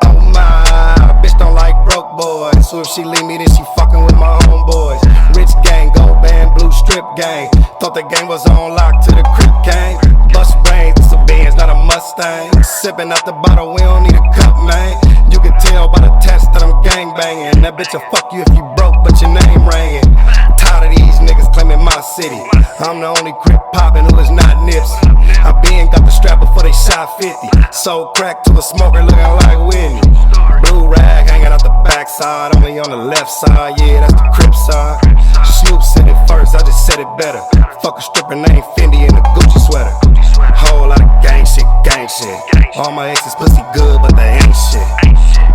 Oh my, bitch don't like broke boys. So if she leave me, then she fucking with my homeboys. Rich gang, gold band, blue strip gang. Thought the game was on lock to the crib gang. Bust brains, it's a Benz, not a Mustang. Sipping out the bottle, we don't need a cup, man. You can tell by the test that I'm gang banging. That bitch'll fuck you if you broke, but your name ringing. Tired of these niggas claiming my city. I'm the only crip poppin' who is not Nipsey. I been got the strap before they shot 50. Sold crack to a smoker looking like Whitney. Blue rag hanging out the backside, only on the left side, yeah, that's the crip side. Snoop said it first, I just said it better. Fuck a stripper named Fendi in a Gucci sweater. Whole lot of gang shit, gang shit. All my exes pussy good, but they ain't shit.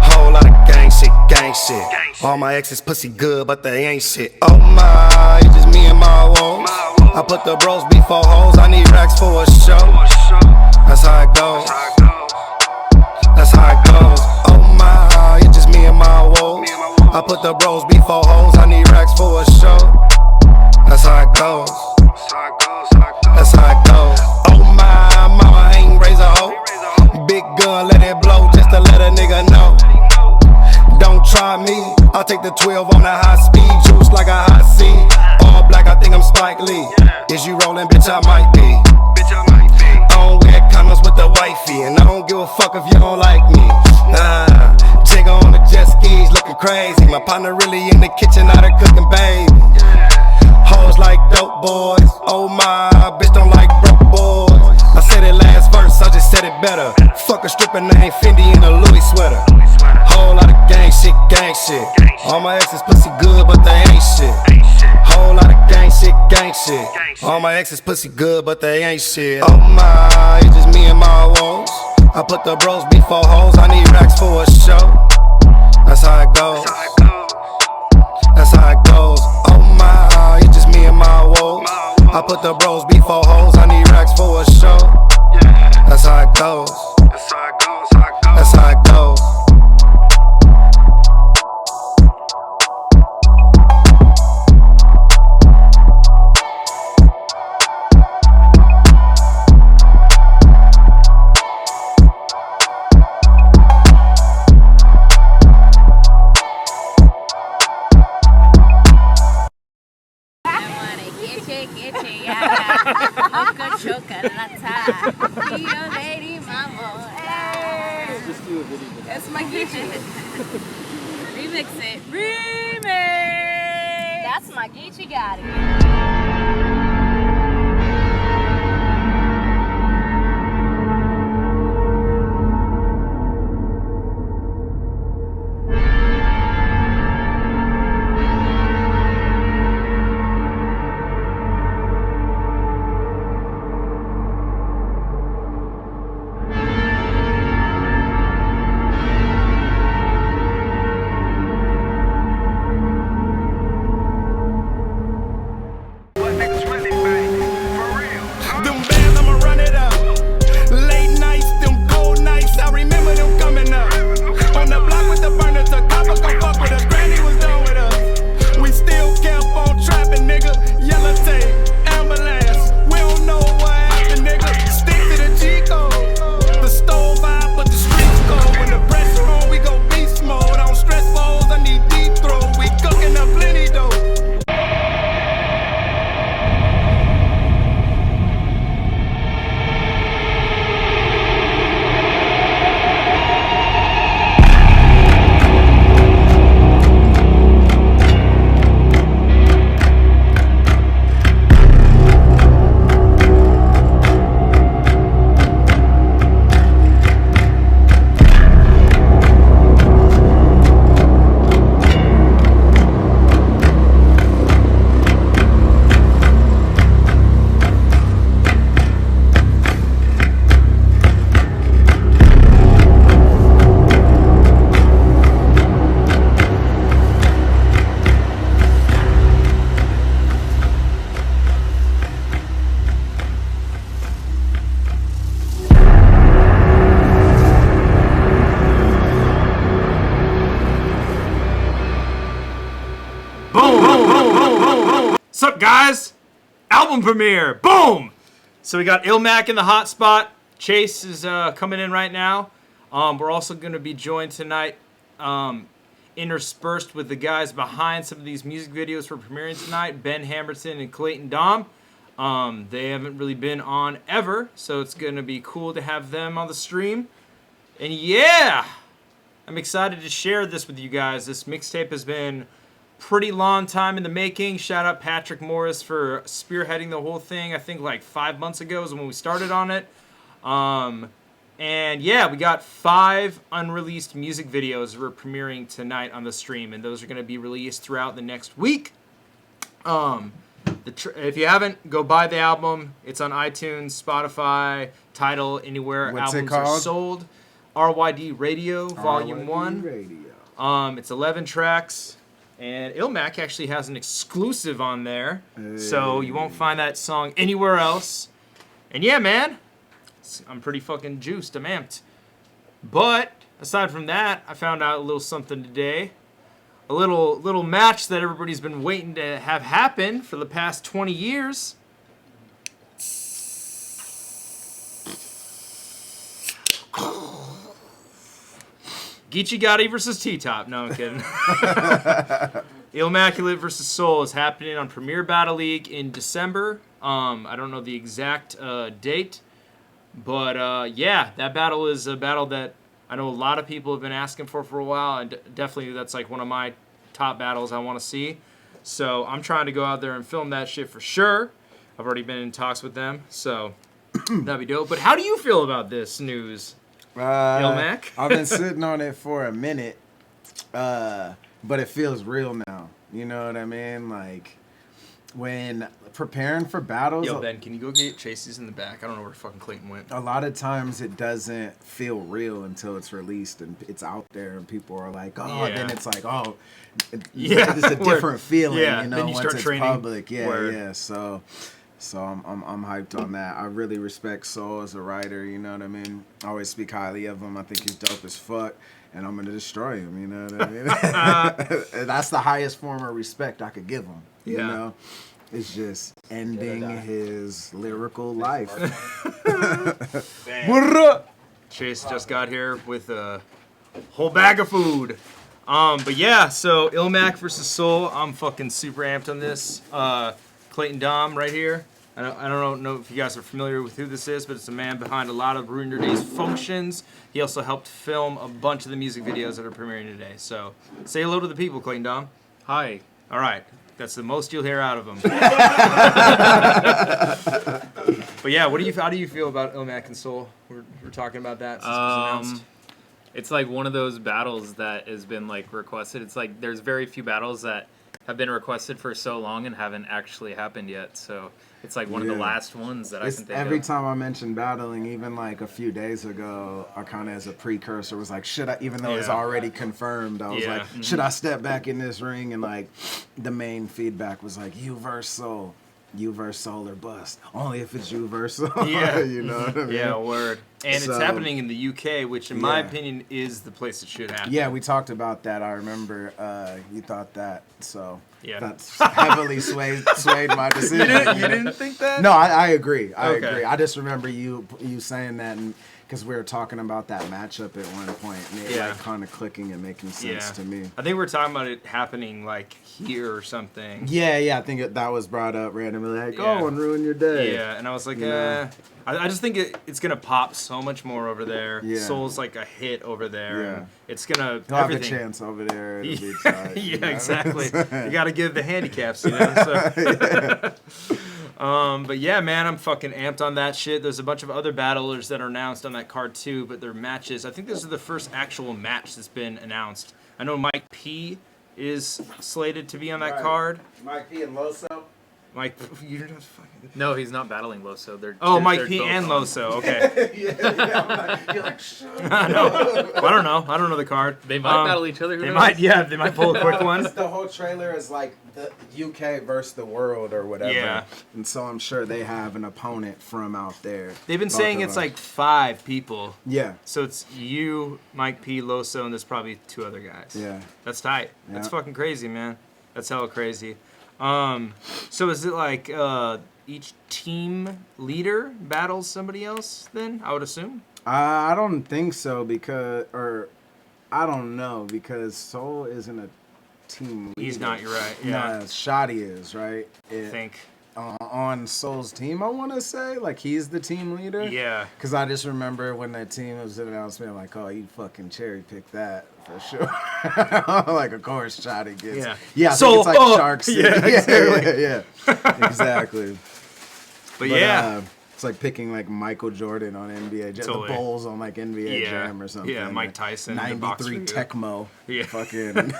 Whole lot of gang shit, gang shit. All my exes pussy good, but they ain't shit. Oh my, it's just me and my woes. I put the bros before hoes, I need racks for a show. That's how it goes. That's how it goes. Oh my, it's just me and my woes. I put the bros before hoes, I need racks for a show. That's how it goes. That's how it goes. Oh my, mama ain't raise a hoe. Big gun, let it blow just to let a nigga know. Don't try me, I'll take the 12 on the high speed, juice like a hot seat. All black, I think I'm Spike Lee. Is you rolling, bitch? I might be. I don't wear condoms with the wifey, and I don't give a fuck if you don't like me. Jigga on the jet skis, looking crazy. My partner really in the kitchen, out there cooking, baby. Hoes like dope boys. Oh my, bitch don't like broke boys. I said it last verse, I just said it better. Fuck a stripper named Fendi in a Louis sweater. Whole lot of gang shit, gang shit. All my exes pussy good, but they ain't shit. Whole lot of gang shit, gang shit. All my exes pussy good, but they ain't shit. Oh my, it's just me and my woes. I put the bros before hoes, I need racks for a show. That's how it goes. That's how it goes. Oh my, it's just me and my woes. I put the bros before hoes, I need racks for a show. That's how it goes. That's how it goes. That's my Geechee. Remix it. Remix! That's my Geechee got it. What's up, guys? Album premiere. Boom! So we got Ilmac in the hot spot. Chase is coming in right now. We're also going to be joined tonight, interspersed with the guys behind some of these music videos we're premiering tonight, Ben Hammerton and Clayton Dom. They haven't really been on ever, so it's going to be cool to have them on the stream. And yeah, I'm excited to share this with you guys. This mixtape has been pretty long time in the making. Shout out Patrick Morris for spearheading the whole thing. I think like 5 months ago is when we started on it. And yeah, we got 5 unreleased music videos we're premiering tonight on the stream, and those are going to be released throughout the next week. If you haven't, go buy the album. It's on iTunes, Spotify, Tidal, anywhere What's albums it called? are sold. RYD Radio, Volume 1. Radio. It's 11 tracks. And Ilmac actually has an exclusive on there, so you won't find that song anywhere else. And yeah, man, I'm pretty fucking juiced. I'm amped. But aside from that, I found out a little something today. A little match that everybody's been waiting to have happen for the past 20 years. Geechee Gotti versus T-Top. No, I'm kidding. Immaculate versus Soul is happening on Premier Battle League in December. I don't know the exact date. But yeah, that battle is a battle that I know a lot of people have been asking for a while. And definitely that's like one of my top battles I want to see. So I'm trying to go out there and film that shit for sure. I've already been in talks with them. So that'd be dope. But how do you feel about this news? Mac? I've been sitting on it for a minute, but it feels real now. You know what I mean? Like, when preparing for battles... Yo, Ben, can you go get Chasey's in the back? I don't know where fucking Clayton went. A lot of times it doesn't feel real until it's released and it's out there and people are like, oh, Yeah. then it's like, oh, Yeah. it's a different feeling, Yeah, you know, then you once start it's training. public. Yeah, Word. yeah. So I'm hyped on that. I really respect Soul as a writer, you know what I mean? I always speak highly of him. I think he's dope as fuck, and I'm gonna destroy him, you know what I mean? And that's the highest form of respect I could give him, you Yeah. know? It's just ending his lyrical life. Chase just got here with a whole bag of food. But yeah, so Ilmac versus Soul. I'm fucking super amped on this. Clayton Dom right here. I don't know if you guys are familiar with who this is, but it's a man behind a lot of Ruin Your Days functions. He also helped film a bunch of the music videos that are premiering today. So say hello to the people, Clayton Dom. Hi. All right. That's the most you'll hear out of him. But yeah, how do you feel about Ilmac and Soul? We're talking about that since it was announced. It's like one of those battles that has been like requested. It's like there's very few battles that have been requested for so long and haven't actually happened yet. So it's like one of the last ones that I can think Every of. time I mention battling, even like a few days ago, I kind of as a precursor was like, should I, even though it's Yeah. already confirmed, I was Yeah. like, should I step back in this ring? And like the main feedback was like, you versus Soul. You versus Soul or bust. Only if it's you versus Soul. Yeah. You know what I mean? Yeah, word. And So- it's happening in the UK, which in my Yeah. opinion is the place it should happen. Yeah, we talked about that. I remember you thought that. So Yeah. that's heavily swayed my decision. You didn't think that? No, I agree. I Okay. agree. I just remember you saying that because we were talking about that matchup at one point, and it Yeah. like kind of clicking and making sense Yeah. to me. I think we were talking about it happening like here or something. Yeah, I think that was brought up randomly, like, Yeah. oh, and ruin your day. Yeah, and I was like, You know? I just think it's gonna pop so much more over there. Yeah. Soul's like a hit over there. Yeah. And it's gonna He'll have a everything. chance over there. It'll be Yeah, tight, you know? exactly. You got to give the handicaps, you know. So. But yeah, man, I'm fucking amped on that shit. There's a bunch of other battlers that are announced on that card too, but they're matches. I think this is the first actual match that's been announced. I know Mike P is slated to be on that Right. card. Mike P and Loso. Mike, you're just fucking. No, he's not battling Loso. Mike they're P both and on. Loso. Okay. You're like, shut up. I know. Well, I don't know. I don't know the card. They might battle each other. Who They knows? might. Yeah, they might pull a quick one. The whole trailer is like the UK versus the world or whatever. Yeah. And so I'm sure they have an opponent from out there. They've been Both saying of it's them. like 5 people. Yeah. So it's you, Mike P, Loso, and there's probably 2 other guys. Yeah. That's tight. That's Yeah. fucking crazy, man. That's hella crazy. So is it like each team leader battles somebody else then? I would assume. I don't think so I don't know because Soul isn't a team leader. He's not. You're right. No, Yeah. Shoddy is, right? I think. On Soul's team, I want to say, like, he's the team leader. Yeah. Because I just remember when that team was announced, being like, oh, you fucking cherry picked that for sure. Like, of course, Shoddy gets. Yeah. Yeah, I So, think it's like Shark City. yeah, exactly. Yeah. Exactly. But yeah. It's like picking like Michael Jordan on NBA Jam, Totally. the Bulls on like NBA Yeah. Jam or something. Yeah, Mike Tyson, the 93 boxer. Tecmo. Yeah. Fucking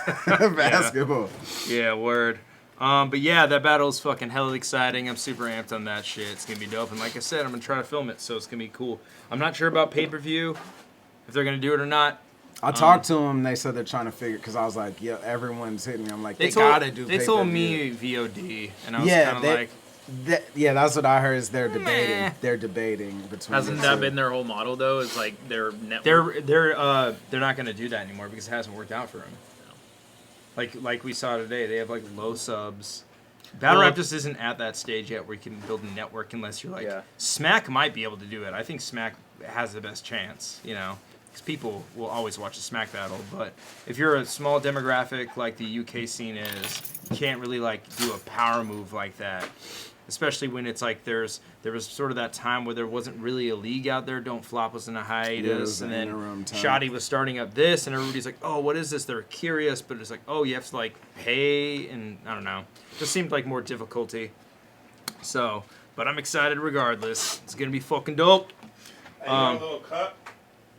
basketball. Yeah, word. But yeah, that battle is fucking hella exciting. I'm super amped on that shit. It's gonna be dope. And like I said, I'm gonna try to film it, so it's gonna be cool. I'm not sure about pay-per-view, if they're gonna do it or not. I talked to them. They said they're trying to figure because I was like, "Yo, everyone's hitting me." I'm like, "They gotta do." They told me pay-per-view." VOD, and I was kind of like, that's what I heard. Is they're debating. Meh. They're debating between. Hasn't the that two. been their whole model though? Is like their network. they're not gonna do that anymore because it hasn't worked out for them. Like we saw today, they have like low subs. Battle Rap just isn't at that stage yet where you can build a network unless you're like Smack might be able to do it. I think Smack has the best chance, you know, because people will always watch a Smack battle. But if you're a small demographic like the UK scene is, you can't really like do a power move like that. Especially when it's like there was sort of that time where there wasn't really a league out there. Don't Flop was in a hiatus, and then Shoddy was starting up this, and everybody's like, "Oh, what is this?" They're curious, but it's like, "Oh, you have to like pay," and I don't know. Just seemed like more difficulty. So, but I'm excited regardless. It's gonna be fucking dope. Hey, you got a little cup?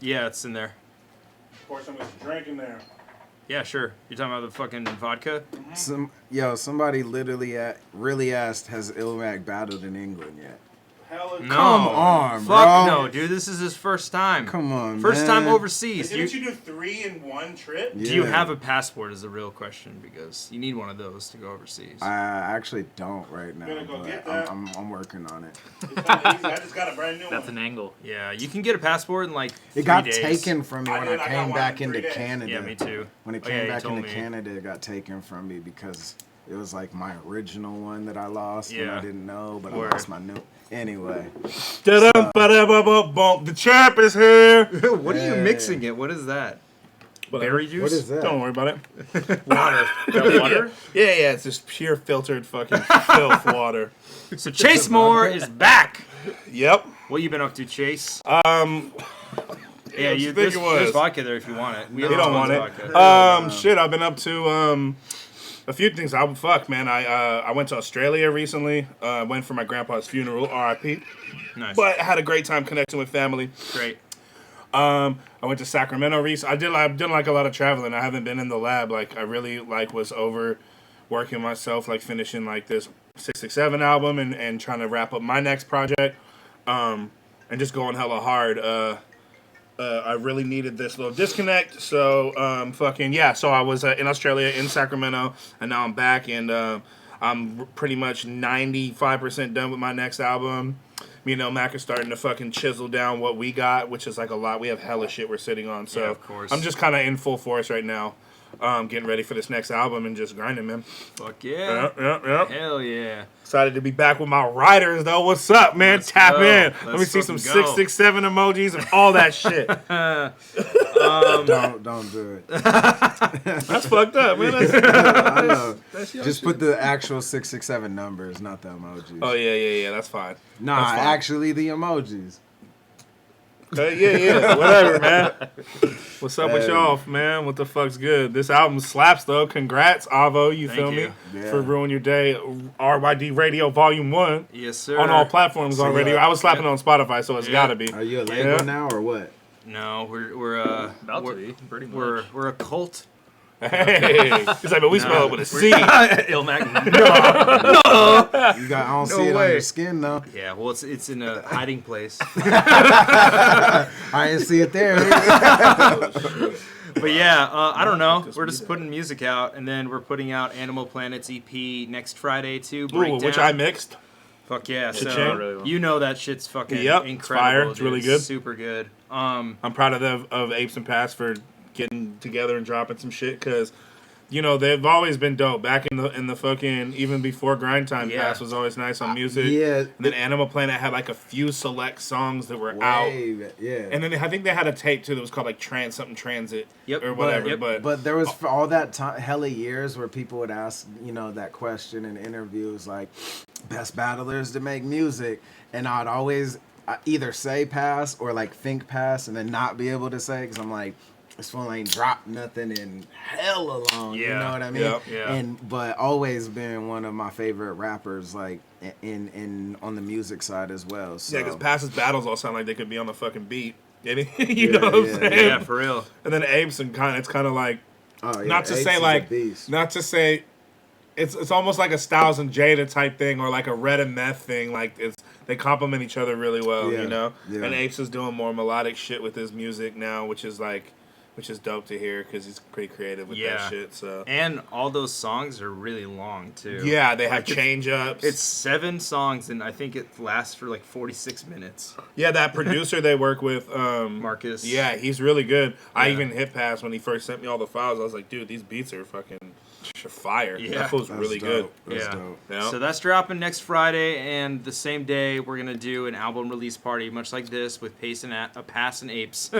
Yeah, it's in there. Pour some drink in there. Yeah, sure. You're talking about the fucking vodka? Somebody literally really asked, has Ilmac battled in England yet? Hell No. Come on, Fuck bro. no, dude. This is his first time. Come on, First man. time overseas. Didn't you do 3 in one trip? Do you Yeah. have a passport is the real question because you need one of those to go overseas. I actually don't right now, Better go but get that. I'm working on it. It's kinda easy. I just got a brand new That's one. an angle. Yeah, you can get a passport in like 3 It got days. taken from me I when did, I I got came one back in 3 into days. Canada. Yeah, me too. When it Oh, yeah, came you back told into me. Canada, it got taken from me because it was like my original one that I lost and Yeah. I didn't know, but Word. I lost my new. Anyway, The champ is here. What are you Hey. mixing it? What is that? Berry juice? what is that? Don't worry about it. Water. Water? Yeah, it's just pure filtered fucking filth water. So Chase Moore is back. Yep. What you been up to, Chase? Yeah, Yeah, you think there's, it was? there's vodka there if you want it. We You have don't tons want of it. vodka. Shit, I've been up to a few things. Man. I went to Australia recently. Went for my grandpa's funeral, R.I.P. Nice. But I had a great time connecting with family. Great. I went to Sacramento recently. I've done like a lot of traveling. I haven't been in the lab. Like I really was overworking myself, like finishing like this 667 album and trying to wrap up my next project. And just going hella hard. I really needed this little disconnect. So So I was in Australia, in Sacramento, and now I'm back, and I'm pretty much 95% done with my next album. Me and Mac are starting to fucking chisel down what we got, which is like a lot. We have hella shit we're sitting on. So Yeah, of course. I'm just kind of in full force right now, getting ready for this next album and just grinding, man. Fuck yeah. Yep. Hell yeah. Excited to be back with my writers, though. What's up, man? Let's Tap go. in. Let Let's me see some fucking go. 667 emojis and all that shit. Don't do it. That's fucked up, man. I know. Just put the actual 667 numbers, not the emojis. Oh, yeah. That's fine. Nah, That's fine. actually the emojis. Yeah. Whatever, man. What's up with Hey. y'all, man? What the fuck's good? This album slaps, though. Congrats, Avo. You Thank feel you. me? Yeah. For Ruin Your Day. RYD Radio Volume 1. Yes, sir. On all platforms So, already. yeah. I was slapping on Spotify, so it's Yeah. gotta be. Are you a label Yeah. now or what? No, we're About to we're, be, pretty much. we're a cult. Hey. He's like, but we spell it with a C. Ilmac. You got. I don't see it on way. your skin though. Yeah, well, it's in a hiding place. I didn't see it there. But yeah, I don't know. We're just putting music out, and then we're putting out Animal Planet's EP next Friday too. Ooh, Breakdown. which I mixed. Fuck yeah! So Cha-ching. Really well. you know that shit's fucking Yep, it's incredible. fire. It's dude. really good. Super good. I'm proud of Apes and Pass for getting together and dropping some shit because you know, they've always been dope. Back in the fucking, even before Grind Time Pass was always nice on music. Yeah. And then Animal Planet had like a few select songs that were out. Yeah. And then I think they had a tape too that was called like Transit or whatever. But there was for all that time, hella years where people would ask, you know, that question in interviews like, best battlers to make music. And I'd always either say pass or like think pass and then not be able to say because I'm like, this fool ain't dropped nothing in hella long. You know what I mean? Yeah. But always been one of my favorite rappers, like in on the music side as well. So. Yeah, because Pass's battles all sound like they could be on the fucking beat. You know what I'm saying? Yeah, for real. And then Apes and it's kind of like, not to Apes say is like, a beast. not to say, it's almost like a Styles and Jada type thing or like a Red and Meth thing. Like they complement each other really well, you know. Yeah. And Apes is doing more melodic shit with his music now, which is dope to hear because he's pretty creative with that shit. So and all those songs are really long too. Yeah, they have change ups. It's 7 songs and I think it lasts for like 46 minutes. Yeah, that producer they work with, Marcus. Yeah, he's really good. I even hit Pass when he first sent me all the files. I was like, dude, these beats are fucking fire. Yeah. That feels really dope. good. That's dope. Yeah. So that's dropping next Friday, and the same day we're gonna do an album release party, much like this, with Pass and Apes,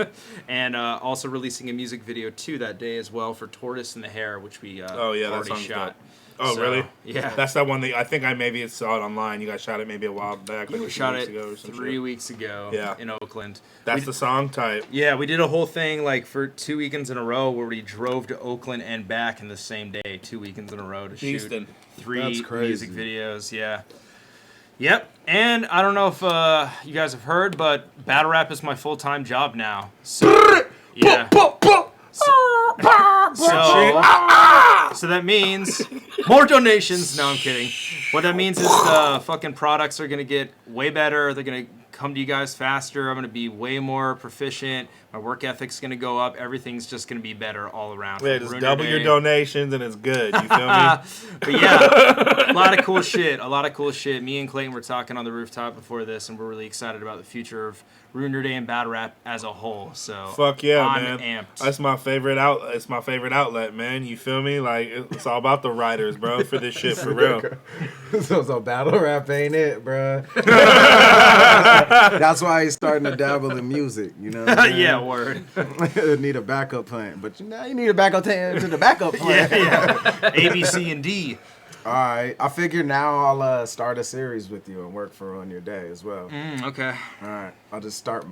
and also releasing a music video too that day as well for Tortoise and the Hare, which we that already song's shot. dope. Oh, So, really? Yeah. That's that one that I think I maybe saw it online. You guys shot it maybe a while back. Like We a few shot weeks it ago or some 3 shit. weeks ago Yeah. in Oakland. That's the song type. Yeah, we did a whole thing like for 2 weekends in a row where we drove to Oakland and back in the same day, 2 weekends in a row to Houston. shoot 3 That's crazy. music videos. Yeah. Yep. And I don't know if you guys have heard, but battle rap is my full-time job now. So yeah. So that means more donations. No, I'm kidding. What that means is the fucking products are gonna get way better. They're gonna come to you guys faster. I'm gonna be way more proficient. My work ethic's gonna go up. Everything's just gonna be better all around. Yeah, just Ruiner double your Day. donations and it's good. You feel me? But yeah, a lot of cool shit. Me and Clayton were talking on the rooftop before this, and we're really excited about the future of Ruiner Day and battle rap as a whole. So Fuck yeah, I'm man. amped. That's my favorite outlet. It's my favorite outlet, man. You feel me? Like it's all about the writers, bro, for this shit, for real. so battle rap ain't it, bro. That's why he's starting to dabble in music. You know? What I'm Yeah, word. need a backup plan, but now you need a backup plan to the backup plan. Yeah. A, B, C, and D. All right, I figure now I'll start a series with you and work for on your day as well. Okay. All right, I'll just start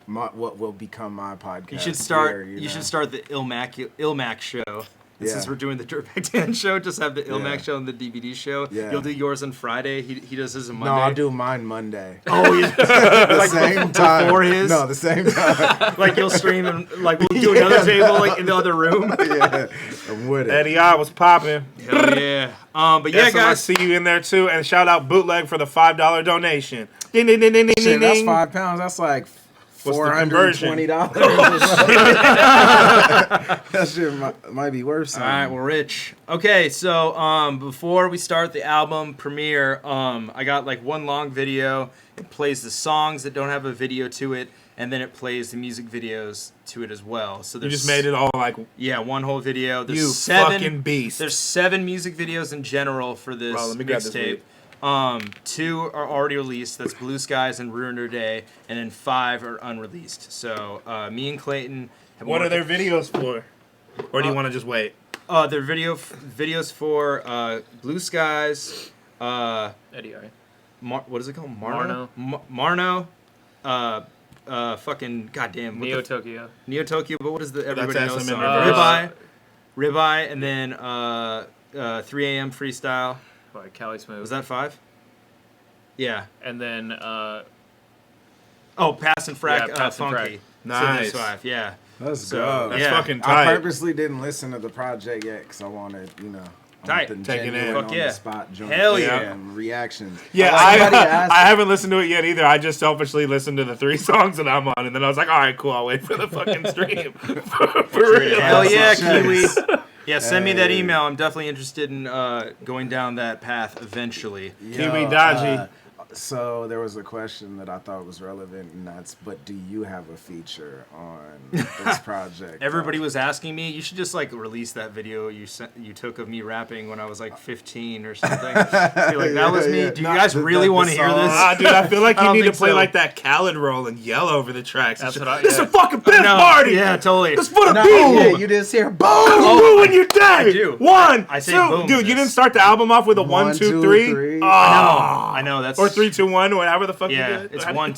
what will become my podcast. You should start. here, You know? should start the Ilmac show. And Yeah. since we're doing the Dirtbag Dan show, just have the Ilmac Yeah. show and the DVD show. Yeah. You'll do yours on Friday. He does his on No, Monday. I'll do mine Monday. Oh, yeah. The same time. before his? No, the same time. Like you'll stream and like we'll do another table like in the other room. Yeah, I'm with it. Eddie I was popping. Hell yeah. But yeah, Yeah, I guys. see you in there too. And shout out Bootleg for the $5 donation. Ding ding ding ding ding Shit, ding. that's ding. £5. That's like What's the conversion? $420. That shit might be worth All something. right, well, Rich. Okay, so before we start the album premiere, I got like one long video. It plays the songs that don't have a video to it, and then it plays the music videos to it as well. So You there's just made it all like one whole video. There's you 7, fucking beast. There's 7 music videos in general for this Bro, let me grab this mixtape. 2 are already released. That's Blue Skies and Ruiner Day, and then 5 are unreleased. So me and Clayton. Have What are worked- their videos for? Or do you want to just wait? Their videos for Blue Skies. Eddie, all right? What is it called? Marno. Fucking goddamn. Neo Tokyo. Neo Tokyo. But what is the everybody That's knows SM in song? reverse. Ribeye, and then 3 a.m. freestyle. By Cali Smooth. Was that 5? Yeah. And then Oh, Pass and Frack. Yeah, Pass and Funky. Frack. Nice. So there's 5. Yeah. Let's So, go. That's yeah. fucking I tight. purposely didn't listen to the project yet because I wanted, Tight. the Take it in. genuine Fuck on yeah. the spot joint Hell yeah. and reactions. Yeah, Somebody asked- I haven't listened to it yet either. I just selfishly listened to the 3 songs that I'm on, and then I was like, all right, cool, I'll wait for the fucking stream. For real. Hell yeah, That's Kiwi. nice. Yeah, send me that Hey. email. I'm definitely interested in going down that path eventually. Kiwi Dodgy. So there was a question that I thought was relevant, and that's, but do you have a feature on this project? Everybody was asking me, you should just like release that video you took of me rapping when I was like 15 or something. Be like, that was me. Do you guys really want to hear this? Dude, I feel like I you don't need to think play so. like that Khaled roll and yell over the tracks. That's This what I- is yeah. a fucking piss party. Yeah, totally. This for the No, people. yeah, you just hear boom. Ruin your day. I do. One, I say two. boom Dude, in you this. didn't start the album off with a 1, 2, 3. I know. That's Or 3, 2, 1, whatever the fuck Yeah, you did. it's one.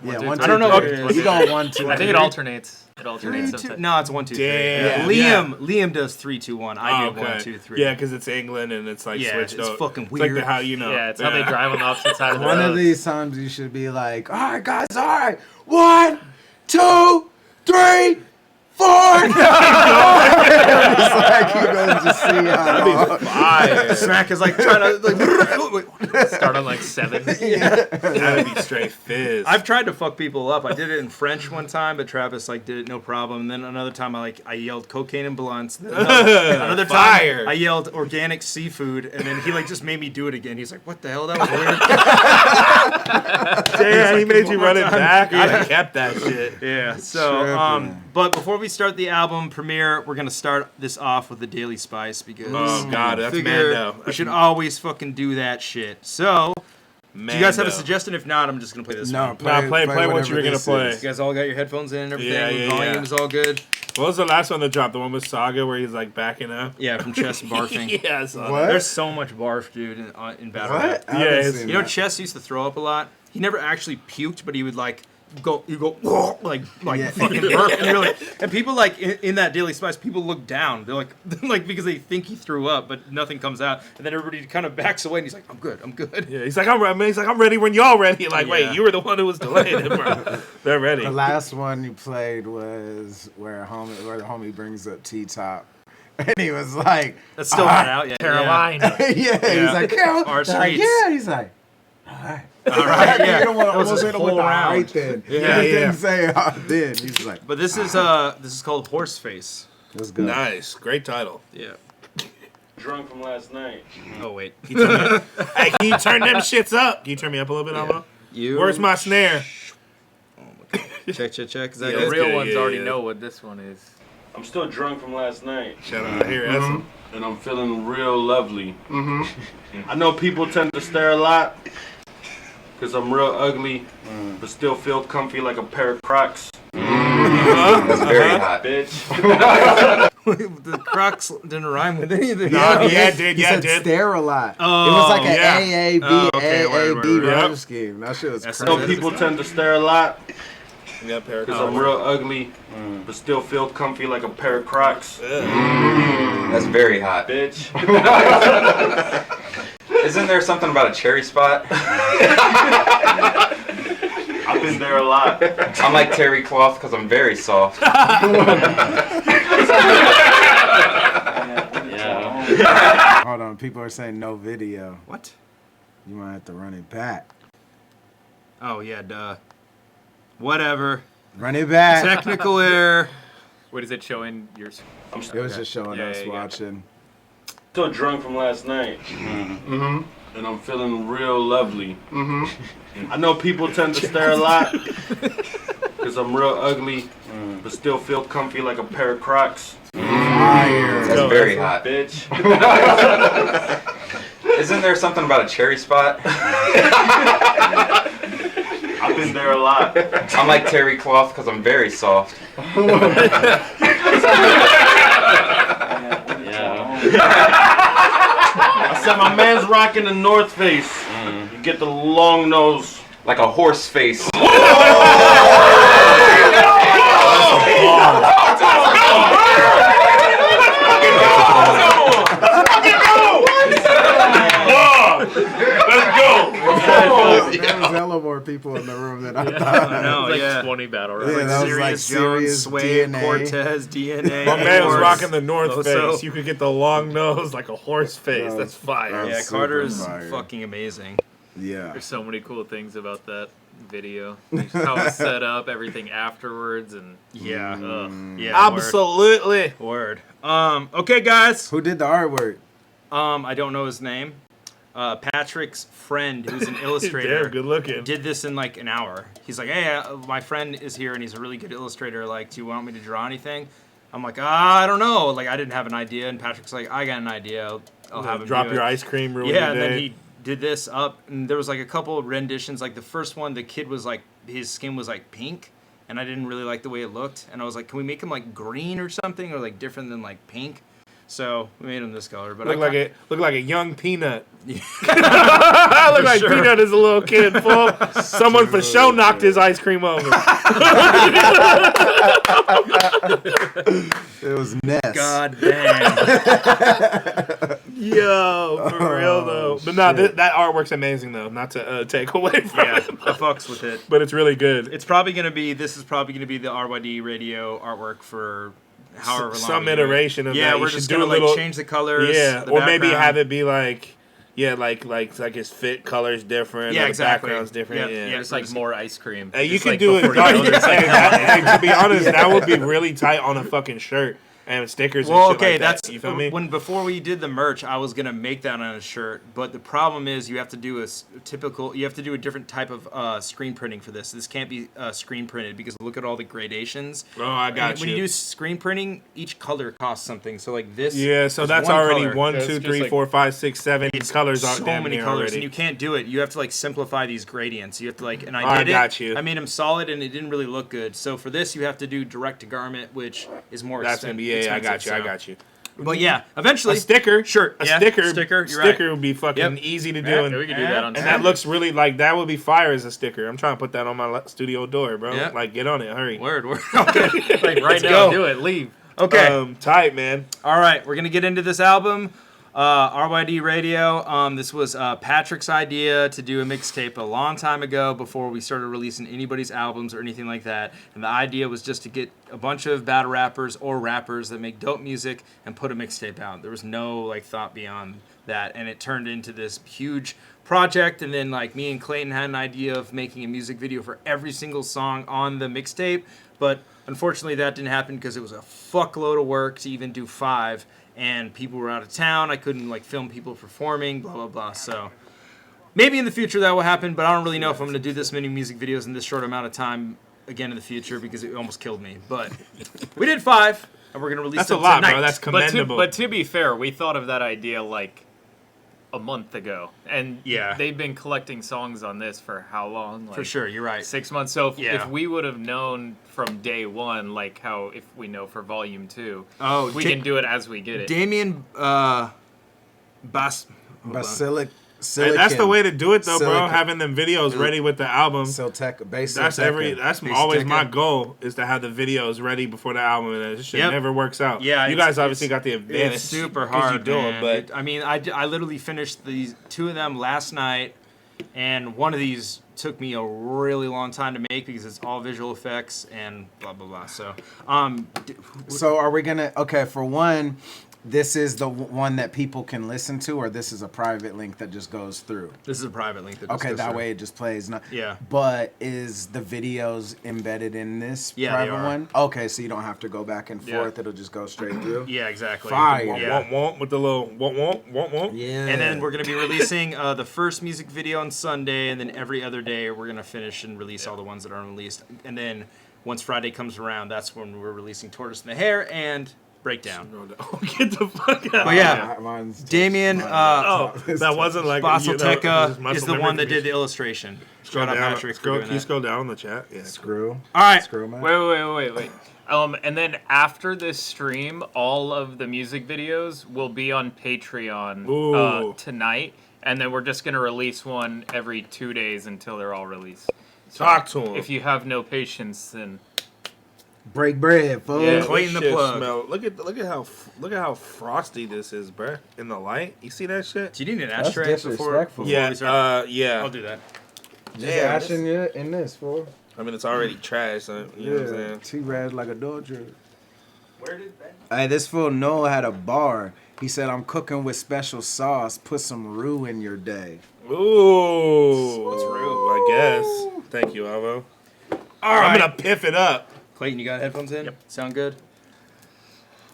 Yeah, two, 1, 2, I don't know what it 3. is. You go 1, 2. I think it alternates. It alternates 3, 2, sometimes. no, it's 1, 2, 3. Damn. Liam does 3, 2, 1. I do 1, 2, 3. Yeah, because it's England and it's like Yeah, switched it's up. fucking It's like weird. how you know. Yeah, it's how they drive on the opposite side of the One road. of these times you should be like, all right, guys, all right. 1, 2, 3, 4. It's like you know, just see how. Smack is like trying to like. Start on like 7. That'd be straight fizz. I've tried to fuck people up. I did it in French one time, but Travis like did it no problem. And then another time I yelled cocaine and blunts. Then another time Fire. I yelled organic seafood, and then he like just made me do it again. He's like, "What the hell? That was weird." Damn, he made you one run it more time. back. I'd have kept that shit. Yeah. So, but before we start the album premiere, we're gonna start this off with the Daily Spice because Oh, God, that's figure Mando. we should always fucking do that shit. So, do you guys have a suggestion? If not, I'm just gonna play this No, one. Play what whatever you were gonna this play. is. You guys all got your headphones in and everything. Yeah, yeah, Volume yeah. is all good. What was the last one that dropped? The one with Saga where he's like backing up? Yeah, from Chess barfing. Yeah, I saw What? that. There's so much barf, dude, in battle rap. What? I Yeah, haven't it's- seen You know, that. Chess used to throw up a lot. He never actually puked, but he would like go like Yeah. fucking burp, and you're like, and people like in that Daily Spice, people look down. They're like because they think he threw up, but nothing comes out, and then everybody kind of backs away, and he's like, I'm good. Yeah, he's like, I'm ready when y'all ready. Like, Yeah. wait, you were the one who was delayed it, bro. They're ready. The last one you played was where the homie brings up T-Top. And he was like, That's still not out yet. Carolina. yeah, he's like, Carol. Our They're like, streets. yeah, he's like, all right. All right, yeah. You don't want That was to his hit him whole with the round. right then. Yeah, He yeah. didn't say then. He's like, But this is called Horseface. let's go. Nice. Great title. Yeah. Drunk from last night. Oh wait. Hey, can you turn them shits up? Can you turn me up a little bit, Alma? You. Where's my snare? check? Is that Yeah, The good? real good, ones yeah, already yeah. know what this one is. I'm still drunk from last night, Shout out here, Essen. and I'm feeling real lovely. I know people tend to stare a lot, because I'm real ugly, but still feel comfy like a pair of Crocs. That's very hot. Bitch. The Crocs didn't rhyme with anything. Yeah, He yeah, said- it did. He Yeah, it said did. stare a lot. Oh, it was like an yeah. AAB, Oh, okay, word, AAB word. rhyme Yep. scheme. That shit was That's I crazy. know people tend to stare a lot, You got a pair of because I'm real ugly, but still feel comfy like a pair of Crocs. That's very hot. Bitch. Isn't there something about a cherry spot? I've been there a lot. I'm like terry cloth because I'm very soft. Yeah. Hold on, people are saying no video. What? You might have to run it back. Oh yeah, duh. Whatever. Run it back. Technical error. What is it showing your... It was just showing Yeah, us yeah, yeah. watching. Still drunk from last night. And I'm feeling real lovely. I know people tend to stare a lot, because I'm real ugly, but still feel comfy like a pair of Crocs. Fire. That's very hot. Bitch. Isn't there something about a cherry spot? I've been there a lot. I'm like terry cloth because I'm very soft. I said my man's rocking the North Face. You get the long nose. Like a horse face. There was hella more people in the room than I thought. I know, It's like yeah. 20 battle Yeah, rounds. that was like Sirius serious Jones, Sway, DNA. Cortez, DNA. My man was Horse. rocking the North Oso. Face. You could get the long nose like a horse face. That That's was- fire. that Yeah, super Carter's fire. fucking amazing. Yeah. There's so many cool things about that video. Just how it's set up, everything afterwards, and Yeah. ugh. Yeah. Absolutely. Word. Okay, guys. Who did the artwork? I don't know his name. Patrick's friend, who's an illustrator, Damn, good looking. did this in like an hour. He's like, hey, my friend is here and he's a really good illustrator. Like, do you want me to draw anything? I'm like, I don't know. Like, I didn't have an idea. And Patrick's like, I got an idea. I'll have him drop do your it. ice cream. Ruin Yeah, your and day. then he did this up. And there was like a couple of renditions. Like the first one, the kid was like, his skin was like pink. And I didn't really like the way it looked. And I was like, can we make him like green or something? Or like different than like pink? So we made him this color. But Look like a young Peanut. Yeah. I look like sure. Peanut as a little kid. Full. Someone for show knocked his ice cream over. It was Ness. God damn. Yo, for real though. But no, that artwork's amazing though. Not to take away from Yeah, it, I fucks with it. but it's really good. This is probably gonna be the RYD radio artwork for however long. Some we do it. iteration of that. Yeah, You we're should just do gonna a like little- change the colors. Yeah, the or maybe background. have it be like, yeah, like his fit color's different. Yeah, or exactly. The background's different. Yep, Yeah. yep. Just like more ice cream. Hey, you Just can like do it. before you go, Hey, to be honest, that would be really tight on a fucking shirt and stickers. Well, and shit okay, like that's that. You feel me? before we did the merch, I was gonna make that on a shirt, but the problem is you have to do you have to do a different type of screen printing for this. This can't be screen printed because look at all the gradations. Oh, I got And you. When you do screen printing, each color costs something. So like this. Yeah, so is that's one already color. 1, So it's 2, just 3, like- 4, 5, 6, 7 colors on So damn many near colors, already. and you can't do it. You have to like simplify these gradients. You have to like, and I I did got it. you. I made them solid, and it didn't really look good. So for this, you have to do direct to garment, which is more That's gonna be I got you. I got you. But yeah, eventually A sticker, Sure, A yeah, sticker, sticker, you're right. would be fucking Yep. easy to do, Yeah, and, we could do that on and Saturday. that looks really like that would be fire as a sticker. I'm trying to put that on my studio door, bro. Yeah. Like, get on it, hurry. Word. Okay. Like right now, go. do it. Leave. Okay. Tight, man. All right, we're gonna get into this album, RYD Radio. This was Patrick's idea to do a mixtape a long time ago before we started releasing anybody's albums or anything like that. And the idea was just to get a bunch of battle rappers or rappers that make dope music and put a mixtape out. There was no like thought beyond that, and it turned into this huge project. And then like me and Clayton had an idea of making a music video for every single song on the mixtape, but unfortunately that didn't happen because it was a fuckload of work to even do 5. And people were out of town. I couldn't like film people performing, blah blah blah. So maybe in the future that will happen, but I don't really know if I'm going to do this many music videos in this short amount of time again in the future because it almost killed me. But we did 5, and we're going to release That's them a lot, tonight. bro. That's commendable. But to be fair, we thought of that idea like a month ago, and Yeah. they've been collecting songs on this for how long? Like for sure. You're right. 6 months. So Yeah. if we would have known from day one, like how if we know for volume 2, Oh, we can do it as we get it. Damien Basilic. Hey, that's the way to do it, though, bro. Silicon. Having them videos ready with the album. Siltec, base That's Silteca. that's Base always Silteca. my goal is to have the videos ready before the album, and this shit Yep. never works out. Yeah, you it's- guys obviously got the advantage. It's super 'cause hard, you do man. it, but I mean, I literally finished these 2 of them last night, and one of these took me a really long time to make because it's all visual effects and blah blah blah. So, So are we gonna? Okay, for one, this is the one that people can listen to, or this is a private link that just goes through. this is a private link. That just Okay, goes that through. way it just plays. Not, Yeah. But is the videos embedded in this Yeah, they private are. one? Okay, so you don't have to go back and Yeah. forth. It'll just go straight through. Yeah, exactly. Fire. Yeah. want with the little want. Yeah. And then we're gonna be releasing the first music video on Sunday, and then every other day we're gonna finish and release all the ones that are unreleased. And then once Friday comes around, that's when we're releasing Tortoise in the Hair and Breakdown. Get the fuck out. But yeah, Mine's Damien Oh, that wasn't like Basilteca is the one that did the illustration. Scroll Shout out down. Patrick for Scroll, doing can you that. scroll down the chat? Yeah. Screw. All right. Screw man. Wait. And then after this stream, all of the music videos will be on Patreon Ooh. tonight, and then we're just gonna release one every 2 days until they're all released. So Talk to him. if you have no patience, then Break bread, fool. Yeah. Clayton the Shit plug. smell- Look at how frosty this is, bruh. In the light, you see that shit? Do you need an That's ashtray before disrespectful. we Yeah. start? Yeah. I'll do that. Just Damn, ash in this, fool. I mean, it's already trash. So, you know what I'm Yeah. saying? T-Red like a Dodger. Where did Ben? Hey, this fool Noah had a bar. He said, "I'm cooking with special sauce. Put some roux in your day." Ooh. What's real? I guess. Thank you, Alvo. All right. I'm gonna piff it up. Clayton, you got headphones in? Yep. Sound good?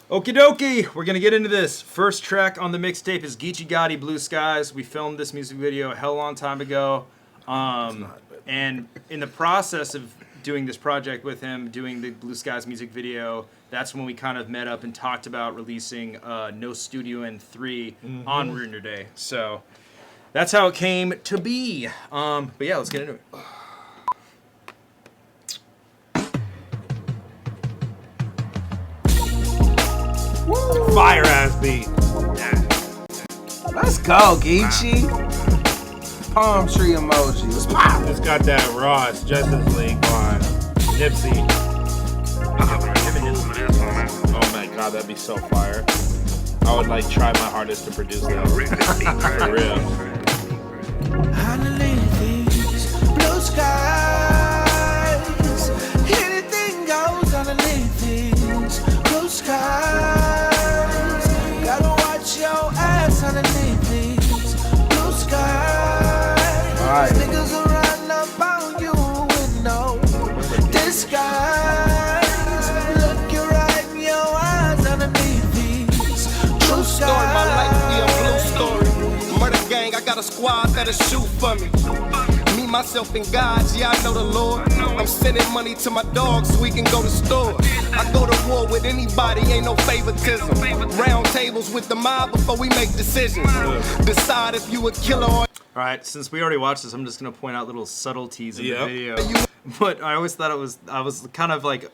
Okie dokie, we're gonna get into this. First track on the mixtape is Geechee Gotti, Blue Skies. We filmed this music video a hell long time ago. And in the process of doing this project with him, doing the Blue Skies music video, that's when we kind of met up and talked about releasing No Studio in 3 on Ruiner Day. So that's how it came to be. But yeah, let's get into it. Fire ass beat. Let's go, Geechee. Palm tree emoji. Let's pop. It's got that Ross Justice League vibe. Nipsey. Oh my god, that'd be so fire. I would like try my hardest to produce that. For real. Underneath blue skies, anything goes underneath these blue skies. Gotta watch your ass underneath these blue skies. Right. Niggas will run up on you with no disguise. Look you right in your eyes underneath these blue skies. Story, my life be a blue story. Murder gang, I got a squad that'll shoot for me. Me, myself, and God, yeah, I know the Lord. I'm sending money to my dogs so we can go to store. I go to war with anybody, ain't no favoritism. Round tables with the mob before we make decisions. Decide if you a killer or... All right, since we already watched this, I'm just gonna point out little subtleties in the video. But I always thought I was kind of like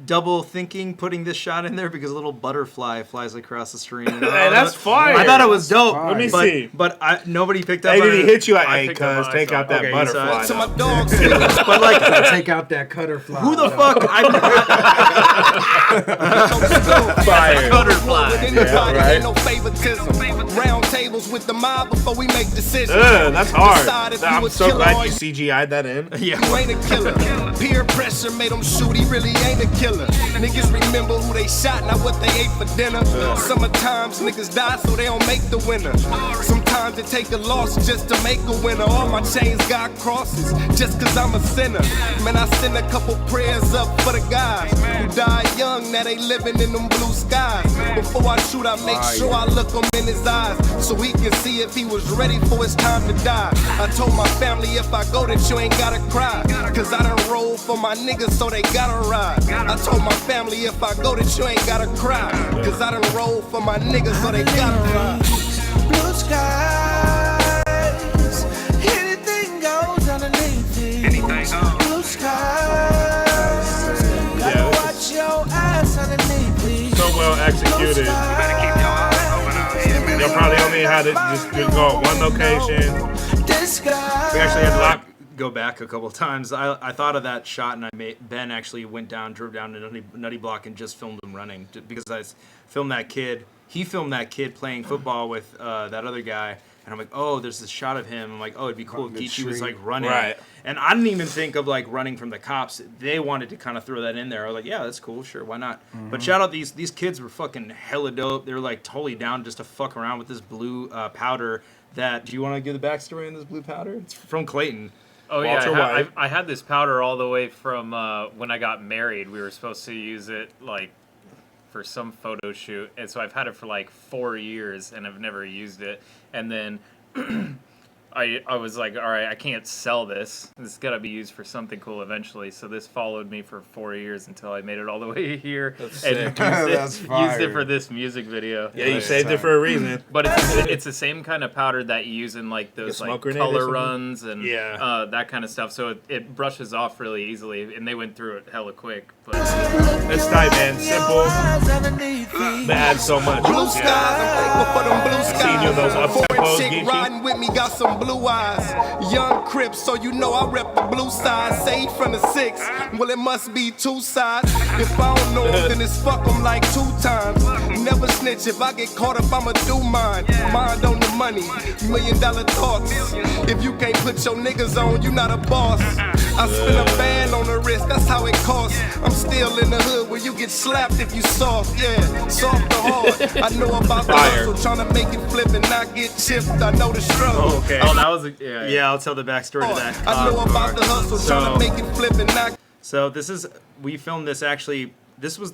double thinking putting this shot in there because a little butterfly flies across the screen. Hey, that's fire. I thought it was dope. Let me see. But nobody picked up Hey, on did he it. hit you like, I hey, picked up cuz, on take out that Okay, butterfly. To my though. dogs. But like, Take out that cutterfly. who the fuck? Fire. Butterfly. With anybody, Yeah, right. ain't no favoritism. Round tables with the mob before we make decisions. That's hard. Decide if you I'm a so killer glad or you CGI'd that in. Yeah. You ain't a killer. Peer pressure made him shoot, he really ain't a killer. Niggas remember who they shot, not what they ate for dinner. Sometimes niggas die so they don't make the winner. Sometimes it take a loss just to make a winner. All my chains got crosses just cause I'm a sinner. Man, I send a couple prayers up for the guys who died young, now they living in them blue skies. Before I shoot, I make sure I look him in his eyes so he can see if he was ready for his time to die. I told my family if I go that you ain't gotta cry, cause I done roll for my niggas so they gotta ride. I told my family if I go that you ain't gotta cry, cause I done roll for my niggas so they gotta ride. Blue skies, anything goes underneath these blue skies. Gotta watch your ass underneath these. So well executed. Y'all probably only had to just go at one location. We actually had to Go back a couple of times. I thought of that shot, and Ben actually drove down to Nutty Block and just filmed him running because I filmed that kid. He filmed that kid playing football with that other guy, and I'm like, oh, there's this shot of him. I'm like, oh, it'd be cool if Geechee was like running. Right. And I didn't even think of like running from the cops. They wanted to kind of throw that in there. I was like, yeah, that's cool, sure, why not? But shout out these kids were fucking hella dope. They were like totally down just to fuck around with this blue powder. Do you want to give the backstory on this blue powder? It's from Clayton. Oh Walter yeah, White. I had this powder all the way from when I got married. We were supposed to use it like for some photo shoot, and so I've had it for like 4 years, and I've never used it. And then I was like, all right, I can't sell this. This is gotta be used for something cool eventually. So this followed me for 4 years until I made it all the way here and used That's fire. it for this music video. Yeah, you saved it for a reason. But it's the same kind of powder that you use in like those smoke like grenade or color something? runs and Yeah. that kind of stuff. So it brushes off really easily, and they went through it hella quick. But It's tight, man. Simple. But adds so much. Blue skies, I'm thankful for them blue skies. Seen you in those up-tempos, Foreign chick Geechee? riding with me, got some blue eyes. Young Crip, so you know I rep the blue side. Say he from the 6, well it must be 2 sides. If I don't know him, then it's fuck him like 2 times. Never snitch, if I get caught up, I'ma do mine. Mind on the money, $1 million thoughts. If you can't put your niggas on, you not a boss. I spin a band on the wrist, that's how it costs. I'm still in the hood where you get slapped if you soft, yeah. Soft or hard, I know about the Fire. hustle, tryna make it flip and not get chipped. I know the struggle. Okay. oh, that was Yeah, I'll tell the backstory to that. I know about the hustle, tryna make it flip and not. So we filmed this actually this was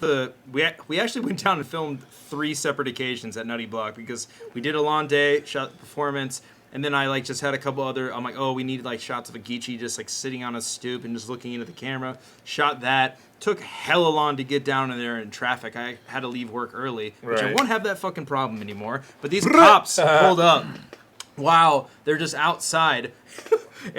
we actually went down and filmed 3 separate occasions at Nutty Block because we did a long day, shot the performance, and then I like just had a couple other. I'm like, oh, we need like shots of a Geechee just like sitting on a stoop and just looking into the camera. Shot that. Took hella long to get down in there in traffic. I had to leave work early, which I won't have that fucking problem anymore. But these cops pulled up. Wow, they're just outside,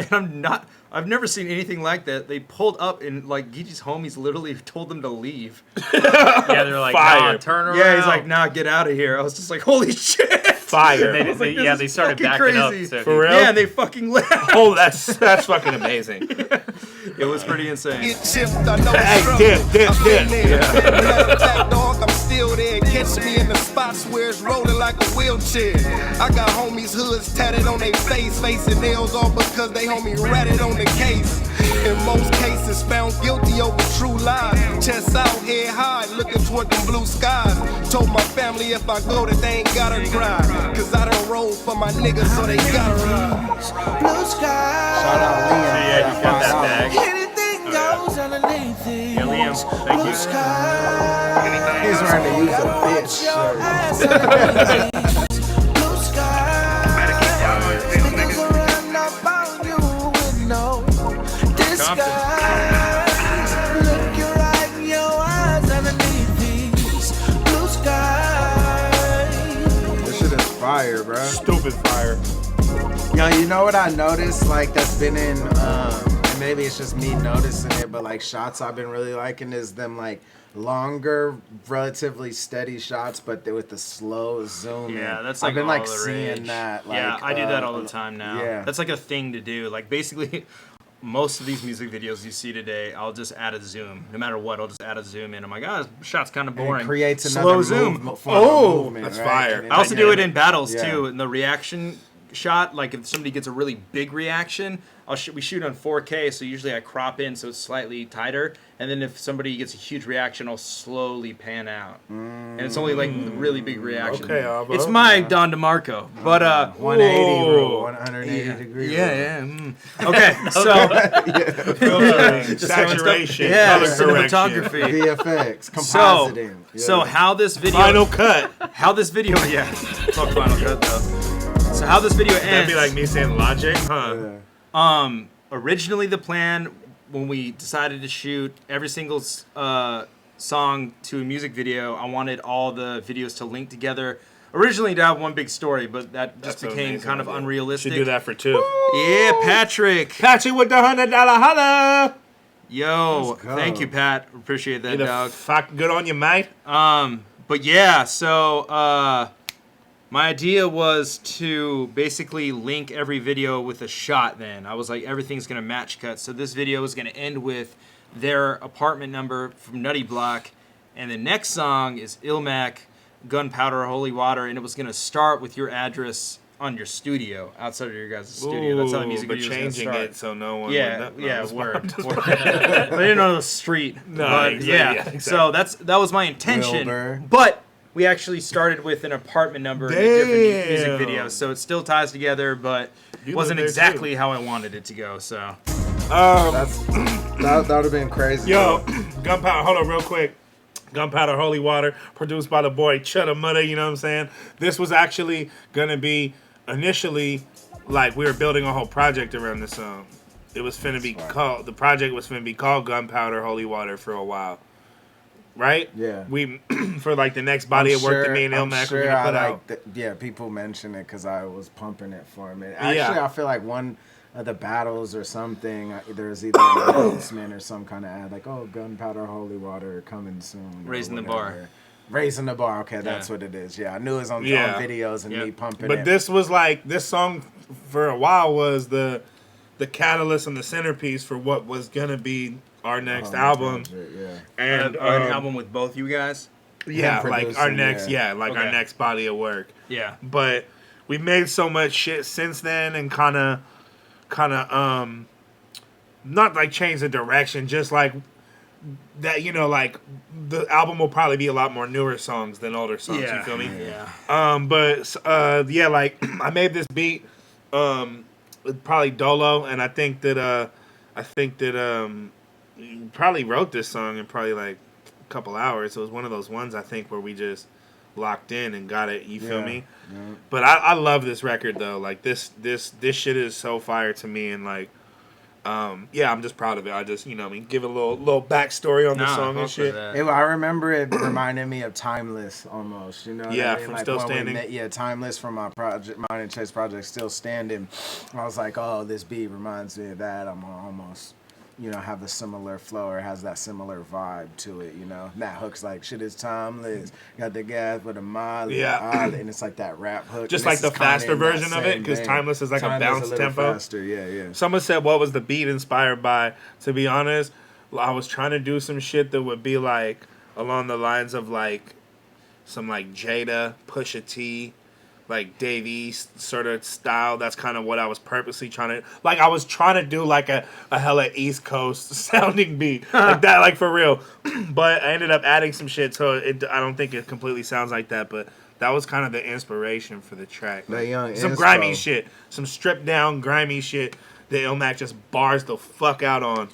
and I've never seen anything like that. They pulled up and like Geechee's homies literally told them to leave. Yeah, they're like, nah, turn around. Yeah, he's like, nah, get out of here. I was just like, holy shit. Fire. They started backing up. So For real? Yeah, and they fucking left. Oh, that's fucking amazing. It was pretty insane. Get chipped, I know Hey, struggle. dip. I've been there. Matter of fact, dog, I'm still there. Catch me in the spots where it's rolling like a wheelchair. I got homies hoods tatted on their face, facing nails off because they homie ratted on the case. In most cases, found guilty over true lies. Chest out, head high, looking toward them blue skies. Told my family if I go that they ain't gotta cry. Cause I done rolled for my niggas, so they gotta rise. Blue sky. Shout out Liam. Yeah, you got that bag. Anything goes underneath these. Yeah, Liam, thank Blue you. sky. He's trying to use a bitch Your shirt. ass underneath these. Blue sky. Niggas around up on you with no disguise. Look you right in your eyes underneath these. Blue sky. This shit is fire, bro. Stupid fire. Yo, you know what I noticed? Like, that's been in, and maybe it's just me noticing it, but like shots I've been really liking is them like longer, relatively steady shots, but with the slow zoom. Yeah, that's like I've been all like the seeing rage. that. Like, Yeah, I do that all the time now. Yeah. That's like a thing to do. Like basically, most of these music videos you see today, I'll just add a zoom. No matter what, I'll just add a zoom in. I'm like, ah, this shot's kind of And boring. it creates Slow another zoom. movement, that's right? fire. And I also do it in battles Yeah. too. In the reaction shot, like if somebody gets a really big reaction, we shoot on 4K, so usually I crop in so it's slightly tighter, and then if somebody gets a huge reaction, I'll slowly pan out, and it's only like the really big reaction. Okay, Albo. It's my Don DeMarco, but 180 rule, Whoa. 180 degree yeah, rule. yeah. Okay, so Filtering, saturation, yeah, color correction. cinematography. VFX, So, compositing. so how this video? Final cut. How this video? Yeah, fuck Final Cut though. So how this video ends? That'd be like me saying Logic, huh? Yeah. Originally the plan when we decided to shoot every single song to a music video, I wanted all the videos to link together. Originally to have one big story, but that just That's became amazing kind of idea. unrealistic. Should do that for 2. Yeah, Patrick. Patrick with the $100 holla. Yo, Let's go. thank you, Pat. Appreciate that, dog. Fuck good on you, mate. But yeah, so my idea was to basically link every video with a shot then. I was like, everything's going to match cut. So this video is going to end with their apartment number from Nutty Block. And the next song is Ilmac, Gunpowder, Holy Water. And it was going to start with your address on your studio, outside of your guys' studio. That's how the music but video was changing gonna start. it so no one. Yeah, would yeah, know. word. I didn't know the street. No, but exactly, yeah. yeah, exactly. So that was my intention. Wilbur. But we actually started with an apartment number in a different music Damn. video, so it still ties together, but You wasn't live there, exactly too. how I wanted it to go. So That would have been crazy. Yo, bro. Gunpowder, hold on real quick. Gunpowder Holy Water, produced by the boy Cheddar Mudder, you know what I'm saying? This was actually gonna be initially like we were building a whole project around this song. It was finna be called, the project was finna be called Gunpowder Holy Water for a while. Right? Yeah. We, for like the next body of work that me and Ilmac were gonna put out. Yeah, people mention it because I was pumping it for a minute. Yeah. Actually, I feel like one of the battles or something, there's either an announcement or some kind of ad, like, oh, Gunpowder Holy Water coming soon. or Raising the whatever. bar. Raising the bar. Okay, that's Yeah. what it is. Yeah, I knew it was on Yeah. videos and Yep. me pumping But it. this was like, this song for a while was the catalyst and the centerpiece for what was gonna be our next album. Yeah. And an album with both you guys. yeah, Him like our producing, next, yeah. our Okay. next body of work. Yeah. But we made so much shit since then, and kind of, not like change the direction, just like that. You know, like the album will probably be a lot more newer songs than older songs. Yeah. You feel me? Yeah. But yeah, like I made this beat, with probably Dolo, and I think that probably wrote this song in probably like couple hours. It was one of those ones, I think, where we just locked in and got it. You feel me? Yeah. But I love this record though. Like this shit is so fire to me, and like, yeah, I'm just proud of it. I just, you know, what I mean, give a little backstory on the song and shit. I remember it reminded me of Timeless almost. You know? What I mean? From like Still Standing. Timeless from my project, mine and Chase project, Still Standing. I was like, oh, this beat reminds me of that. I'm almost, you know, have a similar flow or has that similar vibe to it, you know. And that hook's like, shit is timeless. Got the gas with a mile. Yeah. And it's like that rap hook. Just and like this the is kinda faster in that version of it, same because vein. Timeless is like a bounce little tempo. Faster. Yeah. Someone said, what was the beat inspired by? To be honest, I was trying to do some shit that would be like along the lines of like some like Jada, Pusha T, like Dave East sort of style. That's kind of what I was purposely trying to, like, I was trying to do like a hella East Coast sounding beat like that, like for real. But I ended up adding some shit, so I don't think it completely sounds like that, but that was kind of the inspiration for the track. That young some inspo. grimy shit, some stripped down grimy shit that Ilmac just bars the fuck out on.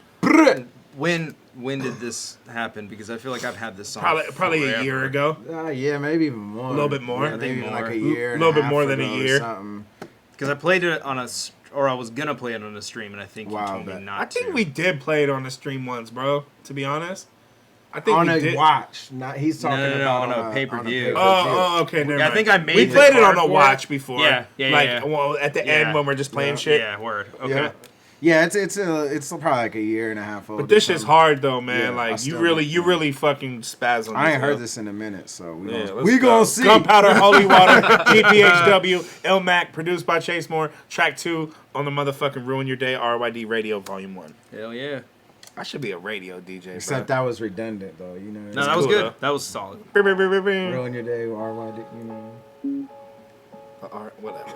When did this happen? Because I feel like I've had this song Probably a year ago. Yeah, maybe even more. A little bit more. Yeah, maybe even more. like a year. A little bit half more than a ago or year. something. Because I played it on I was gonna play it on a stream, and I think you told me not I think to. we did play it on the stream once, bro. To be honest, I think On we a did. watch. Not, he's talking about on a pay-per-view. Oh, okay. Never Yeah, I mind. think I made We the played it card on a for watch it. before. Yeah, Like yeah. well, at the Yeah. end when we're just playing shit. Yeah, word. Okay. Yeah, it's probably like a year and a half old. But this shit's hard though, man. Yeah, I like you still really fucking spaz on this. I ain't heard though. this in a minute, so we Yeah, gonna, let's go. gonna see. Gunpowder, Holy Water, GPHW, Ilmac, produced by Chase Moore. Track 2 on the motherfucking Ruin Your Day RYD Radio Volume 1. Hell yeah. I should be a radio DJ. Except that was redundant though, you know. No, that was cool, good. though. That was solid. Ruin Your Day, RYD, you know. The art, whatever.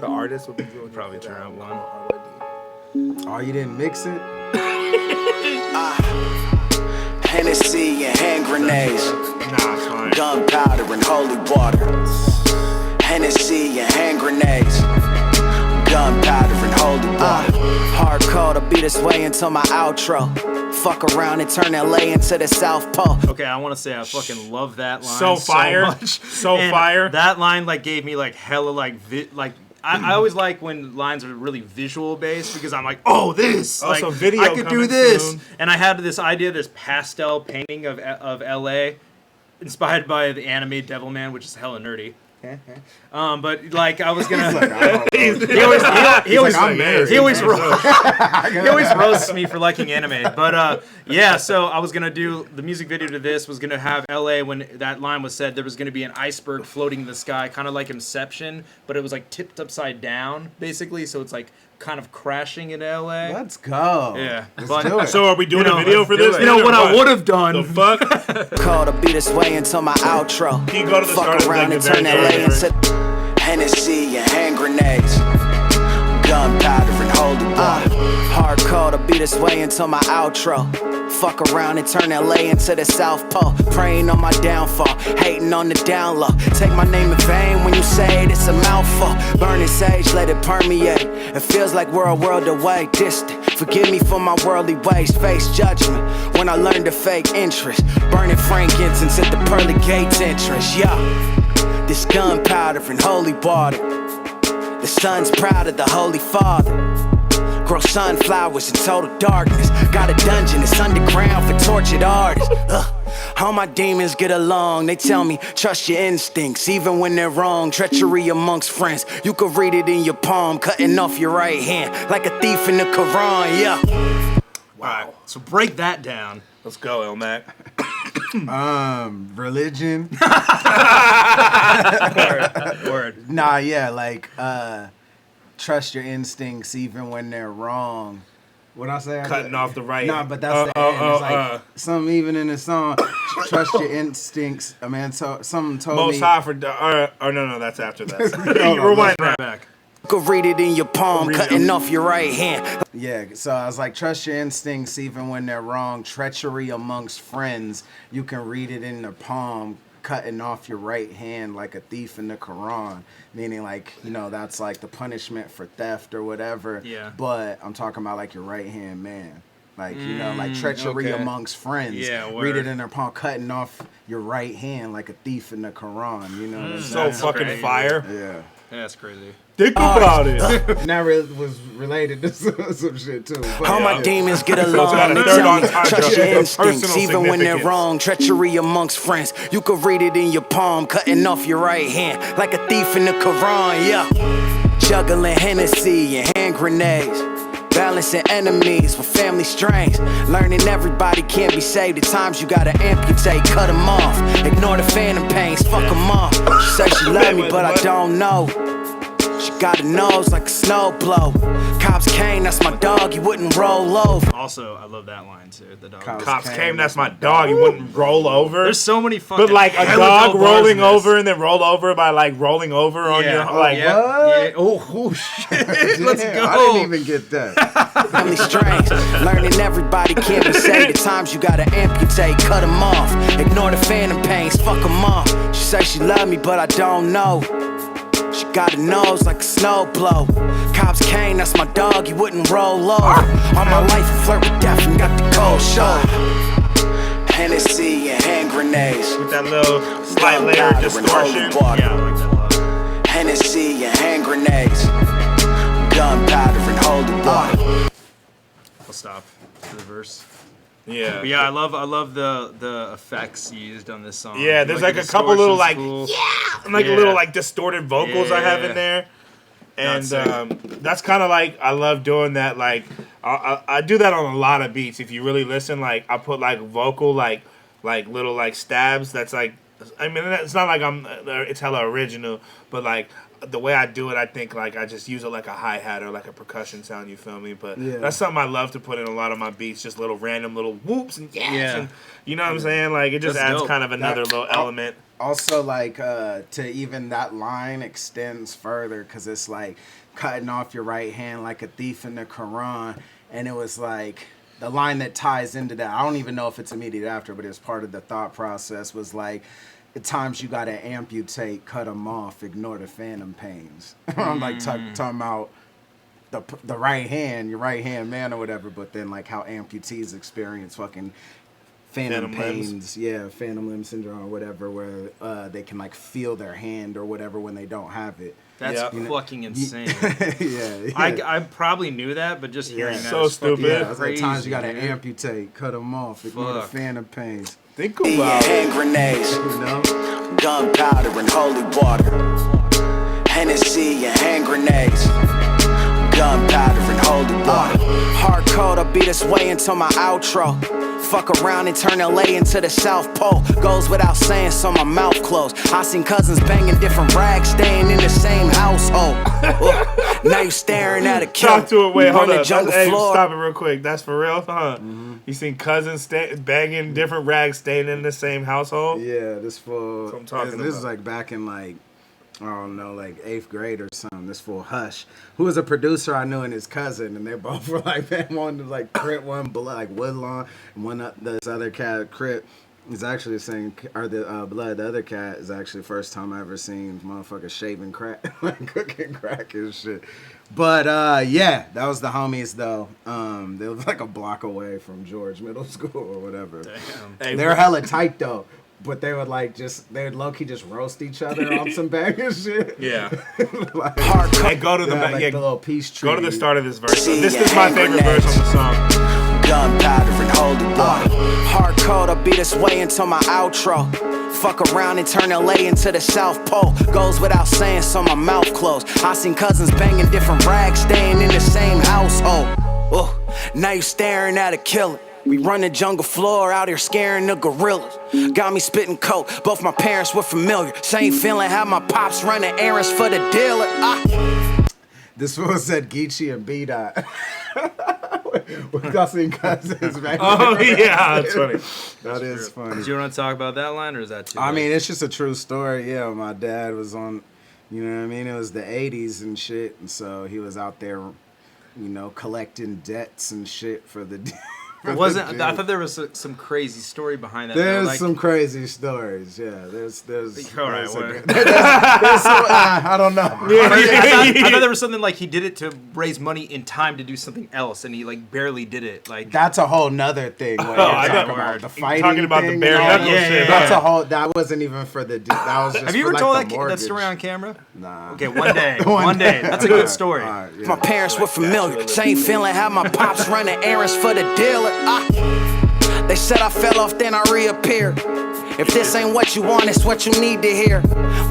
The artist would be doing Probably turn out one. Oh, you didn't mix it? Hennessy and hand grenades, Nah, it's fine. gunpowder and holy water. Hennessy and hand grenades, gunpowder and holy water. Hardcore to be this way until my outro. Fuck around and turn LA into the South Pole. Okay, I want to say I fucking love that line So fire. much. So And fire. That line like gave me like hella like I always like when lines are really visual based because I'm like, oh, this. Also, like, video I could do coming this. soon. And I had this idea, this pastel painting of LA, inspired by the anime Devilman, which is hella nerdy. But like I was gonna. He always roasts me for liking anime. But yeah, so I was gonna do the music video to this was gonna have LA when that line was said there was gonna be an iceberg floating in the sky, kind of like Inception, but it was like tipped upside down basically, so it's like kind of crashing in LA. Let's go. Yeah, Let's do it. So are we doing a video let's for do this? it. You know then, or what I would have done? The fuck? Call to be this way until my outro. Can you go to the Fuck start of around the and turn very LA start? into Hennessy and hand grenades, gunpowder and holy water. Hardcore to be this way until my outro. Fuck around and turn LA into the South Pole. Praying on my downfall, hating on the down low. Take my name in vain when you say it, it's a mouthful. Burning sage, let it permeate. It feels like we're a world away, distant. Forgive me for my worldly ways, face judgment. When I learned to fake interest, burning frankincense at the pearly gates entrance. Yeah, this gunpowder and holy water. The son's proud of the Holy Father. Grow sunflowers in total darkness. Got a dungeon, it's underground for tortured artists. All my demons get along. They tell me, trust your instincts, even when they're wrong. Treachery amongst friends, you could read it in your palm. Cutting off your right hand, like a thief in the Quran, yeah. Wow. So break that down. Let's go, Ilmac. Religion. Word. Nah, yeah, like trust your instincts even when they're wrong. What I say? Cutting off the right. Nah, but that's the end. It's like some even in the song. Trust your instincts. I mean, so someone told Most me. high for. No, that's after that. No, Rewind Right that. back. You could read it in your palm, cutting off your right hand. Yeah, so I was like, trust your instincts even when they're wrong. Treachery amongst friends. You can read it in the palm, cutting off your right hand like a thief in the Quran. Meaning like, you know, that's like the punishment for theft or whatever. Yeah. But I'm talking about like your right hand man. Like, you know, like treachery okay. amongst friends. Yeah, Read word. it in their palm, cutting off your right hand like a thief in the Quran. You know what I'm So saying? fucking crazy. fire. Yeah. That's crazy. Think about it. And that was related to some shit, too. But All my yeah. demons get got along. a They third tell me, entendre trust your of instincts, personal even when they're significance. wrong. Treachery amongst friends. You could read it in your palm, cutting off your right hand like a thief in the Quran. Yeah, juggling Hennessy and hand grenades. Balancing enemies with family strains. Learning everybody can't be saved. At times you gotta amputate, cut them off. Ignore the phantom pains, fuck them off. She said she love me, but I don't know. She got a nose like a snow blow. Cops came, that's my dog, you wouldn't roll over. Also, I love that line too. The dog. Cops came, that's my dog. You wouldn't roll over. There's so many fucking. But like a hella dog dope bars rolling in this. over and then roll over by like rolling over on your like. yeah. What? Yeah. Oh shit. Let's Damn, go. I didn't even get that. Family strange. Learning everybody can't be saved. At times you gotta amputate, cut them off. Ignore the phantom pains, fuck them off. She say she love me, but I don't know. She got a nose like a snow blow. Cops came, that's my dog, you wouldn't roll over. All my life I flirt with death and got the cold shoulder. Hennessy and hand grenades. With that little slight layer of distortion. Yeah, I like that a lot. Hennessy and hand grenades. Gunpowder and holy water. I'll stop to the verse. Yeah. But yeah, I love the effects used on this song. Yeah, there's like the a couple little like distortion's cool. and like Yeah. little like distorted vocals I have Yeah. in there. And That's that's kind of like I love doing that. Like I do that on a lot of beats. If you really listen, like I put like vocal like little like stabs. That's like, I mean, it's not like it's hella original, but like the way I do it, I think like I just use it like a hi-hat or like a percussion sound. You feel me? But Yeah. that's something I love to put in a lot of my beats. Just little random little whoops and yes, Yeah. and you know what I'm saying? Like it just That's adds dope. kind of another little element. Also, like, to even that line extends further because it's like cutting off your right hand like a thief in the Quran. And it was like the line that ties into that. I don't even know if it's immediate after, but it's part of the thought process was like, at times you got to amputate, cut them off, ignore the phantom pains. I'm like talking about the right hand, your right hand man or whatever, but then like how amputees experience fucking phantom limbs. pains, yeah, phantom limb syndrome or whatever, where they can like feel their hand or whatever when they don't have it. That's Yeah. fucking insane. yeah. I probably knew that, but just hearing Yeah. that So is fucking stupid. Yeah, it's like crazy, times you gotta dude. amputate, cut them off, ignore the Fuck. phantom pains. Think Yeah, about it. hand grenades. You know? Gunpowder and holy water. Hennessy and hand grenades. Gunpowder and holy water. Hard code, I'll be this way until my outro. Fuck around and turn LA into the South Pole. Goes without saying, so my mouth closed. I seen cousins banging different rags, staying in the same household. Now you staring at a killer. Talk to it. Wait, hold Running up. jungle Hey, floor. stop it real quick. That's for real, huh? You seen cousins banging different rags, staying in the same household? Yeah, this fool. That's what I'm talking this is about. like back in like, I don't know, like 8th grade or something. This fool Hush, who was a producer I knew, and his cousin, and they both were like, man, one was like Crip, one Blood, like Woodlawn, and one this other cat Crip. Is actually the same, or the Blood. The other cat is actually the first time I ever seen motherfuckers shaving crack, like cooking crack and shit. But yeah, that was the homies though. They was like a block away from George Middle School or whatever. Hey, They were hella tight though. But they would like they would low key just roast each other on some banging shit. Yeah. Like, Hey, go to the like yeah, the little peace tree. go to the start of this verse. See This ya, is my hand favorite verse on the song. Gunpowder and holy water. Hard code, I'll be this way until my outro. Fuck around and turn LA into the South Pole. Goes without saying, so my mouth closed. I seen cousins banging different rags, staying in the same household. Now you staring at a killer. We run the jungle floor out here scaring the gorillas. Got me spitting coke, both my parents were familiar. Same feeling, had my pops running errands for the dealer. This one said Geechee and B-Dot. With Cousin Cousins, man. Oh yeah, that's funny. That is funny. Do you want to talk about that line, or is that too? I late? mean, it's just a true story. Yeah, my dad was on, you know what I mean? It was the 80s and shit. And so he was out there, you know, collecting debts and shit for the It wasn't. I thought there was some crazy story behind that. There's like, some crazy stories. Yeah, there's. All right, I don't know. I thought there was something like he did it to raise money in time to do something else, and he like barely did it. Like that's a whole nother thing. When I talking know. about the You're fighting talking about the thing bare and all knuckle that. shit. That's a whole. That wasn't even for the. That was just. have you for, ever like, told the that mortgage. story on camera? Nah. Okay, one day. One day. That's a good story. All right, yeah. My parents were familiar. Same feeling, had my pops running errands for the dealer. They said I fell off, then I reappeared. If this ain't what you want, it's what you need to hear.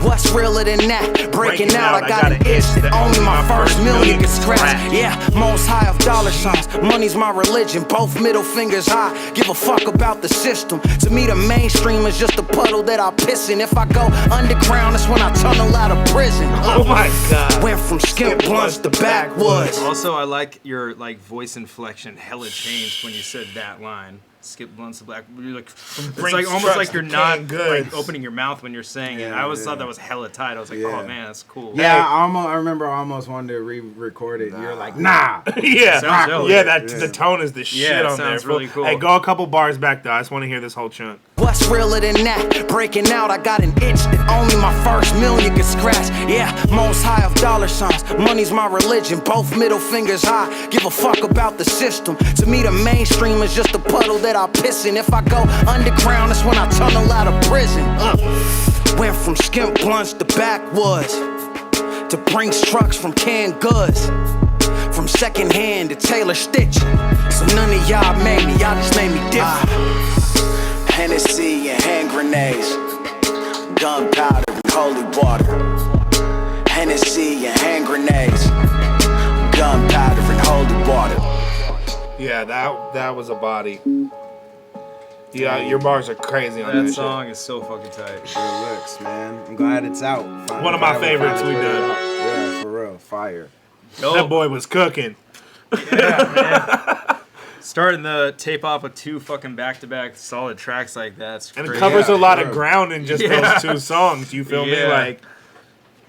What's realer than that? Breaking out, I got an itch that only my first million can scratch. Yeah, most high of dollar signs. Money's my religion, both middle fingers high. Give a fuck about the system. To me, the mainstream is just a puddle that I piss in. If I go underground, that's when I tunnel out of prison. Oh my god. Went from skimp blunts to backwoods. Also, I like your like voice inflection. Hella changed when you said that line. Skip blunts to black. You're like, it's like almost like you're not like opening your mouth when you're saying it. I always thought that was hella tight. I was like, oh man, that's cool. Yeah, I remember I almost wanted to re-record it. You're like, nah. Yeah, yeah. The tone is the shit on there. Sounds really cool. Hey, go a couple bars back though. I just want to hear this whole chunk. What's realer than that? Breaking out, I got an itch that only my first million can scratch. Yeah, most high of dollar signs. Money's my religion, both middle fingers high. Give a fuck about the system. To me, the mainstream is just a puddle that I piss in. If I go underground, that's when I tunnel out of prison. Went from skimp blunts to backwoods, to Brinks trucks from canned goods, from secondhand to Taylor stitching. So none of y'all made me, y'all just made me different. Hennessy and hand grenades, gunpowder and holy water. Hennessy and hand grenades, gunpowder and holy water. Yeah, that was a body. Yeah, your bars are crazy on that song. Is so fucking tight. Good looks, man. I'm glad it's out. One of my favorites we done. Yeah, for real, fire. That boy was cooking. Yeah, man. Starting the tape off with 2 fucking back-to-back solid tracks like that. And it covers a lot of ground in just those 2 songs. You feel me? Like,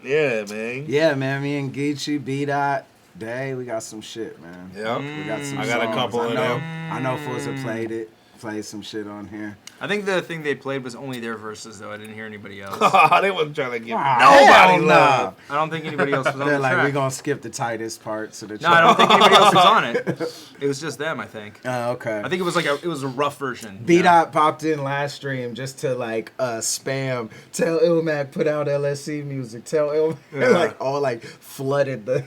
yeah, man. Yeah, man. Me and Geechee, B-Dot, Day, we got some shit, man. Yep. We got some I got a couple of them. I know fools have played some shit on here. I think the thing they played was only their verses, though. I didn't hear anybody else. They wasn't trying to give nobody love. I don't think anybody else was on They're the like, track. we're going to skip the tightest parts of the track. No, I don't think anybody else was on it. It was just them, I think. Oh, okay. I think it was like it was a rough version. B-Dot popped in last stream just to like spam. Tell Ilmac put out LSC music. Tell Ilmac like all like flooded the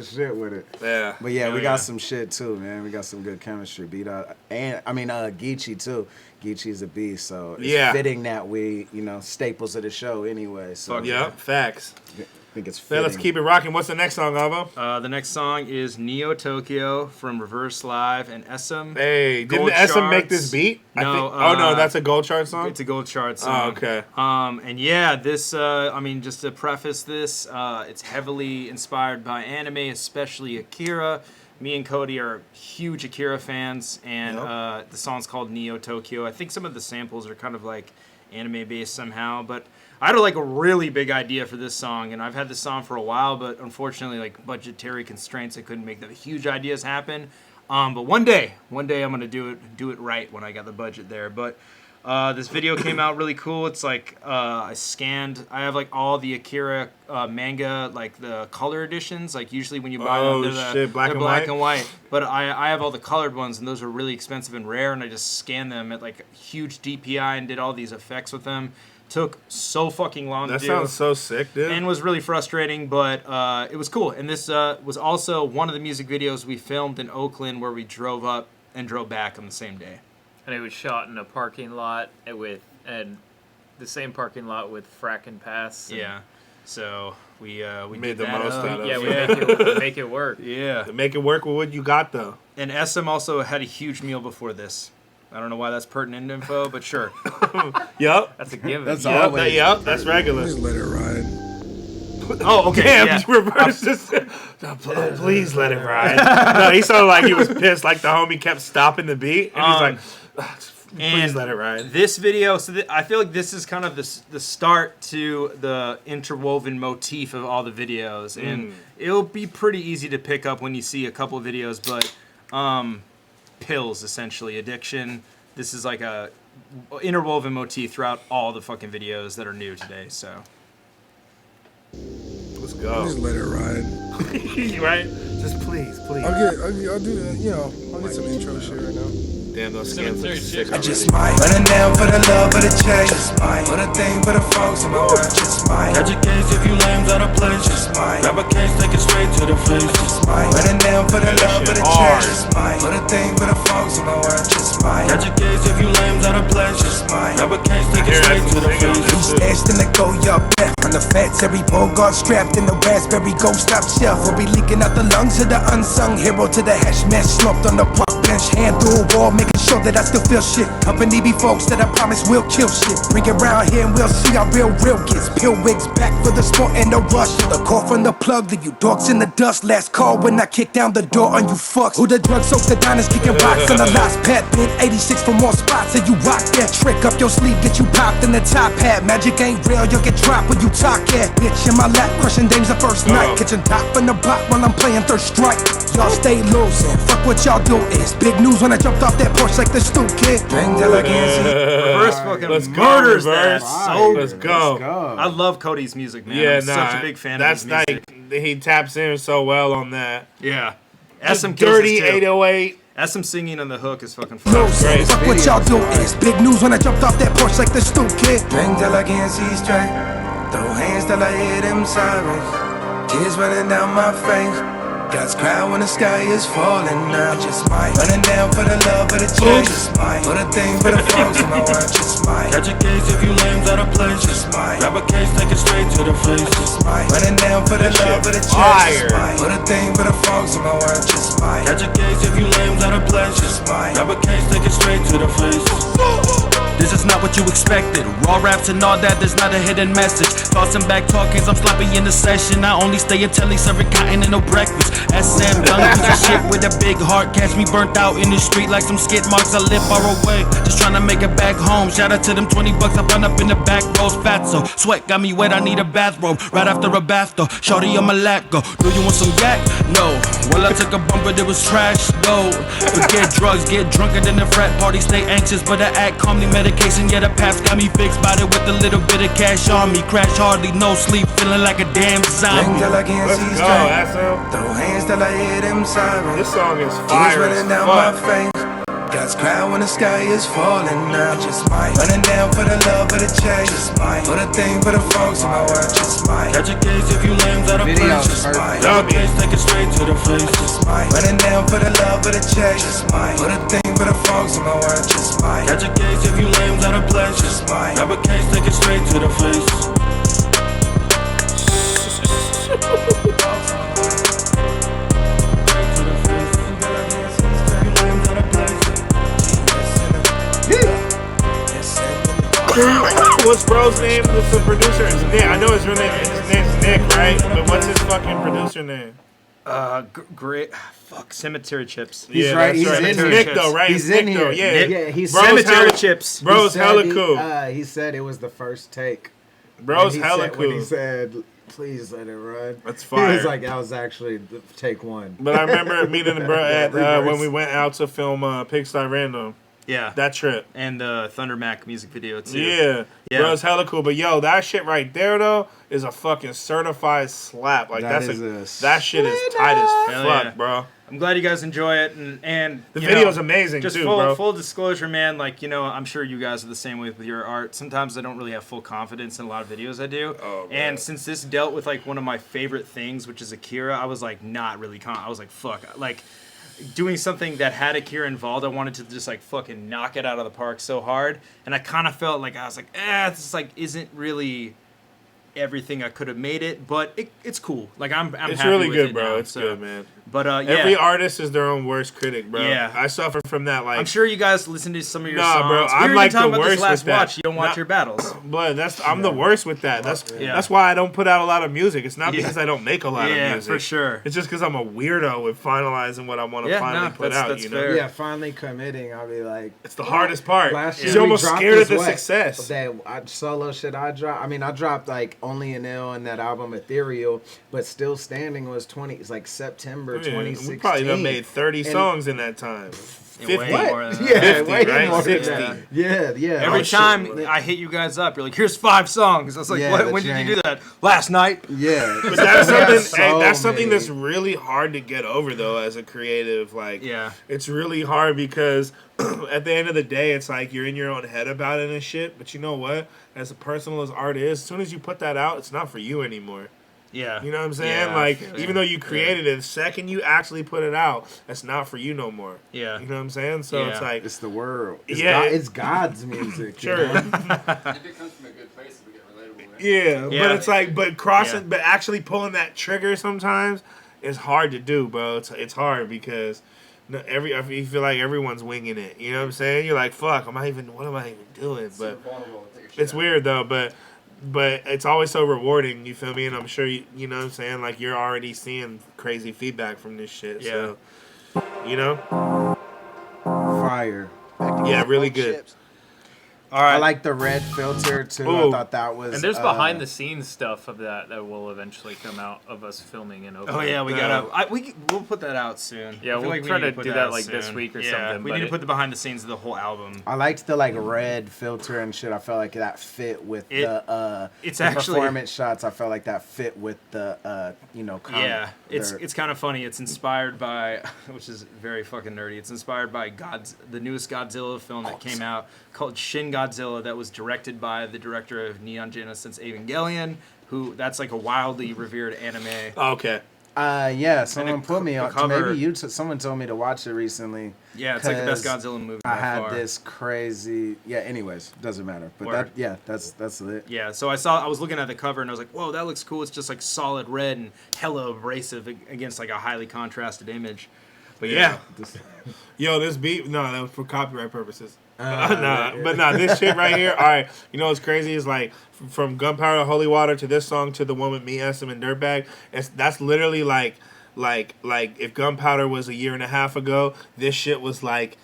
shit with it. Yeah. But yeah, we got some shit too, man. We got some good chemistry. B-Dot and Geechee too. Geechee's a beast, so it's fitting that we, staples of the show anyway. So facts. I think it's fitting. Let's keep it rocking. What's the next song, Avo? The next song is Neo Tokyo from Reverse Live and SM. Hey, didn't SM make this beat? No. No, that's a Gold Chart song? It's a Gold Chart song. Oh, okay. And yeah, this, just to preface this, it's heavily inspired by anime, especially Akira. Me and Cody are huge Akira fans, and the song's called Neo Tokyo. I think some of the samples are kind of like anime-based somehow, but I had a really big idea for this song, and I've had this song for a while, but unfortunately, like budgetary constraints, I couldn't make the huge ideas happen. But one day I'm gonna do it right when I got the budget there. But this video came out really cool. It's like I have like all the Akira manga, like the color editions. Like usually when you buy them, they're black and white. But I have all the colored ones, and those are really expensive and rare. And I just scanned them at like huge DPI and did all these effects with them. Took so fucking long to do. That sounds so sick, dude. And was really frustrating, but it was cool. And this was also one of the music videos we filmed in Oakland, where we drove up and drove back on the same day. And it was shot in a parking lot and the same parking lot with Frackin' Pass. Yeah. So we made did the most out of it. Yeah, we make it work. Yeah. To make it work with what you got, though. And SM also had a huge meal before this. I don't know why that's pertinent info, but sure. Yup. That's a given. That's that's regular. Just let it ride. Oh, okay. Damn, you reversed this. No, please let it ride. No, he sounded like he was pissed, like the homie kept stopping the beat. And he's like, please let it ride. This video, I feel like this is kind of the start to the interwoven motif of all the videos. And it'll be pretty easy to pick up when you see a couple of videos, but pills, essentially. Addiction. This is like a interwoven motif throughout all the fucking videos that are new today, so. Let's go. Just let it ride. Right? Just please. I'll do that, I'll get some intro shit right now. Damn, those scams look sick. I just might running down for the love of the chase. Just might for the thing for the folks in my world. Just might catch a case if you lames out of place. Just might grab a case, take it straight to the face. Just might running down for the love of the chase. Just might for the thing for the folks in my world. Just might catch a case if you lames out of place. Just might grab a case, take it straight to the face. Dashed in the go up back on the fat Terry Bogart strapped in the raspberry ghost top shelf. We'll be leaking out the lungs of the unsung hero to the hash mash slumped on the park bench. Hand through a wall, making sure that I still feel shit. Company be folks that I promise will kill shit. Bring it round here and we'll see how real gets. Pill wigs back for the sport and the rush. The call from the plug, leave you dogs in the dust. Last call when I kick down the door on you fucks. Who the drugs soak the diners kicking rocks on the last pad. Been 86 for more spots and you rock that trick up your sleeve, get you popped in the top hat. Magic ain't real, you'll get dropped when you talk at. Bitch in my lap, crushing dames the first night. Kitchen top in the block while I'm playing third strike. Y'all stay loose and fuck what y'all do is big news when I jumped off that porch like the stoop kid. Drink till I can't see. Reverse fucking Let's go, murders Reverse. that. So Let's go. I love Cody's music, man. Yeah, I'm such a big fan of his music. He taps in so well on that. Yeah. Just SM dirty 808. SM singing on the hook is fucking No, fun. fuck what y'all do is big news when I jumped off that porch like the stoop kid. Drink till I can't see straight. Throw hands till I hear them sirens. Tears running down my face. God's cry when the sky is falling now. Just might running down for the love of the chase. Just might for the thing for the folks in my world. Just might catch a case if you lames out of place. Just might grab a case, take it straight to the face. Just might running down for the love of the chase. Just might for the thing for the folks in my world. Just might catch a case if you lames out of place. Just might grab a case, take it straight to the face. This is not what you expected. Raw raps and all that, there's not a hidden message. Tossing back talkings, I'm sloppy in the session. I only stay until he serving cotton and no breakfast. SM young piece of shit with a big heart. Catch me burnt out in the street like some skid marks. I live far away, just trying to make it back home. Shout out to them 20 bucks I found up in the back rows. Fatso, sweat got me wet, I need a bathrobe. Right after a bath though, shorty on my lap go. Do you want some yak? No. Well I took a bump but it was trash though. Forget drugs, get drunker than the frat party. Stay anxious but I act calmly. Medication, yeah, the past got me fixed. Bought it with a little bit of cash on me. Crash hardly, no sleep, feeling like a damn zombie. Drink till I can't see straight. Throw hands till I hear them sirens. This song is fire. Tears running down my face. God's cry when the sky is falling now. Just might running down for the love of the chase. Just might for the thing for the folks in my world. Just might catch a case if you lames out of place. Just might grab a case, take it straight to the face. Just might running down for the love of the chase. Just might for the thing for the folks in my world. Just might catch a case if you lames out of place. Just might grab a case, take it straight to the face. What's bro's name? What's the producer? It's Nick. I know his real name. His name's Nick, right? But what's his fucking producer name? Great. Fuck, Cemetery Chips. He's right. He's in It's here. Nick though, right? He's It's in Nick, here. though. Yeah. Yeah, he's Bro's Cemetery hella- Chips. Bro's hella cool. He said it was the first take. Bro's When he hella said- cool. When he said, "Please let it run." That's He fire. was like, "That was actually take one." But I remember meeting the bro at Reverse. when we went out to film Pigsty Random. Yeah. That trip. And the Thunder Mac music video, too. Yeah. Bro's hella cool. But yo, that shit right there though is a fucking certified slap. Like That that shit is tight as Hell fuck, yeah. bro. I'm glad you guys enjoy it, and The you video's know, amazing just too, full, bro. Full disclosure, man. Like, you know, I'm sure you guys are the same way with your art. Sometimes I don't really have full confidence in a lot of videos I do. Oh, man. And since this dealt with like one of my favorite things, which is Akira, I was like not really I was like, fuck, like doing something that had Akira involved. I wanted to just like fucking knock it out of the park so hard, and I kind of felt like I was like, this like isn't really everything I could have made it, but it's cool. Like I'm It's happy really with good, it bro. now, It's so. good, man. But yeah, Every artist is their own worst critic, bro. Yeah. I suffer from that. Like, I'm sure you guys listen to some of your Nah, songs. bro, We I'm were like even talking the about this worst last with that. watch. You don't watch Nah. your battles. But I'm the worst with that. That's why I don't put out a lot of music. It's not because I don't make a lot of music. for sure. It's just because I'm a weirdo with finalizing what I want to finally put out. That's you know? fair. Yeah, finally committing. I'll be like, It's the hardest part. last year You're we almost dropped scared of this the what? success. That solo shit I dropped. I mean, I dropped like Only an L and that album Ethereal, but Still Standing was September 2016. We probably done made 30 songs in that time. 50. Way more than that. Yeah, 50, way right? more than 60. that. Yeah. Every Oh, time shit. I hit you guys up, you're like, "Here's 5 songs." I was like, Yeah, "What? but When you did you ain't- do that? Last night?" Yeah, But that's We have something. Hey, so that's something many. that's really hard to get over, though, as a creative. Like, Yeah. it's really hard because at the end of the day, it's like you're in your own head about it and shit. But you know what? As personal as art is, as soon as you put that out, it's not for you anymore. Yeah. You know what I'm saying? Yeah, like, yeah. even though you created it, the second you actually put it out, it's not for you no more. Yeah. You know what I'm saying? So it's Yeah. like, It's the world. It's Yeah. it's God's music. you sure. know? If it comes from a good place, we get relatable. Right? Yeah, Yeah. but it's like, but crossing, Yeah. but actually pulling that trigger sometimes is hard to do, bro. It's hard because you feel like everyone's winging it. You know what I'm saying? You're like, fuck, what am I even doing? But it's weird though, but it's always so rewarding. You feel me? And I'm sure you know what I'm saying. Like you're already seeing crazy feedback from this shit. Yeah. So, you know, Fire. yeah, really good. All right. I like the red filter too. Ooh. I thought that was. And there's behind the scenes stuff of that will eventually come out of us filming and opening. Oh yeah, we'll put that out soon. Yeah, I feel we'll like we try need to put do that like out this soon. week or yeah, something. we but need to put the behind the scenes of the whole album. I liked the like red filter and shit. I felt like that fit with It's the actually- performance shots. I felt like that fit with the Yeah, it's kind of funny. It's inspired by, which is very fucking nerdy. It's inspired by the newest Godzilla film that came out called Shin Godzilla, that was directed by the director of Neon Genesis Evangelion, that's like a wildly revered anime. Okay. Yeah, someone put me on. cover- Maybe someone told me to watch it recently. Yeah, it's like the best 'cause Godzilla movie I by had far. this crazy. Yeah. Anyways, doesn't matter. But Word. that's lit. Yeah, so I was looking at the cover and I was like, whoa, that looks cool. It's just like solid red and hella abrasive against like a highly contrasted image. But yeah. Yo, this beat, no, that was for copyright purposes. This shit right here, all right, you know what's crazy is like from Gunpowder, Holy Water to this song to the one with me, SM, and Dirtbag, that's literally like if Gunpowder was a year and a half ago, this shit was like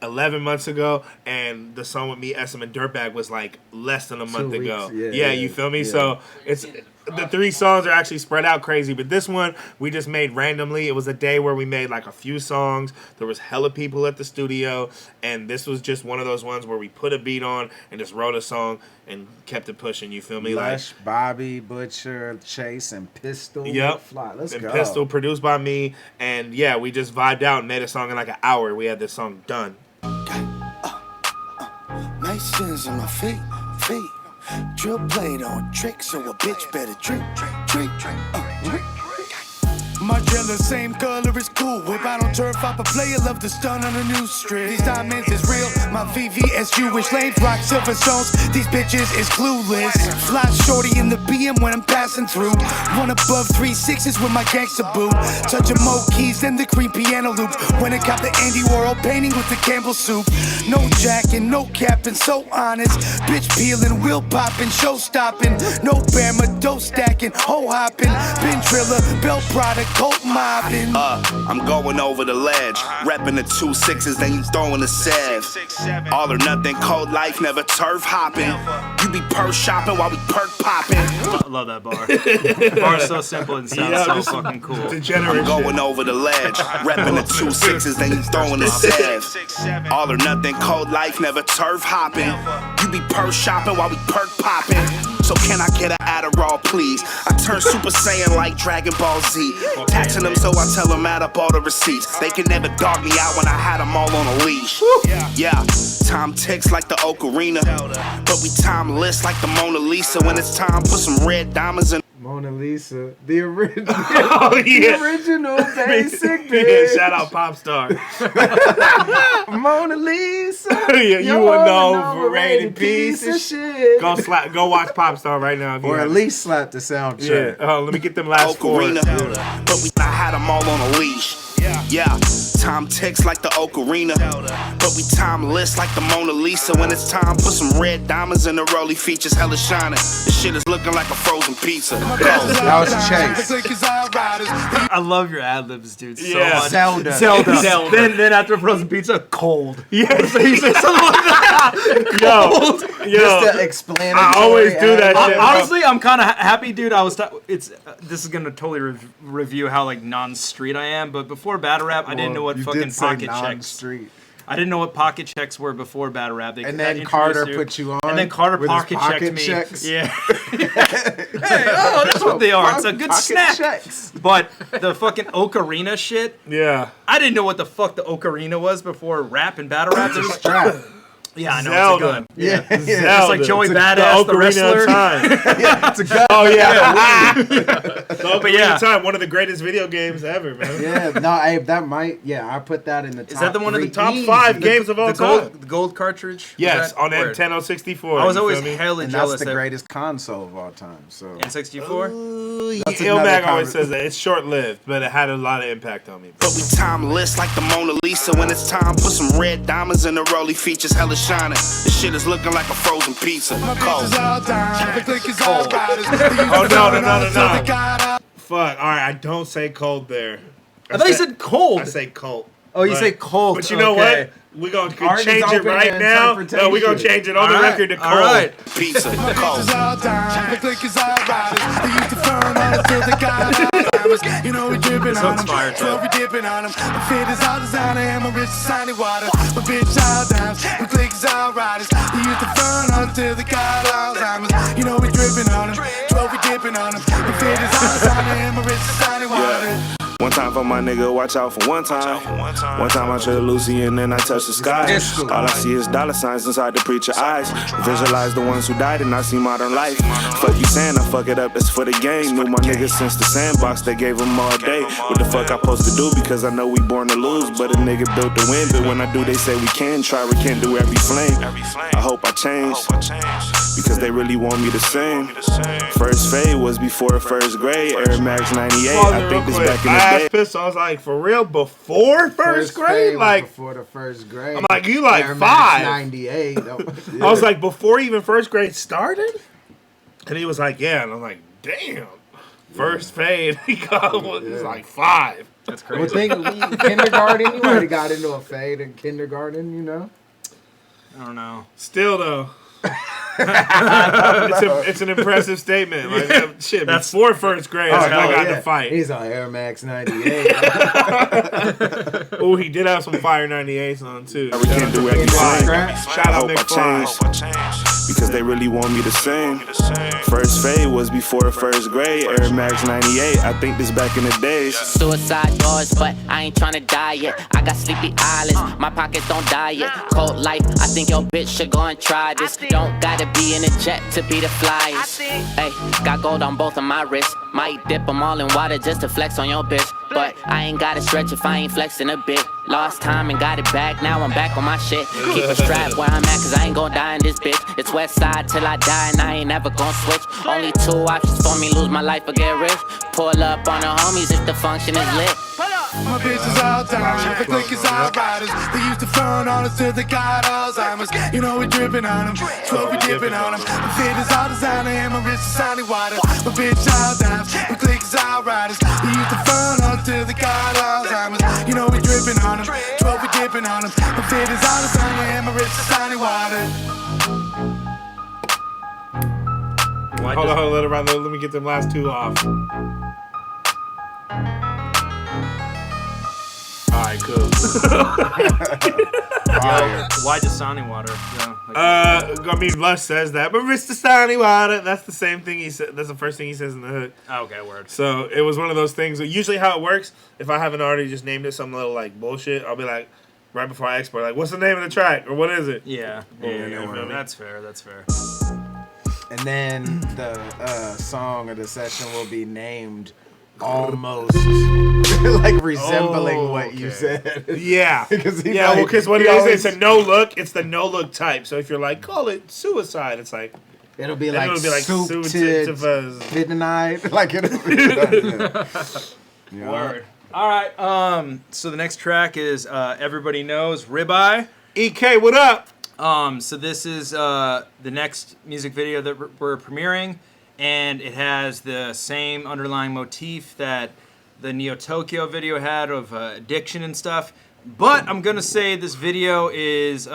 11 months ago, and the song with me, SM, and Dirtbag was like less than a month ago. Yeah, you feel me? Yeah. So it's the 3 songs are actually spread out crazy, but this one we just made randomly. It was a day where we made like a few songs. There was hella people at the studio, and this was just one of those ones where we put a beat on and just wrote a song and kept it pushing. You feel me? Lush, Bobby, Butcher, Chase, and Pistol. Yep. Fly. Let's and go. Pistol, produced by me, and yeah, we just vibed out and made a song in like an hour. We had this song done. Masons on my feet. Drill blade on trick, so a bitch better drink. My jealous, same color is cool. Whip out on turf, up a player, love to stun on a new strip. These diamonds is real, my VVS Jewish lanes rock silver stones. These bitches is clueless. Fly shorty in the BM when I'm passing through. One above 3.6s with my gangster boot. Touching more keys than the cream piano loop. When I cop the Andy Warhol painting with the Campbell soup. No jacking, no capping, so honest. Bitch peeling, wheel popping, show stopping. No Bama, dough stacking, hoe hopping. Bin driller, belt product. Coat mobbing. I'm going over the ledge. Repping the 2.6s, then you throwing the sev. All or nothing, cold life, never turf hopping. You be purse shopping while we perk popping. I love that bar. The bar is so simple and sounds so fucking cool. Degenerate. I'm going over the ledge. Repping the 2.6s, then you throwing the sev. All or nothing, cold life, never turf hopping. You be purse shopping while we perk popping. So can I get an Adderall, please? I turn Super Saiyan like Dragon Ball Z. Taxing them, so I tell them add up all the receipts. They can never dog me out when I had them all on a leash. Yeah, time ticks like the Ocarina, but we timeless like the Mona Lisa. When it's time, put some red diamonds in. Mona Lisa, the original. Oh yeah, the original basic bitch. Yeah, shout out Popstar. Mona Lisa. Yeah, you would know for overrated rated piece of shit. Go watch Popstar right now. Or at least slap the soundtrack. Yeah. Let me get them last Ocarina, four. but we not had them all on a leash. Yeah, time ticks like the Ocarina, but we timeless like the Mona Lisa. When it's time, put some red diamonds in the rolly features, hella shining. This shit is looking like a frozen pizza. That was Chase. I love your ad libs, dude. So Yeah. much. Zelda. Then after frozen pizza, cold. Yeah, So you say something like that. yo, Just to explain. I always do that shit, bro. Honestly, I'm kind of happy, dude. This is gonna totally review how like non-street I am. But before battle rap, I didn't know what You fucking did say pocket checks. non-street. I didn't know what pocket checks were before battle rap. And then Carter put you on. And then Carter with his pocket checked me. checks. Yeah. Hey, oh, that's what they are. It's a good snack. Checks. But the fucking ocarina shit. Yeah. I didn't know what the fuck the ocarina was before rap and battle rap. It's a strap. Yeah, I know. Zelda. It's a gun. Yeah. Zelda. It's like Joey Badass, the wrestler. Of Time. Yeah, it's a gun. Oh, yeah. The But yeah. Ocarina of Time, one of the greatest video games ever, man. Yeah, no, hey, that might, I put that in the top. Is that the one of the Top 5 games of all time. The gold cartridge? Yes, on Word. Nintendo 64. I was you always feel me? hella And jealous. that's the that- greatest console of all time. So N64? That's Ilmac another always says that it's short-lived, but it had a lot of impact on me. But we timeless like the Mona Lisa. When it's time, put some red diamonds in the rolly features, hella shining. This shit is looking like a frozen pizza. Cold. Oh, no. Fuck. All right, I don't say cold there. I thought you said cold. I say cold. Oh, you But- say cold. But you know Okay. what? We're going to Art is change it open right to now. No, we're going to interpretation. change it on the All right, record to cold. all right. Pizza. Cold. You know we dripping This on hook's them, fire, too. 12 we dipping on them. The fit is all designer and my wrist is sunny water. My bitch all dimes, my click is all riders. He used to front until they got Alzheimer's. You know we dripping on them, 12 we dipping on them. The fit is all designer and my wrist is sunny water. One time for my nigga, watch out for one time. One time I trade Lucy and then I touch the sky. All I see is dollar signs inside the preacher eyes. Visualize the ones who died and I see modern life. Fuck you saying I fuck it up, it's for the game. Knew my niggas since the sandbox, they gave them all day. What the fuck I supposed to do because I know we born to lose. But a nigga built to win, but when I do they say we can try, we can't do every flame. I hope I change because they really want me to sing. First fade was before first grade, Air Max 98. I think this back in the I day. asked Pistol, I was like, for real, before first grade? was Like, before the first grade. I'm like, you like Air Max 5. 98. I was like, before even first grade started? And he was like, yeah. And I'm like, damn. First fade. He was like 5. That's Well, crazy. think kindergarten. You might have got into a fade in kindergarten. You know. I don't know. Still, though. it's an impressive statement. Like, shit, before first grade, I got to fight. He's on Air Max 98. Oh, he did have some fire 98s on, too. We can't do every flame. Shout out I hope McFly. I change because they really want me to sing. First fade was before first grade, Air Max 98. I think this back in the days. Suicide doors, but I ain't tryna die yet. I got sleepy eyelids, my pockets don't die yet. Cold life, I think your bitch should go and try this. Don't gotta be in a jet to be the flyest. Hey, got gold on both of my wrists. Might dip them all in water just to flex on your bitch. But I ain't gotta stretch if I ain't flexing a bit. Lost time and got it back, now I'm back on my shit. Keep a strap where I'm at, cause I ain't gon' die in this bitch. It's west side till I die and I ain't never gon' switch. Only 2 options for me, lose my life or get rich. Pull up on the homies if the function is lit. My bitch is all down, the click is all riders. They used to front on us till they got Alzheimer's. You know we dripping on them, 12 we dipping on them. The fit is all designer and my wrist is sunny water. My bitch all down, the click is all riders. They used to front on us till they got Alzheimer's. You know we dripping on them, 12 we dipping on them. The fit is all designer and my wrist is sunny water. Hold on, let me get them last 2 off. Alright, cool. Why Dasani water? I mean, Lush says that, but Mr. Stony Water, that's the same thing he said. That's the first thing he says in the hook. Oh, okay, word. So it was one of those things. Usually, how it works, if I haven't already just named it some little like bullshit, I'll be like, right before I export, like, what's the name of the track or what is it? Yeah, Boom, that's fair. That's fair. And then the song or the session will be named almost like resembling what you said. Yeah. Because what it is, it's a no look. It's the no look type. So if you're like, call it suicide, it's like it'll be like soup midnight. Like it'll be yeah. Word. All right. So the next track is Everybody Knows Ribeye. EK, what up? So this is the next music video that we're premiering, and it has the same underlying motif that the Neo Tokyo video had of addiction and stuff. But I'm gonna say this video is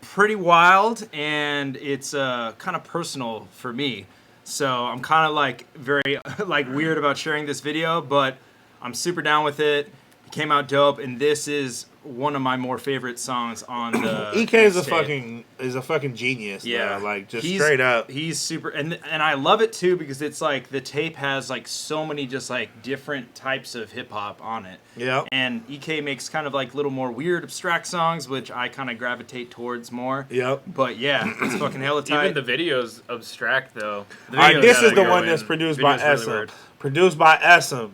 pretty wild, and it's kind of personal for me. So I'm kind of like very like weird about sharing this video, but I'm super down with it. It came out dope, and this is one of my more favorite songs on the EK is mixtape. a fucking genius. Yeah, though. Like just he's, straight up. He's super, and I love it too because it's like the tape has like so many just like different types of hip hop on it. Yeah, and EK makes kind of like little more weird abstract songs, which I kind of gravitate towards more. Yep. But yeah, it's fucking hella tight. Even the video's abstract though. All right, this is the one that's produced by SM. Produced by SM.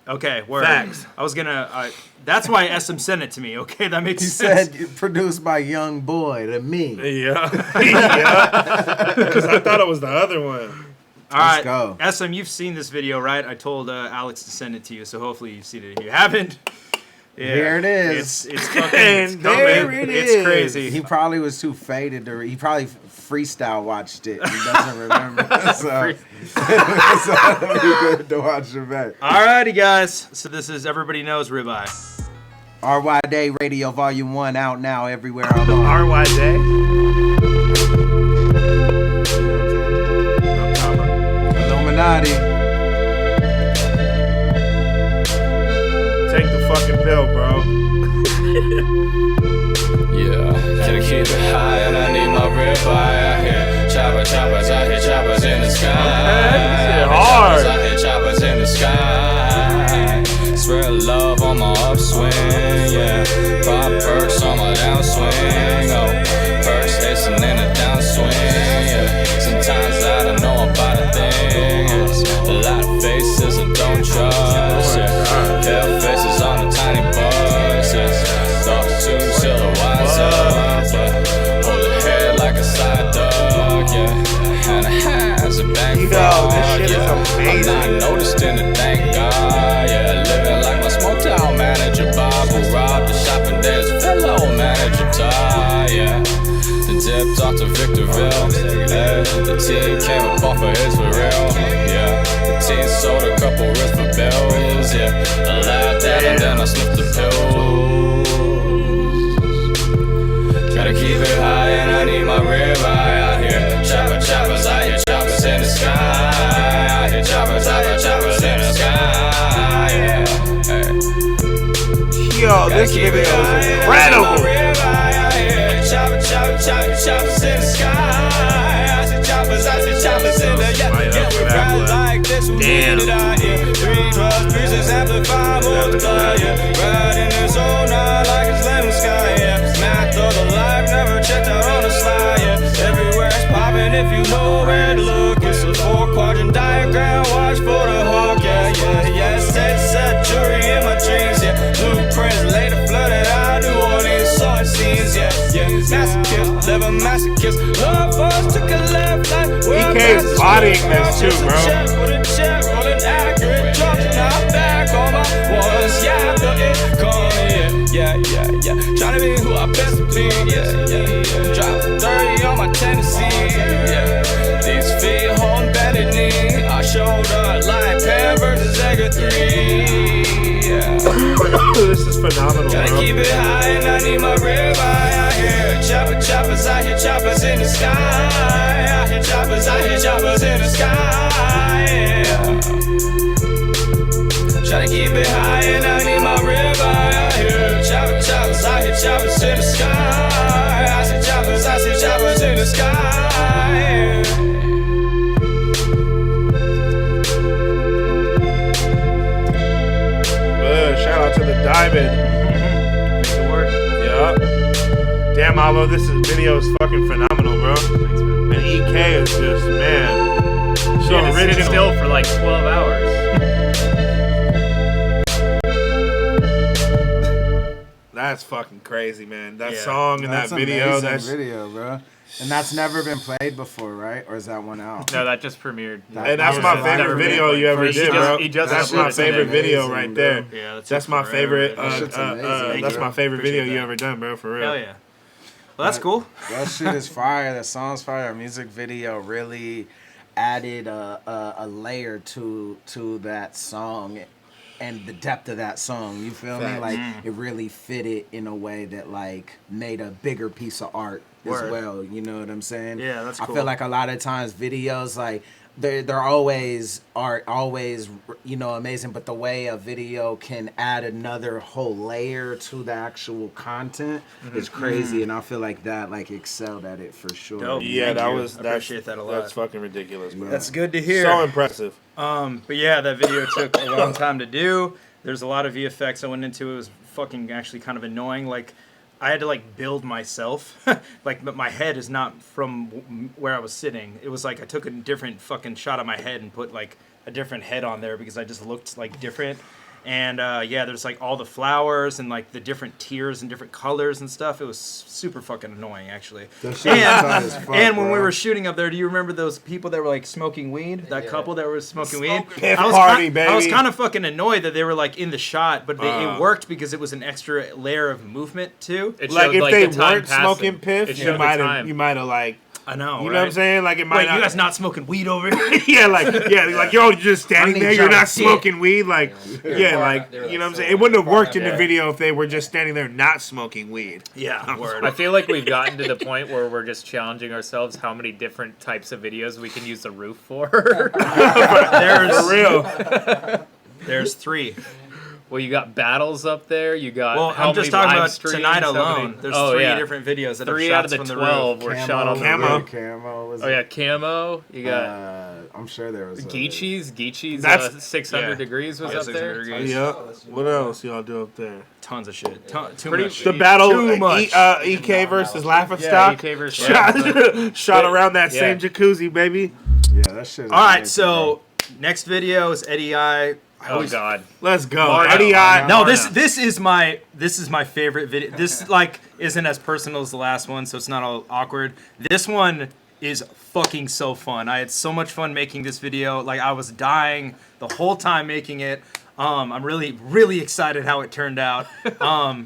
Okay, word. Facts. I was gonna. That's why SM sent it to me. Okay, that makes He sense. said produced by Young Boy to me. Yeah, yeah. Because I thought it was the other one. All right, go. SM, you've seen this video, right? I told Alex to send it to you, so hopefully you've seen it. If you haven't, yeah, Here it is. It's fucking. It's there it is. It's crazy. He probably was too faded to. He probably freestyle watched it. He doesn't remember. So it'll be good to watch it back. Alrighty, guys. So this is Everybody Knows Ribeye. RYD Radio Volume 1 out now everywhere online. RYD? Illuminati. Take the fucking pill, bro. Yeah, gotta keep it high and I need my ribeye out here. Choppers, I hear choppers in the sky. Hard. I hear choppers in the sky. Spread love on my upswing, yeah. Pop perks on my downswing, oh. Perks hissing in a downswing, yeah. Sometimes I don't know about a thing, yeah. A lot of faces I don't trust, yeah. Pale faces on a tiny bus, yeah. Talk to till the wise up, yeah. Hold her head like a side dog, yeah. And it has a bank fraud, yeah. I'm not noticed in the thank God, yeah. Living like my smoked out manager Bob, who robbed the shopping days fellow manager Ty, yeah. The dip talked to Victorville, yeah. The team came up off of his for real, yeah. The team sold a couple wrists for bills, yeah. I laughed at him, then I slipped the pills. Gotta keep it high and I need my ribeye out here. Choppers, I hear choppers in the sky. I hear choppers in the sky, yeah. Hey. Yo, this video is incredible. Choppers in the sky. I see choppers in the yeah. Like this, we need it out here. 3 drugs, pieces, amplify, multiply, yeah. Riding this all night like it's lemon sky, yeah. Math of the life, never checked out on the slide, yeah. Everywhere it's popping if you know where to look. It's a 4-quadrant diagram, watch for the hawk, yeah, yeah, yeah. Set jewelry in my dreams, yeah. Blueprints later flooded out New Orleans, so it seems, yeah, yeah. Masochist, liver masochist, love us took a left like EK's bodying this too, bro. With a check, rolling accurate, dropping out back on my ones, yeah, after it come, yeah, yeah, yeah. Trying to be who I best be, yeah, yeah, yeah. Drop 30 on my Tennessee, yeah. These feet holding better knee. I showed up like Pan versus Egger 3, yeah. This is phenomenal, Gotta bro. keep it high and I need my ribeye out here. Choppers, I hear choppers in the sky. I hear choppers in the sky, yeah. Tryna keep it high and I need my ribeye out here. Choppers, I hear choppers in the sky. I see choppers in the sky, yeah. Shout out to the Diamond. Makes it work. Yup. Damn, Avo, this video is fucking phenomenal, bro. Thanks, man. And EK is just, man, so Yeah, original. sit still for like 12 hours. That's fucking crazy, man. That Yeah. song and That's that video, amazing that's video, bro. And that's never been played before, right? Or is that one out? No, that just premiered. and that's my Never favorite been video played. you ever He did, just- bro. he just That's uploaded my it favorite today. video Amazing, right bro. there. Yeah, that That's took my forever. favorite. That shit's amazing. That's you. my favorite video Appreciate you that. ever done, bro. For real. Hell yeah. Well, that's cool. That shit is fire. That song's fire. Our music video really added a layer to that song and the depth of that song. You feel me? Facts. Like it really fitted in a way that like made a bigger piece of art as Word. well. You know what I'm saying? Yeah, that's I cool. feel like a lot of times videos like they're always amazing, but the way a video can add another whole layer to the actual content is crazy, and I feel like that excelled at it for sure. Dope. Yeah, I I appreciate that a lot. That's fucking ridiculous, bro. That's good to hear. So impressive. But yeah, that video took a long time to do. There's a lot of VFX I went into. It was fucking actually kind of annoying. Like, I had to build myself. But my head is not from where I was sitting. It was like I took a different fucking shot of my head and put a different head on there because I just looked different. And yeah, there's all the flowers and the different tiers and different colors and stuff. It was super fucking annoying, actually. And when we were shooting up there, do you remember those people that were smoking weed? That couple that was smoking weed? Piff party, baby. I was kind of fucking annoyed that they were in the shot, but it worked because it was an extra layer of movement too. It showed, if they the time weren't passing. smoking piff, you might have I know, you know what I'm saying? It might Wait, not. you guys not smoking weed over here? yeah, you're just standing there. You're not smoking weed. You know what I'm saying? It wouldn't have worked in the video if they were just standing there not smoking weed. Yeah, word. I feel like we've gotten to the point where we're just challenging ourselves how many different types of videos we can use the roof for. There's For real. There's 3. Well, you got battles up there. You got. Well, how I'm just many talking live about streams, tonight how many- alone. There's 3 different videos that 3 have out of shots the from the 12 roof. were shot on the roof. Camo was Oh yeah, camo. You got I'm sure there was Geechee's. That's 600 degrees was up 600 there. degrees. Yeah. What else y'all do up there? Tons of shit. Too Pretty- much. The battle, Too much. EK versus Laughing Yeah, Stock. EK versus Shot around that Yeah. same jacuzzi, baby. Yeah, that shit. All right, so next video is Eddie I. Oh God. Let's go. Marno. Eddie I. No, this is my favorite video. This isn't as personal as the last one, so it's not all awkward. This one is fucking so fun. I had so much fun making this video. I was dying the whole time making it. I'm really, really excited how it turned out.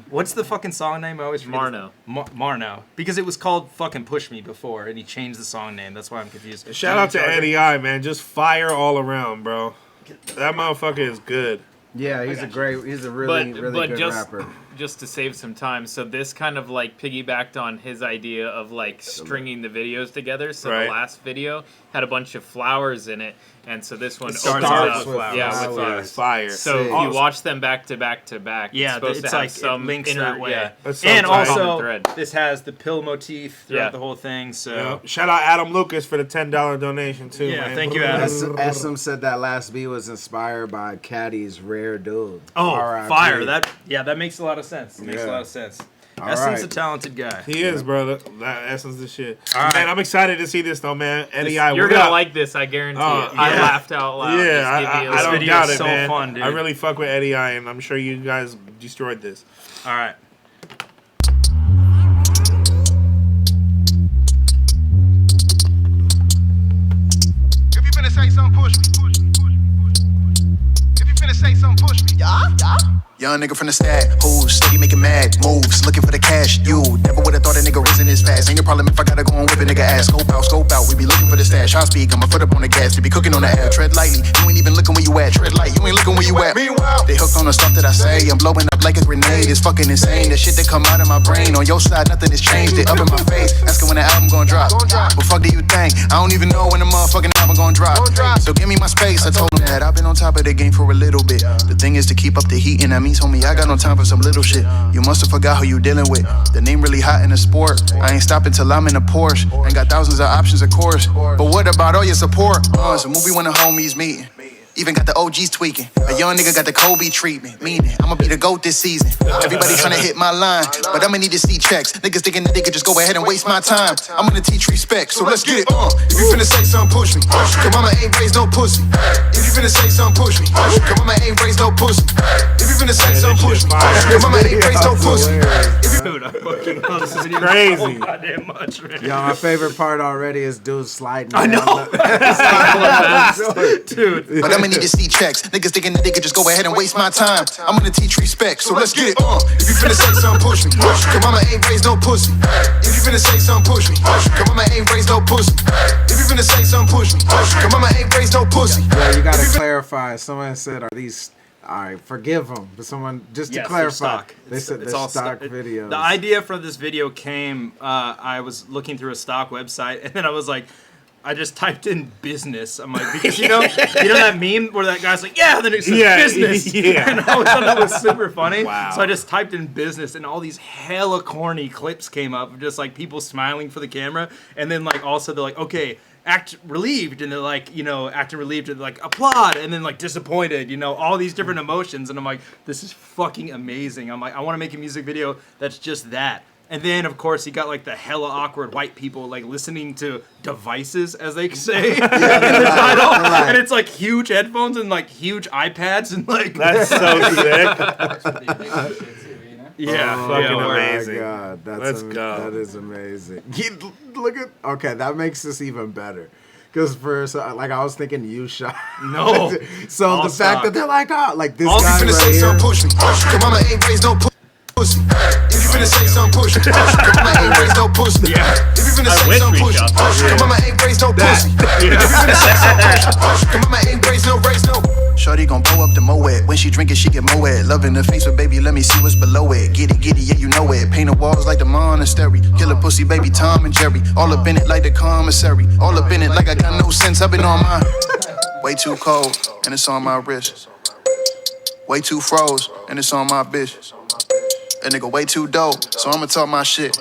What's the fucking song name? I always forget. Marno. Marno. Because it was called fucking Push Me before, and he changed the song name. That's why I'm confused. Shout out to Eddie I, man. Just fire all around, bro. That motherfucker is good. Yeah, he's a really good rapper. Just to save some time, so this kind of piggybacked on his idea of stringing the videos together. So Right. the last video had a bunch of flowers in it, and so this one starts opens with up, flowers. yeah, with flowers. Fire. So if you watch them back to back to back, Yeah, it's supposed it's to have some it links inner, that way. Yeah. That's so And tight. also, thread. this has the pill motif throughout Yeah. the whole thing. So Yeah. Shout out Adam Lucas for the $10 donation too. Yeah, man. thank you, Adam. SM said that last beat was inspired by Caddy's Rare Dude. Oh, R.I.P. fire! That makes a lot of sense. It makes a Yeah. lot of sense. All Essence right. a talented guy. He is, brother. That Essence the shit. All right. Man, I'm excited to see this though, man. Eddie I. You're we gonna got- like this, I guarantee Oh, it. I yeah. laughed out loud. Yeah, Just give you a I don't video doubt is it, so man. fun, dude. I really fuck with Eddie I, and I'm sure you guys destroyed this. All right. If you finna say something, push me. If you finna say something, push me. Yeah. Young nigga from the stat, who's steady making mad moves, looking for the cash. You never would've thought a nigga risen this fast. Ain't your problem if I gotta go and whip a nigga ass. Scope out, we be looking for the stash. High speed, got my foot up on the gas, they be cooking on the air. Tread lightly, you ain't even looking where you at. Tread light, you ain't looking where you at. Meanwhile, they hooked on the stuff that I say. I'm blowing up like a grenade, it's fucking insane. The shit that come out of my brain, on your side, nothing has changed. They up in my face, asking when the album gonna drop. What fuck do you think? I don't even know when the motherfucking album gonna drop. So give me my space, I told them that I've been on top of the game for a little bit. The thing is to keep up the heat, and that means, homie, I got no time for some little shit. You must have forgot who you dealing with. The name really hot in the sport. I ain't stopping till I'm in a Porsche. Ain't got thousands of options, of course. But what about all your support? It's a movie when the homies meeting. Even got the OGs tweaking. A young nigga got the Kobe treatment. Meaning, I'ma be the GOAT this season. Everybody tryna hit my line, but I'ma need to see checks. Niggas thinking that they could just go ahead and waste my time. I'm gonna teach respect, so let's get it. If you finna say something, push me. Come on, I ain't raised no pussy. If you finna say something, push me. Come on, I ain't raised no pussy. If you finna say something, push me. Come on, I ain't raised no pussy. Dude, I fucking love this video Crazy. so goddamn much, man. Yo, my favorite part already is dude sliding. I know. Dude. But I'ma need to see checks. Niggas thinking that they could just go ahead and waste my time. I'm gonna teach respect, so let's get it. If you finna say something, push me. Come on, I ain't raised no pussy. If you finna say something, push me. Come on, I ain't raised no pussy. If you finna say something, push me. Come on, I ain't raised no pussy. Yeah, you gotta clarify. Someone said, "Are these?" All right, forgive them. But someone just to Yes, clarify, they're stock. they said It's they're all stock stock. videos. The idea for this video came. I was looking through a stock website, and then I was like, I just typed in business. I'm like, because you know that meme where that guy's like, yeah, then it says business. Yeah. And all of a sudden it was super funny. Wow. So I just typed in business, and all these hella corny clips came up of just like people smiling for the camera, and then like also they're like, okay, act relieved, and they're like, acting relieved, and like applaud, and then like disappointed, all these different emotions, and I'm like, this is fucking amazing. I'm like, I want to make a music video that's just that. And then, of course, you got, like, the hella awkward white people, like, listening to devices, as they say, in the title. And it's, like, huge headphones and, like, huge iPads and, like... That's so sick. Yeah. Fucking Oh, amazing. my God. Let's go. That is amazing. Look at... Okay, that makes this even better. Because first, like, I was thinking you shot. No. So All the fact that they're like, like, this All guy finna right say here... something, push me. Your mama ain't raised no pussy. If you finna say something, push me. Your mama ain't raised no pussy. If you finna say something, push me. Your mama ain't raised no pussy. If you finna say something, push me. Your mama ain't raised no. Shorty gon' blow up the Moet. When she drink it, she get Moet. Loving the face, but baby, let me see what's below it. Get it, yeah, you know it. Paint the walls like the monastery. Kill a pussy, baby, Tom and Jerry. All up in it like the commissary. All up in it like I got no sense. I've been on my way too cold, and it's on my wrist. Way too froze, and it's on my bitch. That nigga way too dope, so I'ma talk my shit.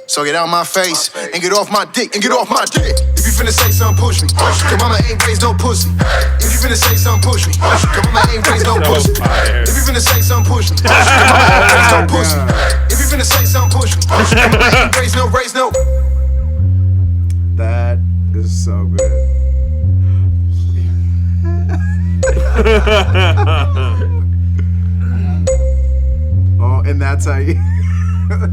So get out my face, and get off my dick, and get off my dick. If you finna say something, push me. Your mama ain't raised no pussy. If you finna say something, push me. Your mama ain't raised no pussy. If you finna say something, push me. Your mama ain't raised no pussy. If you finna say something, push me. Your mama ain't raised no. That is so good. Oh, and that's how you...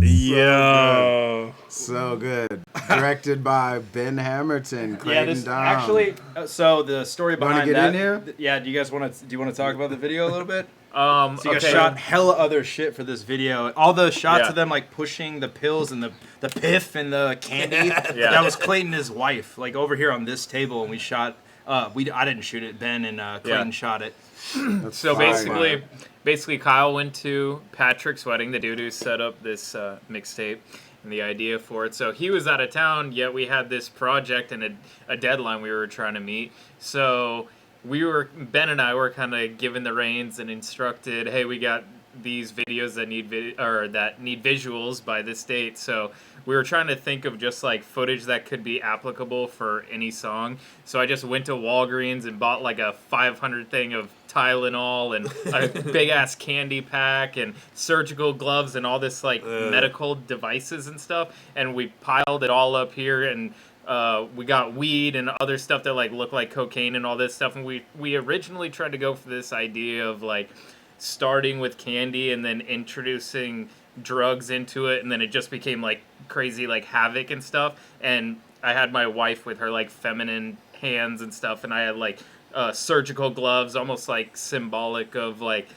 Yo. So good. Directed by Ben Hamilton, Clayton Yeah, this Dom. actually. So the story behind get that. in here? Yeah. Do you want to talk about the video a little bit? So you guys shot hella other shit for this video. All the shots of them like pushing the pills and the piff and the candy. That was Clayton and his wife, like over here on this table, and we shot. I didn't shoot it. Ben and Clayton shot it. So basically, Kyle went to Patrick's wedding, the dude who set up this mixtape and the idea for it. So he was out of town, yet we had this project and a deadline we were trying to meet. So Ben and I were kind of given the reins and instructed, hey, we got these videos that need visuals by this date. So we were trying to think of just like footage that could be applicable for any song. So I just went to Walgreens and bought like a 500 thing of Tylenol and a big ass candy pack and surgical gloves and all this like medical devices and stuff. And we piled it all up here, and we got weed and other stuff that like looked like cocaine and all this stuff. And we originally tried to go for this idea of like starting with candy and then introducing drugs into it, and then it just became like crazy like havoc and stuff. And I had my wife with her like feminine hands and stuff, and I had like surgical gloves, almost like symbolic of like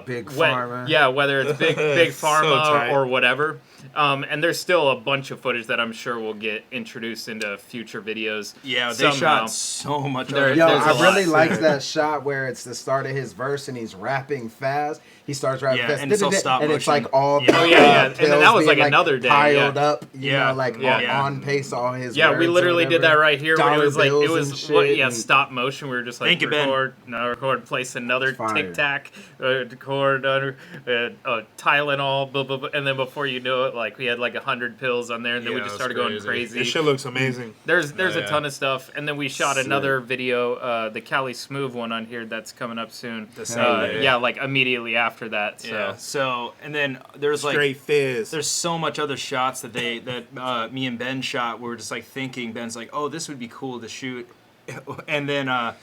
Big Pharma. Yeah, whether it's big pharma So or whatever. And there's still a bunch of footage that I'm sure will get introduced into future videos. Yeah, they shot so much. Yo, I really liked that shot where it's the start of his verse and he's rapping fast. He starts rapping fast, and it's all stop and it's motion. like all And then that was like another day, piled up, you know, like Yeah. on pace, all his Yeah, words we or literally did that whatever. right here. Where it was like stop motion. We were just like Thank you, Ben. record, place another Fire. Tic Tac, record Tylenol, blah, blah, blah, and then before you know it, like we had like 100 pills on there, and then we just started going crazy. This shit looks amazing. There's a ton of stuff, and then we shot another video, the Cali Smooth one on here that's coming up soon. Like immediately after that. So. Yeah. So and then there's like Straight fizz. There's so much other shots that me and Ben shot. We were just like thinking. Ben's like, oh, this would be cool to shoot, and then I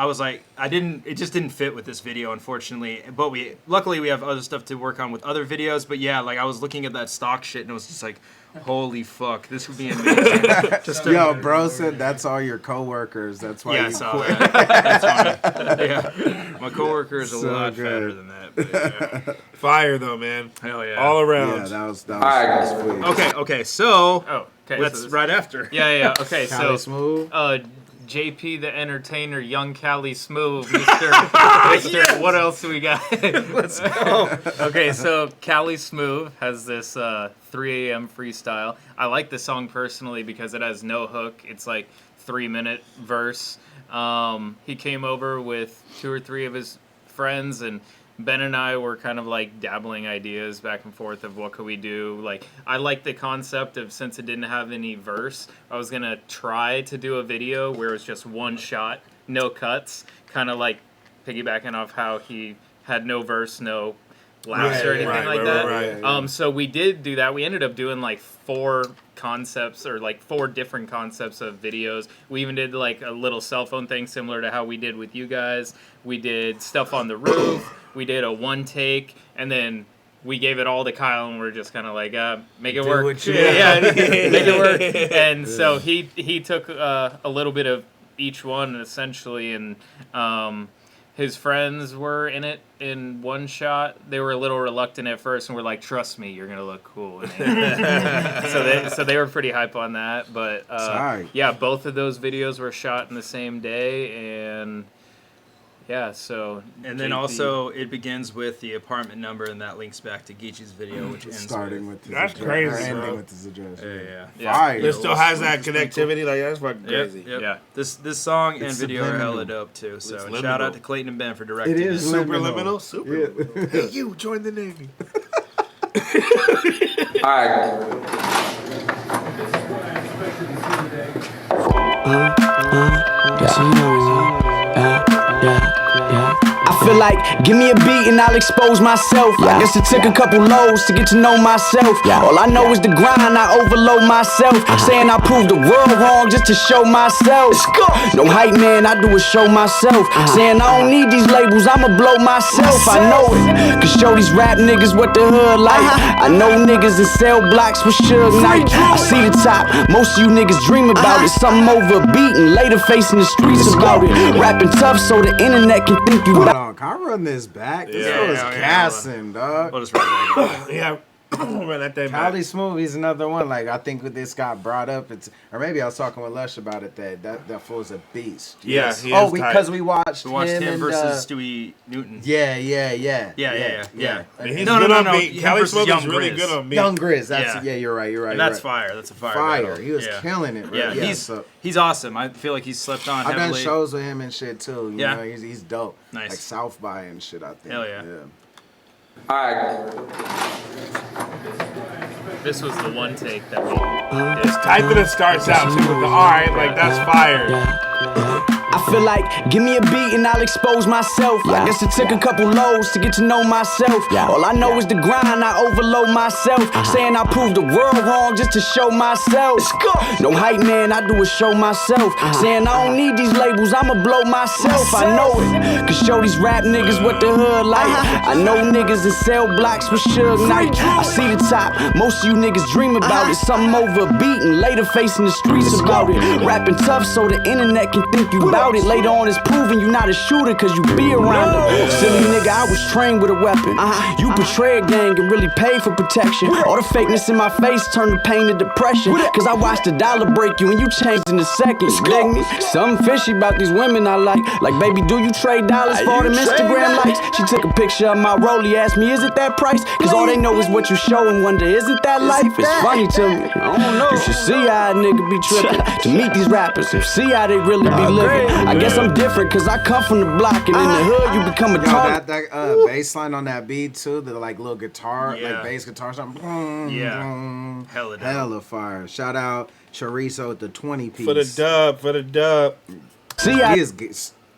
was like, it just didn't fit with this video, unfortunately. But luckily we have other stuff to work on with other videos. But yeah, like I was looking at that Stalk shit and it was just like, holy fuck, this would be amazing. Yo, bro said that's all your coworkers. That's why I you saw quit. that. Yeah. My coworker is a So lot good. fatter than that. But yeah. Fire though, man. Hell yeah. All around. Yeah, that was Okay, so Okay, that's right after. Yeah. Okay, Cali so Smooth. JP the Entertainer, Young Cali Smooth, Mr. What else do we got? Let's go. Okay, so Cali Smooth has this 3 a.m. freestyle. I like the song personally because it has no hook. It's like 3-minute verse. He came over with 2 or 3 of his friends, and Ben and I were kind of like dabbling ideas back and forth of what could we do. Like, I like the concept of, since it didn't have any verse, I was gonna try to do a video where it's just one shot, no cuts, kind of like piggybacking off how he had no verse, no laughs or anything like that. Right. So we did do that. We ended up doing like 4 concepts, or like 4 different concepts of videos. We even did like a little cell phone thing similar to how we did with you guys. We did stuff on the roof. We did a 1 take, and then we gave it all to Kyle, and we're just kind of like, make it work. Make it work. And so he took a little bit of each one essentially, and his friends were in it in one shot. They were a little reluctant at first, and we're like, "Trust me, you're gonna look cool." So they were pretty hype on that. But yeah, both of those videos were shot in the same day, and yeah. So and then also it begins with the apartment number, and that links back to Geechi's video, which ends starting with his that's address, crazy, ending bro. with his address. Yeah. Fire. It still has that connectivity. Like, that's fucking crazy. Yep. Yeah. This song and It's video are subliminal. hella dope too. So It's shout liminal. out to Clayton and Ben for directing It is Superliminal. Super. Yeah. Hey, you join the Navy. I feel like, give me a beat and I'll expose myself. I guess it took a couple lows to get to know myself. All I know is the grind, I overload myself. Saying I proved the world wrong just to show myself. No hype, man, I do it show myself. Saying I don't need these labels, I'ma blow myself. I know it, cause show these rap niggas what the hood like. I know niggas in cell blocks with Suge Knight. I see the top, most of you niggas dream about it. Something over a beat and later facing the streets about it. Rapping tough so the internet can think you Hold back. on, can I run this back? This Yeah, was yeah, gassing, dog. We'll just run that. Yeah. Run that thing back. Cali Smooth is another one. Like, I think with this got brought up, or maybe I was talking with Lush about it. That fool's a beast. Yeah, he oh, is because tight. we watched We watched him and, versus Stewie Newton. Yeah. Yeah. And he's No, good no, on no, beat. him Cali versus Smooth Young is really Grizz. good on beat. Young Grizz. That's Yeah. you're right. And that's fire. That's a fire. battle. He was Yeah. killing it. Bro. Yeah, he's awesome. I feel like he's slept on I've done heavily. shows with him and shit too. You know, he's dope. Nice. Like South by and shit. I think. Hell yeah. this was the 1 take that we It's tight that it starts out too with the alright, like that's fire. I feel like, give me a beat and I'll expose myself. I guess it took a couple lows to get to know myself. All I know is the grind, I overload myself. Saying I proved the world wrong just to show myself. No hype, man, I do it show myself. Saying I don't need these labels, I'ma blow myself. I know it, cause show these rap niggas what the hood like. I know niggas in cell blocks with Suge Knight. I see the top, most of you niggas dream about it. Something over a beat and later facing the streets about it. Rapping tough so the internet can think you about it. Later on it's proving you not a shooter cause you be around it. Silly nigga, I was trained with a weapon. You portray a gang and really pay for protection. All the fakeness in my face turned the pain to depression. Cause I watched the dollar break you and you changed in a second. Dig me? Something fishy about these women I like. Like, baby, do you trade dollars for them Instagram likes? She took a picture of my rollie, asked me, is it that price? Cause all they know is what you show and wonder, isn't that life? It's funny to me. I don't know. You should see how a nigga be tripping to meet these rappers and see how they really be living. I guess I'm different cause I come from the block and in the hood you become a target. That bass line on that beat too, the like little guitar, like bass guitar something. Hella fire. Shout out Chorizo with the 20 piece. For the dub. See,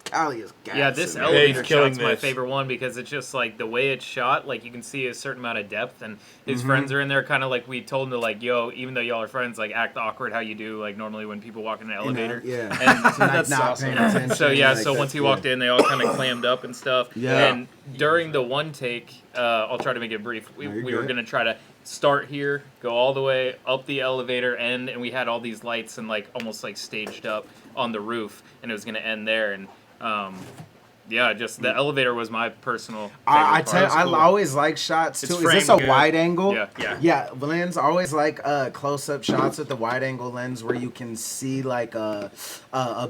Cali is gassing. Yeah, this elevator shot's my favorite one because it's just like the way it's shot, like you can see a certain amount of depth, and his friends are in there kind of like we told him to like, yo, even though y'all are friends, like act awkward how you do like normally when people walk in an elevator. And that's awesome. So once he walked in, they all kind of clammed up and stuff. And during the 1 take, I'll try to make it brief. We were gonna try to start here, go all the way up the elevator end, and we had all these lights and like almost like staged up on the roof, and it was gonna end there. And Yeah, just the elevator was my personal favorite I part. always like shots It's too. Is this a framed wide good. angle? Yeah. Lens. I always like close-up shots with the wide angle lens where you can see like a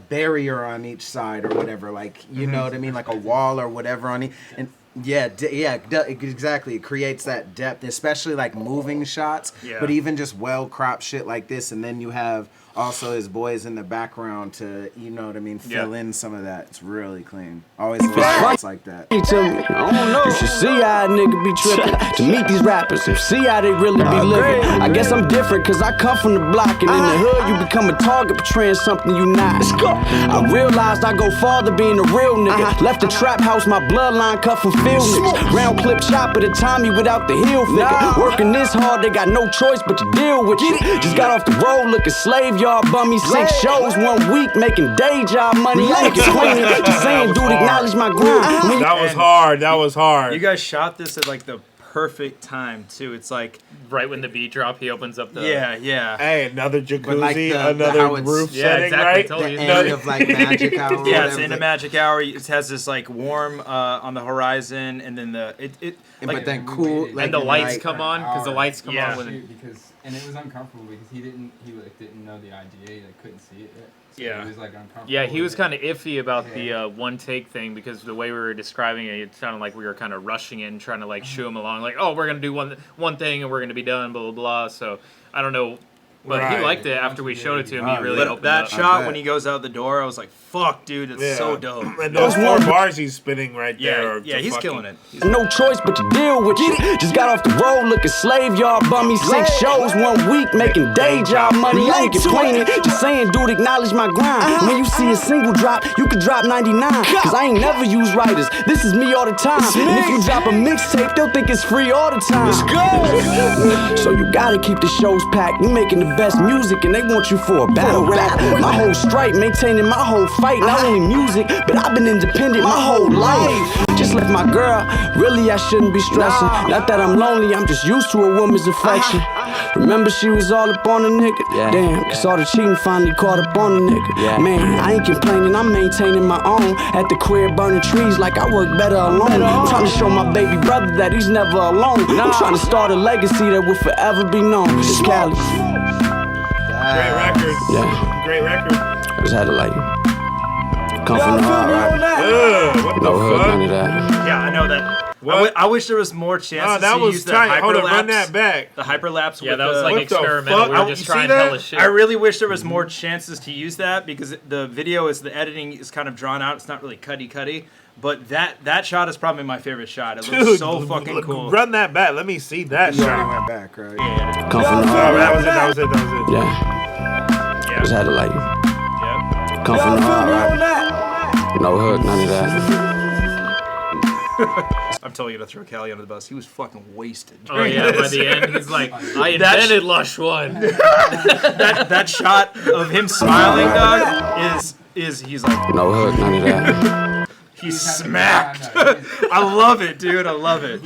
barrier on each side or whatever. Like you know what I mean, like a wall or whatever on each. And exactly. It creates that depth, especially like moving shots. Yeah. But even just well-cropped shit like this, and then you have also his boys in the background to, you know what I mean, fill in some of that. It's really clean. Always love shots like that. To me. I don't know. You should see how a nigga be tripping to meet these rappers and see how they really be living. I guess I'm different cause I come from the block and in the hood you become a target portraying something you not. Let's go. I realized I go farther being a real nigga. Left the trap house, my bloodline cut from field niggas. Round clip chopper to Tommy without the heel figure. Working this hard, they got no choice but to deal with you. Just got off the road looking slave yard bummy. 6 shows 1 week making day job money. I ain't complaining. Just saying, dude, acknowledge my grind. That was hard. That was hard. You guys shot this at like the perfect time too. It's like right when the beat drop, he opens up the yeah. Hey, another jacuzzi, like another roof setting, exactly, right? Totally. The end of like magic hour. Yeah, it's in a magic hour. It has this like warm on the horizon, and then but then cool, and like the lights like, come on because the lights come on when and it was uncomfortable because he didn't know the idea, like couldn't see it yet. So Yeah. it was like uncomfortable. Yeah, he was kind of iffy about the one take thing because the way we were describing it, it sounded like we were kind of rushing in, trying to like shoo him along, like, oh, we're gonna do one thing and we're gonna be done, blah blah blah. So I don't know, but he liked it after we showed it to him. He really opened that up. shot when he goes out the door, I was like, "Fuck, dude, it's so dope." And those 4 bars he's spinning right there. Yeah, he's killing it. No choice but to deal with you. Just got off the road looking slave yard bummy. 6 shows 1 week making day job money. I ain't complaining. Just saying, dude, acknowledge my grind. When you see a single drop, you could drop 99. Cause I ain't never used writers. This is me all the time. And if you drop a mixtape, they'll think it's free all the time. Let's go. So you gotta keep the shows packed. You making the best music and they want you for a battle rap. My whole stripe, maintaining my whole fight. Not only music, but I've been independent my whole life. Just left my girl, really I shouldn't be stressing. Not that I'm lonely, I'm just used to a woman's affection. Remember she was all up on a nigga. Damn, cause all the cheating finally caught up on the nigga. Man, I ain't complaining, I'm maintaining my own. At the crib burning trees like I work better alone. I'm trying to show my baby brother that he's never alone. I'm trying to start a legacy that will forever be known. It's Cali. Great record. Yeah. Great record. I just had to like come from the heart, right? What No the hood, fuck? none of that. Yeah, I know that. What? I wish there was more chances that to was use the tight. hyperlapse. Hold on, run that back. The hyperlapse. Yeah, with that was like What the experimental. fuck? We were You just see trying that? hella shit. I really wish there was more chances to use that because the video the editing is kind of drawn out. It's not really cutty. But that shot is probably my favorite shot. It looks Dude, so fucking cool. Run that back. Let me see that You already shot. went back, right? Yeah. Come from the Oh, heart, that right? was it. That was it. That was it. Yeah. Just had to like Yep. come from the heart, right? No hood, none of that. I'm totally gonna throw Callie under the bus. He was fucking wasted. Oh yeah, by the end he's like, I invented Lush One. that shot of him smiling, dog, is he's like No hood, none of that. he's smacked. I love it, dude. I love it.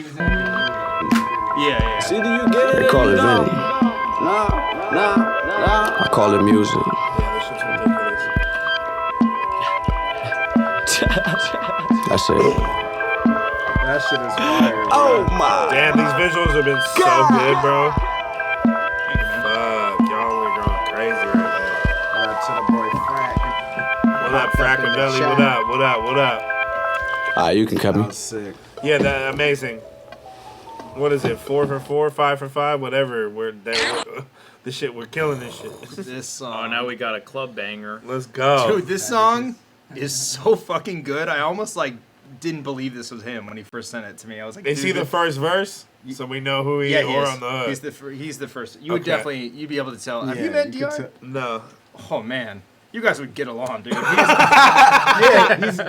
Yeah. See, do you get it? They call it Vinny. I call it music. That's it. That shit is fire. Oh my! Damn, these visuals have been so good, bro. Fuck, y'all are going crazy right now. To the boy Frack. What up, Frackavelli? What up? What up? What up? Alright, you can cut me. That was sick. Yeah, that amazing. What is it? 4 for 4, 5 for 5, whatever. This shit, we're killing this shit. This song. Oh, now we got a club banger. Let's go. Dude, this song is so fucking good. I almost like didn't believe this was him when he first sent it to me. I was like, Is he the first verse? So we know who he is or on the hood. He's the first. You would definitely, you'd be able to tell. Have you met DR? No. Oh man, you guys would get along, dude.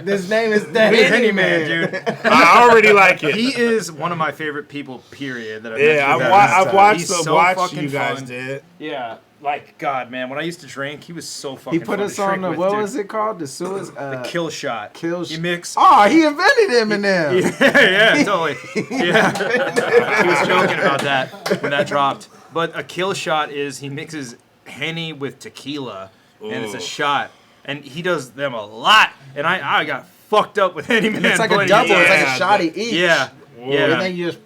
His name is Danny Man, dude. I already like it. He is one of my favorite people. Period. That I've Yeah, met. I've watched He's the so watch fucking you guys fun. did. Yeah, like God, man. When I used to drink, he was so fucking. He put fun us to on drink the with, what dude. was it called? The The kill shot. You mix. Oh, he invented Eminem. Yeah, totally. Yeah, he was joking about that when that dropped. But a kill shot is he mixes Henny with tequila, and it's a shot, and he does them a lot. And I got fucked up with Henny Man. It's like a playing double. it. It's like a shotty each. Yeah. Yeah. And then you just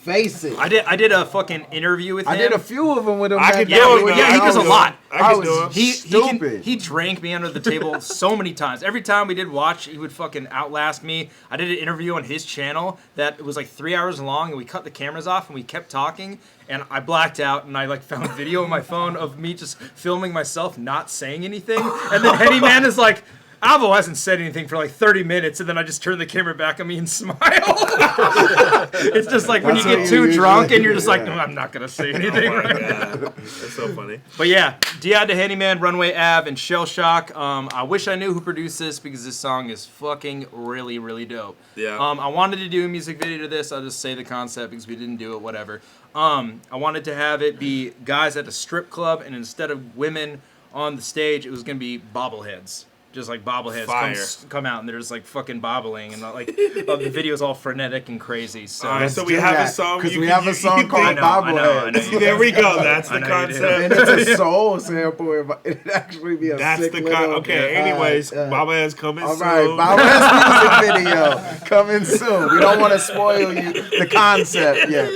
face it. I did a fucking interview with him. I did a few of them with him. I could do it. Yeah, he does a lot. I was stupid. He drank me under the table so many times. Every time we did watch, he would fucking outlast me. I did an interview on his channel that it was like 3 hours long, and we cut the cameras off and we kept talking. And I blacked out, and I like found video on my phone of me just filming myself not saying anything. And then Henny Man is like, Avo hasn't said anything for like 30 minutes, and then I just turn the camera back on me and smile. It's just like when you get too drunk and you're just like, I'm not going to say anything right now. That's so funny. But yeah, Diad to Henny Man, Runway Ave, and Shell Shock. I wish I knew who produced this because this song is fucking really, really dope. Yeah. I wanted to do a music video to this. I'll just say the concept because we didn't do it, whatever. I wanted to have it be guys at a strip club, and instead of women on the stage, it was going to be bobbleheads. Just like bobbleheads come out and they're just like fucking bobbling and like the video's all frenetic and crazy. So, all right, so we have a song because we have a song called Bobbleheads. There we go. That's the concept. And it's a soul sample. It'd actually be a sick little. Okay. Anyways, Bobbleheads coming soon. All right, Bobbleheads music video coming soon. We don't want to spoil you the concept yet.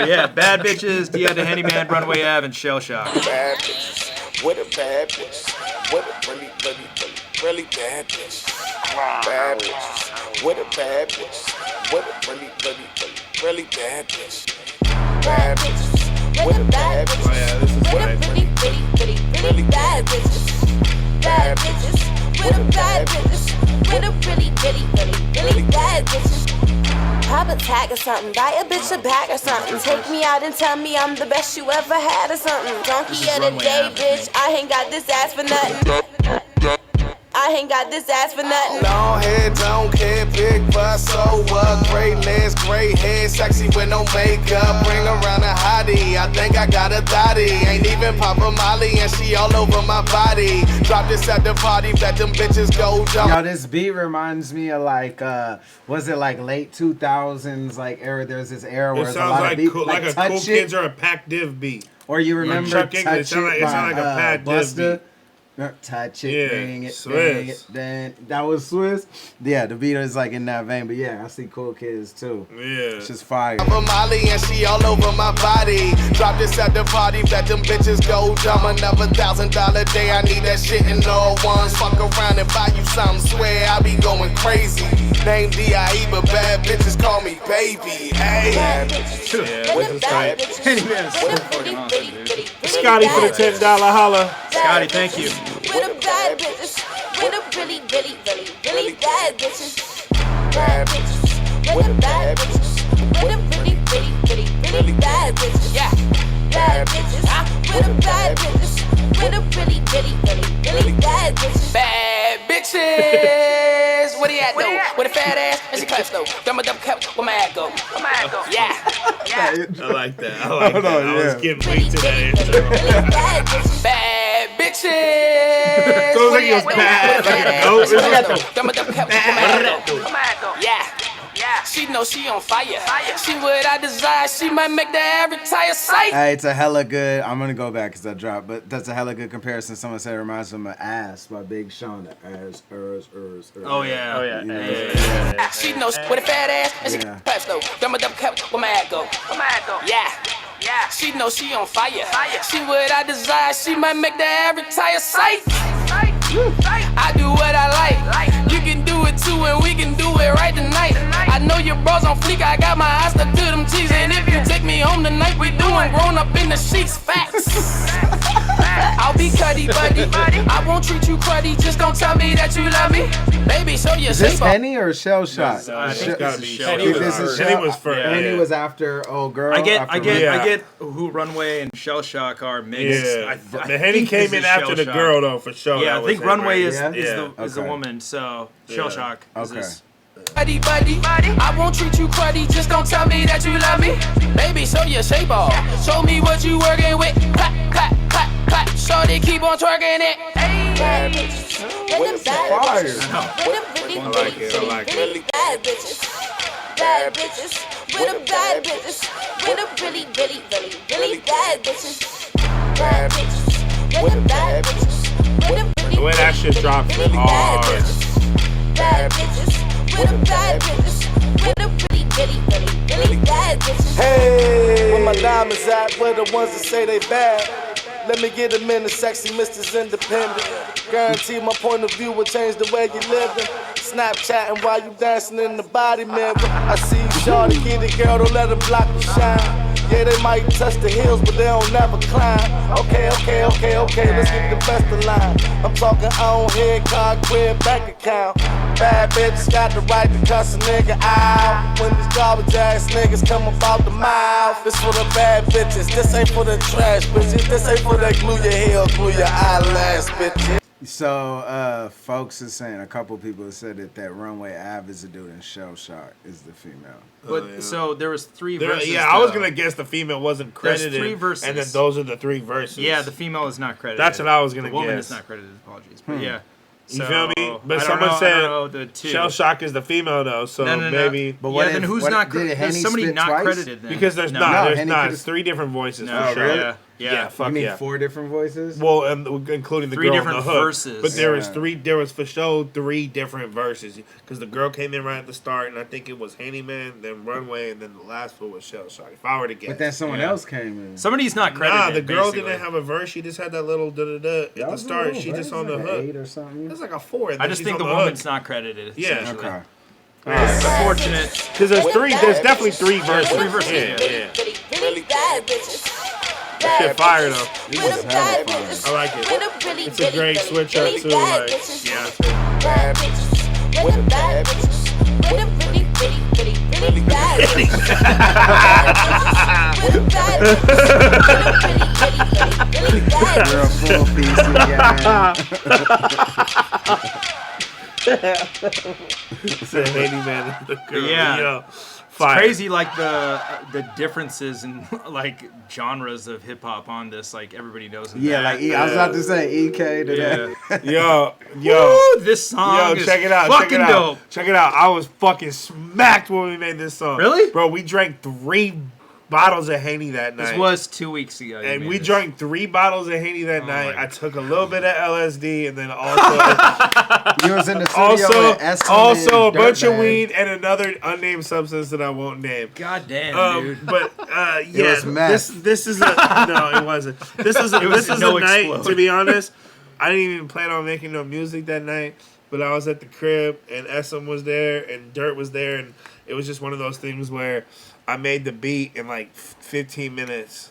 Yeah, Bad Bitches, Diad to Henny Man, Runway Ave, and Shell Shock. Bad bitches, what a bad bitch. What a really bad bitch. Bad bitch, what a bad bitch. What a really bad bitch. Bad bitches, what a bad bitch. Oh yeah, this is great. Really bad bitches. Bad bitches, what a bad bitches. What a really bad bitches. Pop a tag or something, buy a bitch a bag or something. Take me out and tell me I'm the best you ever had or something. Donkey of the day, bitch, I ain't got this ass for nothing. I ain't got this ass for nothing. Long hair, don't care, big bust, so what? Gray legs, gray hair, sexy with no makeup. Bring around a hottie, I think I got a thotty. Ain't even pop a molly and she all over my body. Drop this at the party, let them bitches go jump. Yo, this beat reminds me of like, was it like late 2000s like era? There's this era where It it's a sounds lot like of beats like a Cool Kids or a Pac Div beat. Or you remember Chuck England, Touch It like a by Pac Div beat. Busta? Touch it, Yeah, bring it, Swiss. bang it, then that was Swiss. Yeah, the beat is like in that vein, but yeah, I see Cool Kids too. Yeah, it's just fire. I'm a Molly and she all over my body. Drop this at the party, let them bitches go dumb. Another $1,000 day, I need that shit in all ones. Fuck around and buy you something, swear I be going crazy. Name D.I.E. but bad bitches call me baby. Hey, yeah, this is tight. Henny Man is so fucking awesome, dude. Scotty for the $10 holla. Scotty, thank you. With a bad bitches, with a really bad bitches. Bad bitches, with a bad bitches, with a really bad bitches. Yeah, bad bitches, with a bad bitches, with a really bad bitches. Bad bitches. Where they at though? With a fat ass and she claps though. Dumb cup. Where my at go? Yeah. I like that. I was getting weak to that intro. Bad bitches. Sounds like he was bad, like a goat. Dumb cup. Where my at go? Yeah. She know she on fire. She what I desire. She might make the average tire sight. Hey, it's a hella good. I'm gonna go back because I dropped, but that's a hella good comparison. Someone said it reminds them of Ass by Big Sean. Ass. Oh yeah. You know, She knows with a fat ass and she claps though. Dumb cup. Where my at go? Yeah. She know she on fire. She what I desire. She might make the average tire sight. I do what I like. You can do it too, and we can do it right tonight. I know your bros on fleek. I got my eyes stuck to them cheeks. And if you take me home tonight, we doing grown up in the sheets. Facts. I'll be cuddy buddy. I won't treat you cruddy. Just don't tell me that you love me. Baby, show your is this shape. Henny or Shell Shock? I think it's Shell Henny was first. Henny was after Old Girl. I get who Runway and Shell Shock are mixed. Yeah, the Henny came in after the girl though, for sure. Yeah, I think Runway is the the woman. So Shell Shock is this. Buddy, I won't treat you cruddy. Just don't tell me that you love me. Baby, show your shape off. Show me what you working with. Clap, clap, clap, clap. Shorty, keep on twerking it. Bad bitches, with a bad bitches. I like it. Really bad bitches. Bad bitches, with a bad bitches. With a really bad bitches. Bad bitches, with a bad bitches. The way that shit dropped hard. bad bitches. With the bad bitches. With the really, really, really, really bad bitches. Hey, where my diamonds at? Where the ones that say they bad? Let me get them in the sexy Mrs. Independent. Guarantee my point of view will change the way you living. Snapchatting while you dancing in the body mirror. I see you, shorty, get it, girl, don't let them block you shine. Yeah, they might touch the hills, but they don't never climb. Okay, let's get the best of line. I'm talking on head, car, crib, bank account. Bad bitches got the right to cuss a nigga out. When these garbage ass niggas come about the mouth. This for the bad bitches, this ain't for the trash bitches. This ain't for that glue your hair, glue your eyelash bitches. So, folks are saying, a couple people have said that Runway Ave is a dude and Shell Shock is the female. But so there was three verses. Yeah, I was gonna guess the female wasn't credited. There's 3 verses, and then those are the 3 verses. Yeah, the female is not credited. That's what I was gonna the woman guess. is not credited. Apologies, but yeah. You So, feel me? But I someone don't know, said the 2. Shell Shock is the female though, so No. maybe. But what then who's not credited? There's somebody not credited then. Because there's No. not. No, There's not. It's 3 different voices No, for sure. really? Yeah. Fuck You mean yeah. 4 different voices? Well, including the 3 girl different on the hook. verses. But there was Yeah. 3. There was for sure 3 different verses because the girl came in right at the start, and I think it was Handyman, then Runway, and then the last one was Shell Shock. If I were to guess. But then someone else came in. Somebody's not credited. Nah, the girl basically. didn't have a verse. She just had that little da-da-da at the start. She just on the like hook. 8 or something. It's like a 4. and I then just she's think the on hook. woman's not credited. Yeah. essentially. Okay. It's unfortunate. Because there's 3. There's definitely 3 verses. 3 verses. Yeah. Really bad bitches. That shit fire though. With the bad bitches. I like it. With the really, It's a great switch up too. bad Like, bitches. yeah. Bad bitches. With the bad bitches. With the really, really bad bitches. With the bad bitches. With the really, bad Girl, full PC, Said Handyman is the girl. Yeah. Yo, It's fire. crazy, like the differences in like genres of hip hop on this. Like everybody knows. Yeah, that. like I was about to say EK to Yeah. that. Yo, Woo, this song is check it out. fucking Check it out. dope. Check it out. I was fucking smacked when we made this song. Really? Bro, we drank 3 bottles of Henny that night. This was 2 weeks ago. you And made we this. drank 3 bottles of Henny that Oh night. my I took a little bit of LSD and then also You was in the studio with Eston also a and bunch of Dirtbag. weed and another unnamed substance that I won't name. God damn, dude. But yeah, was meth. this is a no, it wasn't. This is a, It was this is no a night. explode. To be honest, I didn't even plan on making no music that night. But I was at the crib and SM was there and Dirt was there, and it was just one of those things where I made the beat in like 15 minutes,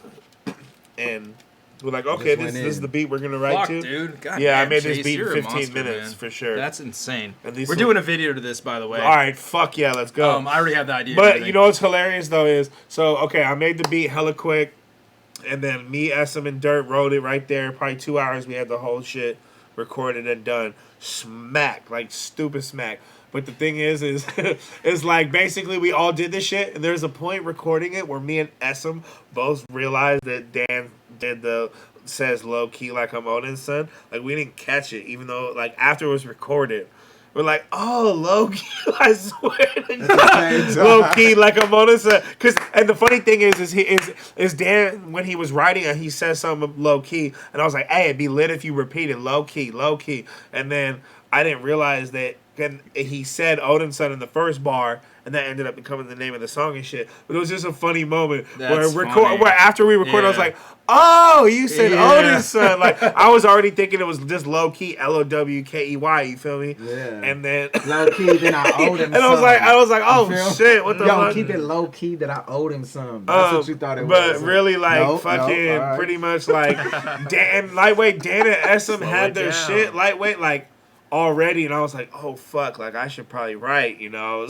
and we're like, okay, this is the beat we're gonna write Fuck, to. dude. God Yeah, I damn, made this Chase, beat you're in a 15 monster, minutes man. for sure. That's insane. At least We're doing a video to this, by the way. All right, fuck yeah, let's go. I already have the idea. and But everything. you know what's hilarious though is okay, I made the beat hella quick, and then me, SM, and Dirt wrote it right there. Probably 2 hours. We had the whole shit recorded and done. Smack, like stupid smack. But the thing is it's like basically we all did this shit, and there's a point recording it where me and SM both realized that Dan did the says low key like I'm Odin's son. Like we didn't catch it, even though like after it was recorded. We're like, oh, low key, I swear to God, low key, like I'm on this. And the funny thing is Dan, when he was writing it, he says something low key, and I was like, hey, it'd be lit if you repeated low key, and then I didn't realize that he said Odin's son in the first bar, and that ended up becoming the name of the song and shit. But it was just a funny moment That's where funny. where after we recorded, I was Yeah. like, oh, you said Yeah. Odin's son. Like I was already thinking it was just low key LOWKEY. You feel me? Yeah. And then Low key, then I owed him. and I was like, oh You feel? shit, what the Yo, fuck? keep it low key that I owed him some. That's what you thought it was. But really, like, Nope, fucking, nope, all right. pretty much, like, Dan and SM had it their down. shit lightweight, like, already, and I was like, oh, fuck, like, I should probably write, you know? I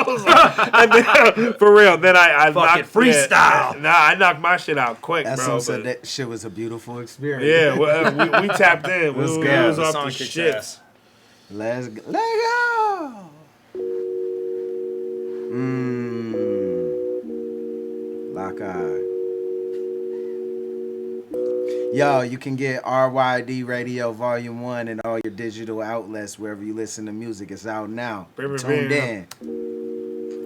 was like, and then, for real, then I Fuck it, knocked, freestyle. I knocked my shit out quick, SM bro. said But, that shit was a beautiful experience. yeah, well, we tapped in. Let's We go. was The off song the kicks shits. ass. Let's go. Lock eye. Yo, you can get RYD Radio Volume 1 and all your digital outlets wherever you listen to music. It's out now. Tuned in.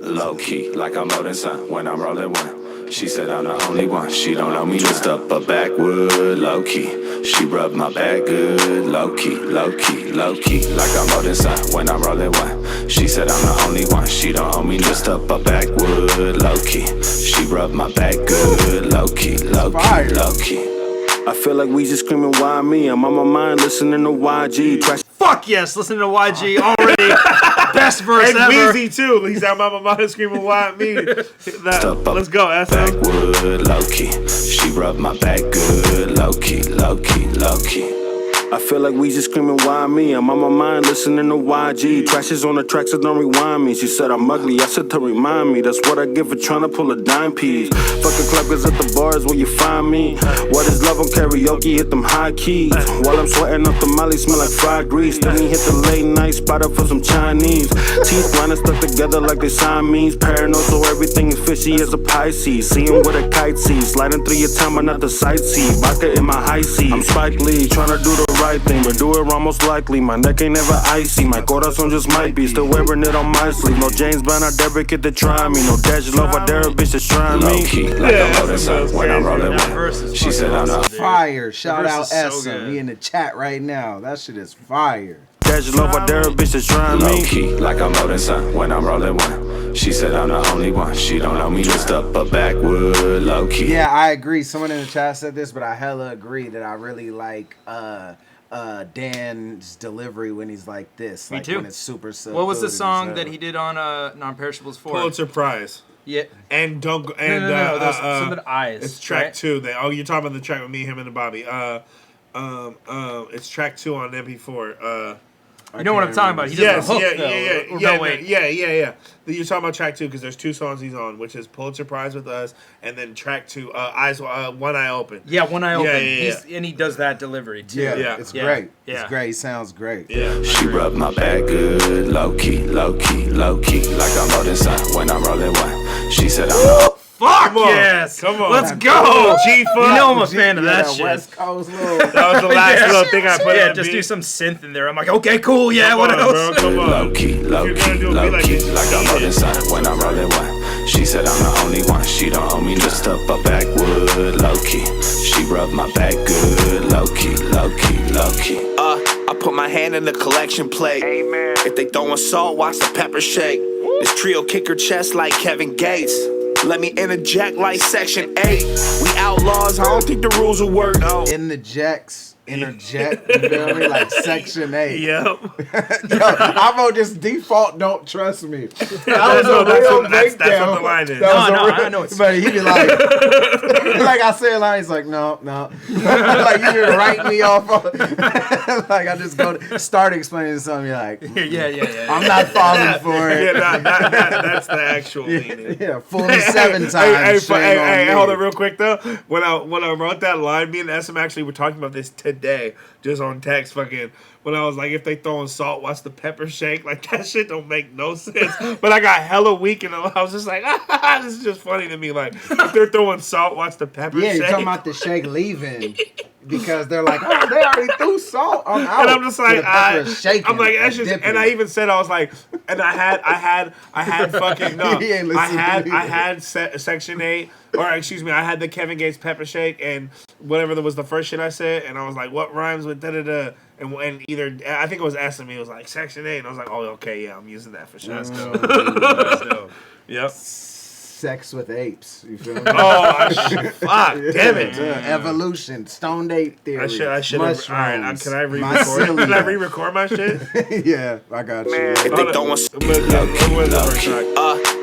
Low key, like I'm Odin's son when I'm rolling one. She said I'm the only one. She don't know me. Twist up a backwood, low key. She rubbed my back good, low key, low key, low key, like I'm more than sun when I'm rolling one. She said I'm the only one, she don't owe me, just up a backwood, low key. She rubbed my back good, low key, low key, low key. I feel like we just screaming, why me? I'm on my mind listening to YG. Fuck yes, listen to YG already. Best verse and ever. Weezy too. He's out my mind screaming, why me? Let's go, SM. Backwood, low key. She rubbed my back good, low key, low key, low key. I feel like we just screaming, why me? I'm on my mind listening to YG. Trash is on the track, so don't rewind me. She said I'm ugly, I said to remind me. That's what I get for trying to pull a dime piece. Fucking club, cause at the bars where you find me. What is love on karaoke? Hit them high keys. While I'm sweating off the molly, smell like fried grease. Then we hit the late night spot up for some Chinese. Teeth blind and stuck together like they Siamese. Paranoid, so everything is fishy as a Pisces. Seeing what a kite sees. Sliding through your time, but not the sightsee. Vodka in my high seas. I'm Spike Lee, trying to do the right thing, but do it wrong most likely. My neck ain't never icy, my corazon just might be. Still wearing it on my sleeve. No James Brown, I dare kid to try me. No dash love, I dare a bitch to try me. Low key, like I'm holding sun when I'm rolling one. She said I'm the Fire. Shout That out verse is so SM. good. He in the chat right now. That shit is fire. dash love, I dare a bitch to try me. Low key, like I'm holding sun when I'm rolling one. She said I'm the only one. She don't know me, just up a backwood, low key. Yeah, I agree. Someone in the chat said this, but I hella agree that I really like Dan's delivery when he's like this. Me like too. When it's super What was the song that he did on Non-Perishables 4? Pulitzer Prize. Yeah. And don't go. No, And there's something eyes. It's track right? 2. You're talking about the track with me, him, and Bobby. It's track 2 on MP4. You know what I'm talking about? He does the hook, yeah. You're talking about track 2 because there's 2 songs he's on, which is Pulitzer Prize with us, and then track 2, One Eye Open. Yeah, One Eye Open. Yeah. And he does that delivery too. Yeah, it's great. Yeah. It's great. He sounds great. Yeah. She rubbed my back good, low key, low key, low key, like I'm holding sun when I'm rolling one. She said I'm the Fuck Come on. yes! Come on. Let's go! G-Funk. You know I'm a fan of that shit. West Coast little. That was the last little thing I put Yeah, in. just do some synth in there. I'm like, okay, cool, yeah, Come what on, else? bro, come on. low key, low key, low key, like I'm holding sun when I'm rolling one. She said I'm the only one. She don't owe me, just up a backwood, low key. She rubbed my back good, low key, low key, low key. I put my hand in the collection plate. Amen. If they throwin' salt, watch the pepper shake. This trio kick her chest like Kevin Gates. Let me interject like Section 8. We outlaws, I don't think the rules will work. No. Interject, you feel me? Like Section 8. Yep. Yo, I'm gonna just default, don't trust me. That was No, a that's real what- that's breakdown. what the line is. That was No, a real- I know it's- But he be like, like I said, line, he's like, no. Like you just write me off. Like I just go to start explaining something, you're like, yeah. I'm not falling for it. Yeah, that's the actual meaning. Yeah, fool me 7 times. Hey, hold on real quick though. When I wrote that line, me and SM actually were talking about this today, just on text. Fucking when I was like, if they throwing salt, watch the pepper shake. Like that shit don't make no sense. But I got hella weak and I was just like, this is just funny to me. Like if they're throwing salt, watch the pepper Yeah, shake. you're talking about the shake leaving. Because they're like, oh, they already threw salt. I'm out. And I'm just like, I'm like, that's just, and I even said, I was like, and I had fucking no, He ain't I listening had Section 8, or excuse me, I had the Kevin Gates pepper shake and whatever that was the first shit I said, and I was like, what rhymes with da da da, and either I think it was SM, it was like Section 8, and I was like, oh okay, yeah, I'm using that for sure. That's dope. That's dope. Yep. Sex with apes. You feel me? Fuck, damn it. Evolution, stoned ape theory. I should have. All right, can I re-record? mycelia. Can I re-record my shit? Yeah, I got you. If they throwin'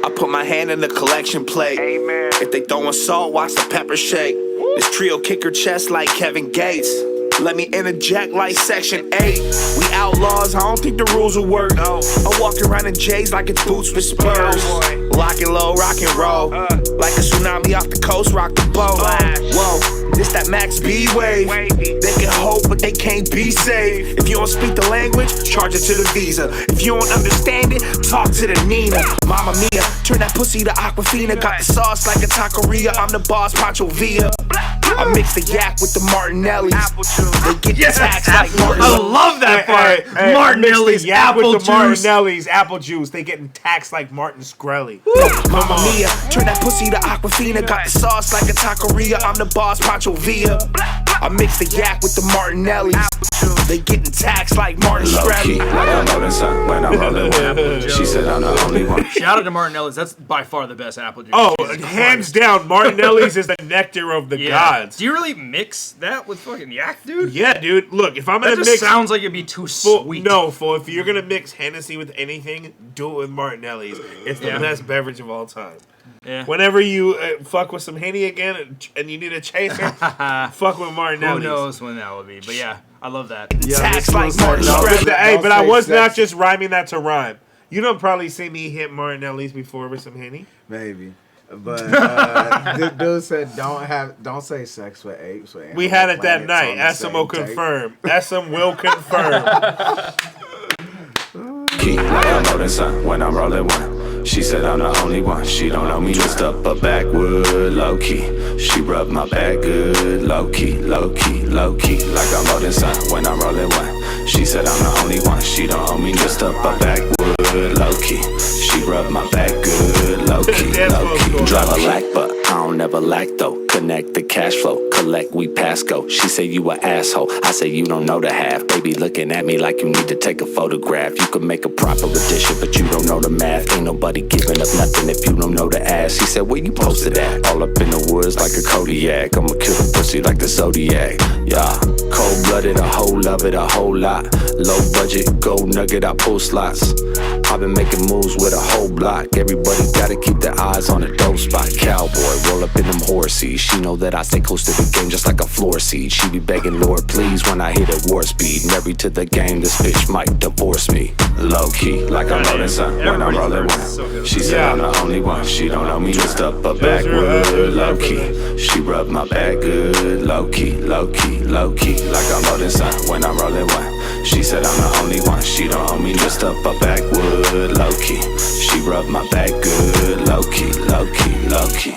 I put my hand in the collection plate. Amen. If they throwin' salt, watch the pepper shake. This trio kick her chest like Kevin Gates. Let me interject like Section 8. We outlaws, I don't think the rules will work. No. I'm walking around in J's like it's boots with spurs. Locking low, rock and roll. Like a tsunami off the coast, rock the boat. Whoa, this that Max B wave. They can hope, but they can't be saved. If you don't speak the language, charge it to the Visa. If you don't understand it, talk to the Nina. Mama Mia, turn that pussy to Aquafina. Got the sauce like a taqueria. I'm the boss, Pancho Villa. I mix the yak with the Martinellis. They get taxed like Martin. I love that part. Martinelli's mix the yak apple with the juice. Martinelli's apple juice. They getting taxed like Martin Shkreli. Mamma mia, turn that pussy to Aquafina. Got the sauce like a taqueria. I'm the boss, Pancho Villa. I mix the yak with the Martinellis. They getting taxed like Martin Low-key, Shkreli. like I'm rolling sun when I'm rolling one. She said I'm the only one. Shout out to Martinelli's. That's by far the best apple juice. Oh, Jesus hands Christ. down, Martinelli's is the nectar of the gods. Do you really mix that with fucking yak, dude? Yeah, dude. Look, if I'm gonna That just mix, sounds like it'd be too sweet. No, if you're gonna mix Hennessy with anything, do it with Martinelli's. It's the best beverage of all time. Yeah. Whenever you fuck with some Henny again and you need a chaser, fuck with Martinelli's. Who knows when that would be? But yeah, I love that. Taxed like Martin Shkreli. Hey, but I was not just rhyming that to rhyme. You don't probably see me hit Martinelli's before with some Henny. Maybe. But dude said don't say sex with apes. With We had it that planets night. on the SM same will tape. confirm. SM will confirm. Key, like I'm rolling sun when I'm rolling one. She said I'm the only one. She don't know me just up a backwood, low key. She rubbed my back good, low key, low key, low key. Like I'm rolling sun when I'm rolling one. She said I'm the only one. She don't owe me just up a backwood, low key. She rubbed my back good, low key, low key. Drive a lack, but I don't never lack though. Connect the cash flow, collect, we pass go. She say you a asshole, I say you don't know the half. Baby looking at me like you need to take a photograph. You can make a proper addition, but you don't know the math. Ain't nobody giving up nothing if you don't know the ass. He said, where you posted at? All up in the woods like a Kodiak. I'ma kill the pussy like the Zodiac. Yeah, cold-blooded, a whole love it, a whole lot. Low budget, gold nugget, I pull slots. I've been making moves with a whole block. Everybody gotta keep their eyes on a dope spot. Cowboy, roll up in them horsies. She know that I stay close to the game just like a floor seat. She be begging, Lord, please, when I hit at war speed. Married to the game, this bitch might divorce me. Low key, like I'm rolling sun when I'm rolling one. She said I'm the only one. She don't know me just up a backward, low key. She rubbed my back good, low key, low key, low key. Like I'm rolling sun when I'm rolling one. She said I'm the only one. She don't owe me just up a backwood, low key. She rubbed my back good, low key, low key, low key.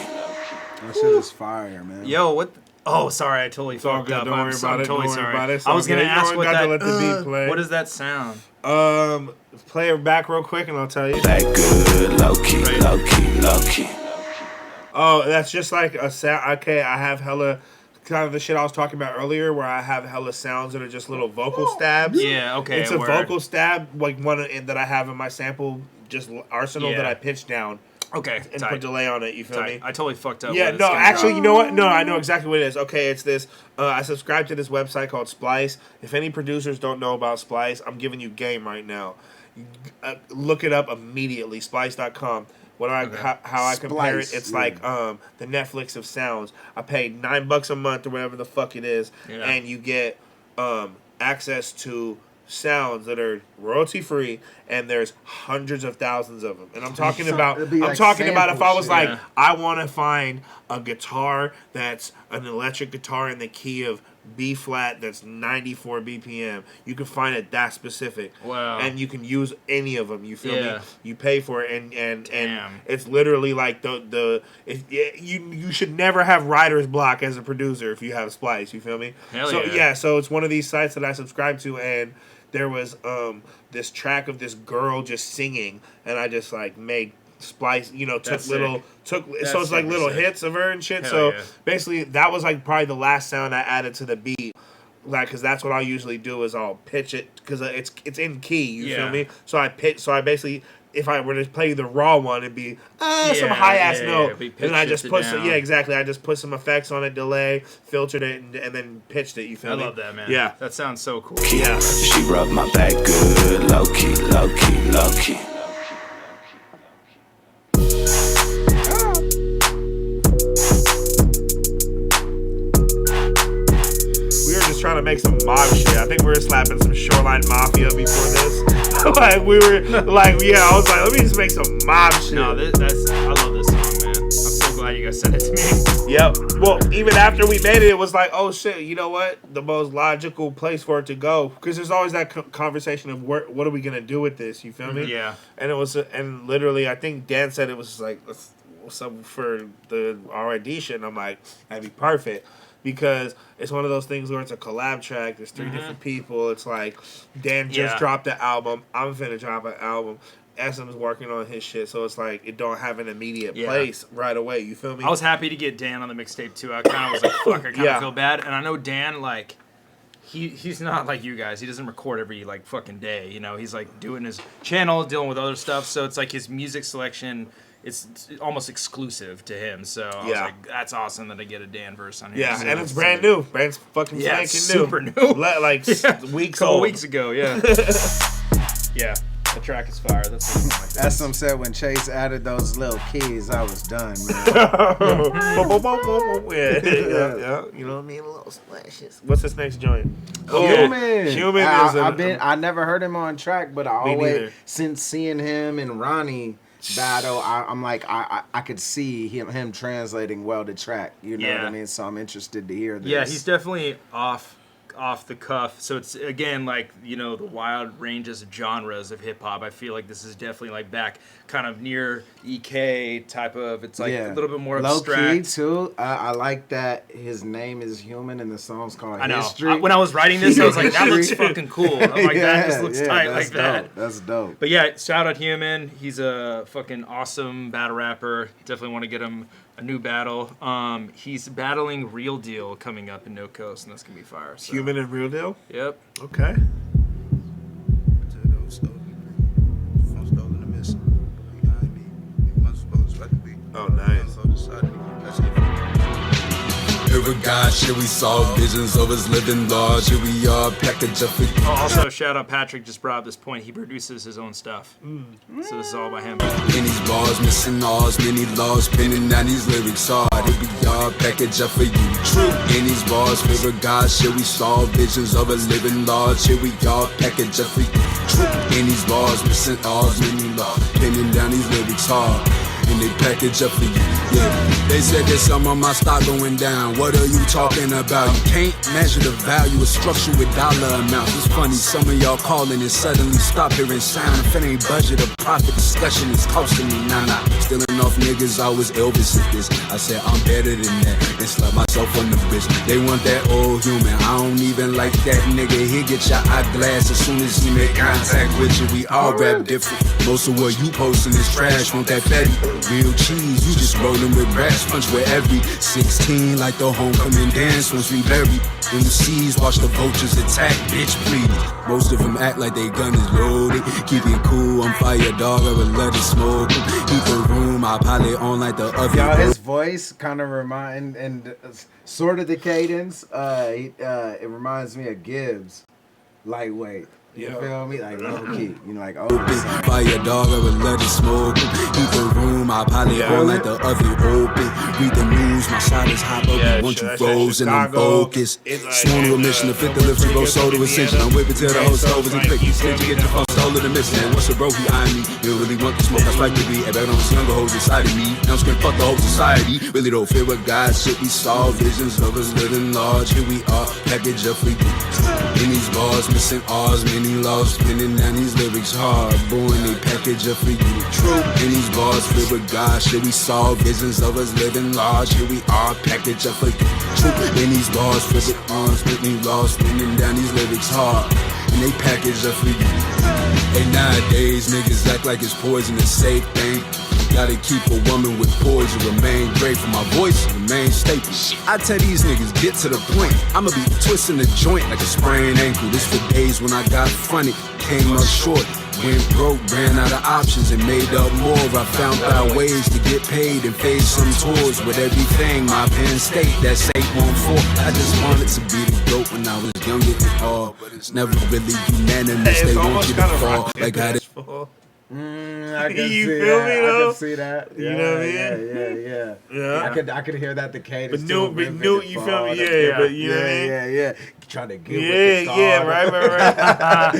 That shit is fire, man. Yo, what? Oh, sorry, I totally fucked up. Don't worry about it. Totally Don't worry sorry. about it. I was gonna ask what that. Let the beat play. What does that sound? Play it back real quick and I'll tell you. Back good, low key, low key, low key. Oh, that's just like a sound. Okay, I have hella kind of the shit I was talking about earlier, where I have hella sounds that are just little vocal stabs. Yeah, okay. It's a vocal stab, like one that I have in my sample just arsenal that I pitch down. Okay, and put delay on it. You feel me? I totally fucked up. Yeah, no, actually, you know what? No, I know exactly what it is. Okay, it's this. I subscribe to this website called Splice. If any producers don't know about Splice, I'm giving you game right now. Look it up immediately. Splice.com. How I compare it? It's like the Netflix of sounds. I paid $9 a month or whatever the fuck it is, and you get access to sounds that are royalty free, and there's hundreds of thousands of them. And I'm talking about if I was like, I want to find a guitar that's an electric guitar in the key of B flat that's 94 BPM. You can find it that specific. Wow. And you can use any of them. You feel me? You pay for it, and Damn. it's literally like you should never have writer's block as a producer if you have Splice. You feel me? Hell so yeah. So it's one of these sites that I subscribe to, and there was this track of this girl just singing, and I just like made Splice, so it's like little hits of her and shit. Hell so yeah. basically that was like probably the last sound I added to the beat, like, because that's what I usually do is I'll pitch it because it's in key. You feel me? So I basically, if I were to play the raw one, it'd be some high ass note, and then I just put I just put some effects on it, delay, filtered it, and then pitched it. You feel me? I love that, man. Yeah, that sounds so cool. Yeah, she rubbed my back good, low key, low key, low key. Trying to make some mob shit. I think we were slapping some Shoreline Mafia before this. I was like, let me just make some mob shit. No, I love this song, man. I'm so glad you guys sent it to me. Yep. Well, even after we made it, it was like, oh shit, you know what? The most logical place for it to go, because there's always that conversation of what are we gonna do with this? You feel me? Yeah. And it was, and literally, I think Dan said it was like, what's up for the RYD shit? And I'm like, that'd be perfect. because it's one of those things where it's a collab track. There's 3 different people. It's like Dan just dropped the album. I'm finna drop an album. SM's working on his shit, so it's like it don't have an immediate place right away. You feel me? I was happy to get Dan on the mixtape too. I kind of was like, fuck, I kind of feel bad. And I know Dan, like, he's not like you guys. He doesn't record every like fucking day. You know, he's like doing his channel, dealing with other stuff. So it's like his music selection, it's almost exclusive to him. So I was like, that's awesome that I get a Dan verse on here. Yeah, so and it's brand new. Brand's fucking spanking super new. Like weeks couple old. weeks ago. Yeah. Yeah. The track is fire. That's some said when Chase added those little keys, I was done, man. yeah. You know what I mean? Little splashes. What's this next joint? Human. Human is I never heard him on track, but I Me always neither. since seeing him and Ronnie battle, I'm like I could see him translating well to track. You know what I mean? So I'm interested to hear this. Yeah, he's definitely off the cuff. So it's again like, you know, the wild ranges of genres of hip hop. I feel like this is definitely like back kind of near EK type of. It's like a little bit more low abstract. key too. I like that his name is Human and the song's called I know. History. When I was writing this, I was like, that looks fucking cool. I'm like, that just looks tight like that. Dope. That's dope. But yeah, shout out Human. He's a fucking awesome battle rapper. Definitely want to get him a new battle. He's battling Real Deal coming up in No Coast, and that's gonna be fire. So. Human and Real Deal? Yep. Okay. Oh, nice. Here we got shit, we saw visions of us living large. Here we are, package up. Also, shout out Patrick just brought up this point. He produces his own stuff. So this is all by him. In these bars, missing ours, many laws, pinning down these lyrics hard. Here we are, package up for you. True. In these bars, favorite God, shit, we saw visions of us living large. Here we are, package up for you. True. In these bars, missing ours, many laws, pinning down these lyrics hard. And they package up for you, yeah. They said there's some of my stock going down. What are you talking about? You can't measure the value of structure with dollar amounts. It's funny, some of y'all calling and suddenly stop hearing sound. If it ain't budget or profit, discussion is costing me. Nah. Stealing off niggas, I was Elvis at this. I said I'm better than that and slap myself on the bitch. They want that old human, I don't even like that nigga. He get your eyeglass as soon as he make contact with you. We all rap different. Most of what you posting is trash. Want that fatty? Real cheese, you just rolling with rats. Punch with every 16 like the homecoming dance once we bury. In the seas, watch the vultures attack, bitch please. Most of them act like they gun is loaded. Keep it cool, I'm fire dog, I would let it smoke. Keep the room, I pilot on like the other. Y'all, his voice kind of remind and sort of the cadence. It reminds me of Gibbs, lightweight. You feel me? Like low key. You know, like fire dog, I would let it smoke. Keep the room, I pilot on like the oven open. Read the news, my shot is hot, but once you froze and I'm focused. Sworn to a mission to fit the lift to go soda ascension. I'm whipping till the whole stove is in click. You said you get your phone stolen and missing. What's a bro, he eyeing me. You really want the smoke, I spike the beat. I bet on the younger hoes inside of me. Now I'm screaming, fuck the whole society. Really don't fear what God shit. We saw visions of us living large. Here we are, package up for you. In these bars, missing R's, many laws, spinning down these lyrics hard. Born they package up for you. True. In these bars, filled with God, shit, we saw visions of us living large. Here we are, package up for you. True. In these bars, filled with arms, many laws, spinning down these lyrics hard. And they package up for you. And nowadays, niggas act like it's poison, a safe thing. Gotta keep a woman with poison, remain great for my voice, remain staple. I tell these niggas, get to the point. I'ma be twisting the joint like a sprained ankle. This for days when I got fronted, came up short. Went broke, ran out of options and made up more. I found out ways to get paid and face some tours with everything. My Penn State, that's 814. I just wanted to be the GOAT when I was younger and all, but it's never really unanimous. They want you to fall like how they. I can You see feel that. me, I though? can see that. You know what I mean? Yeah. I could hear that the cadence. But new, you feel me? Yeah, but you know what I mean? Yeah. Trying to get right. When I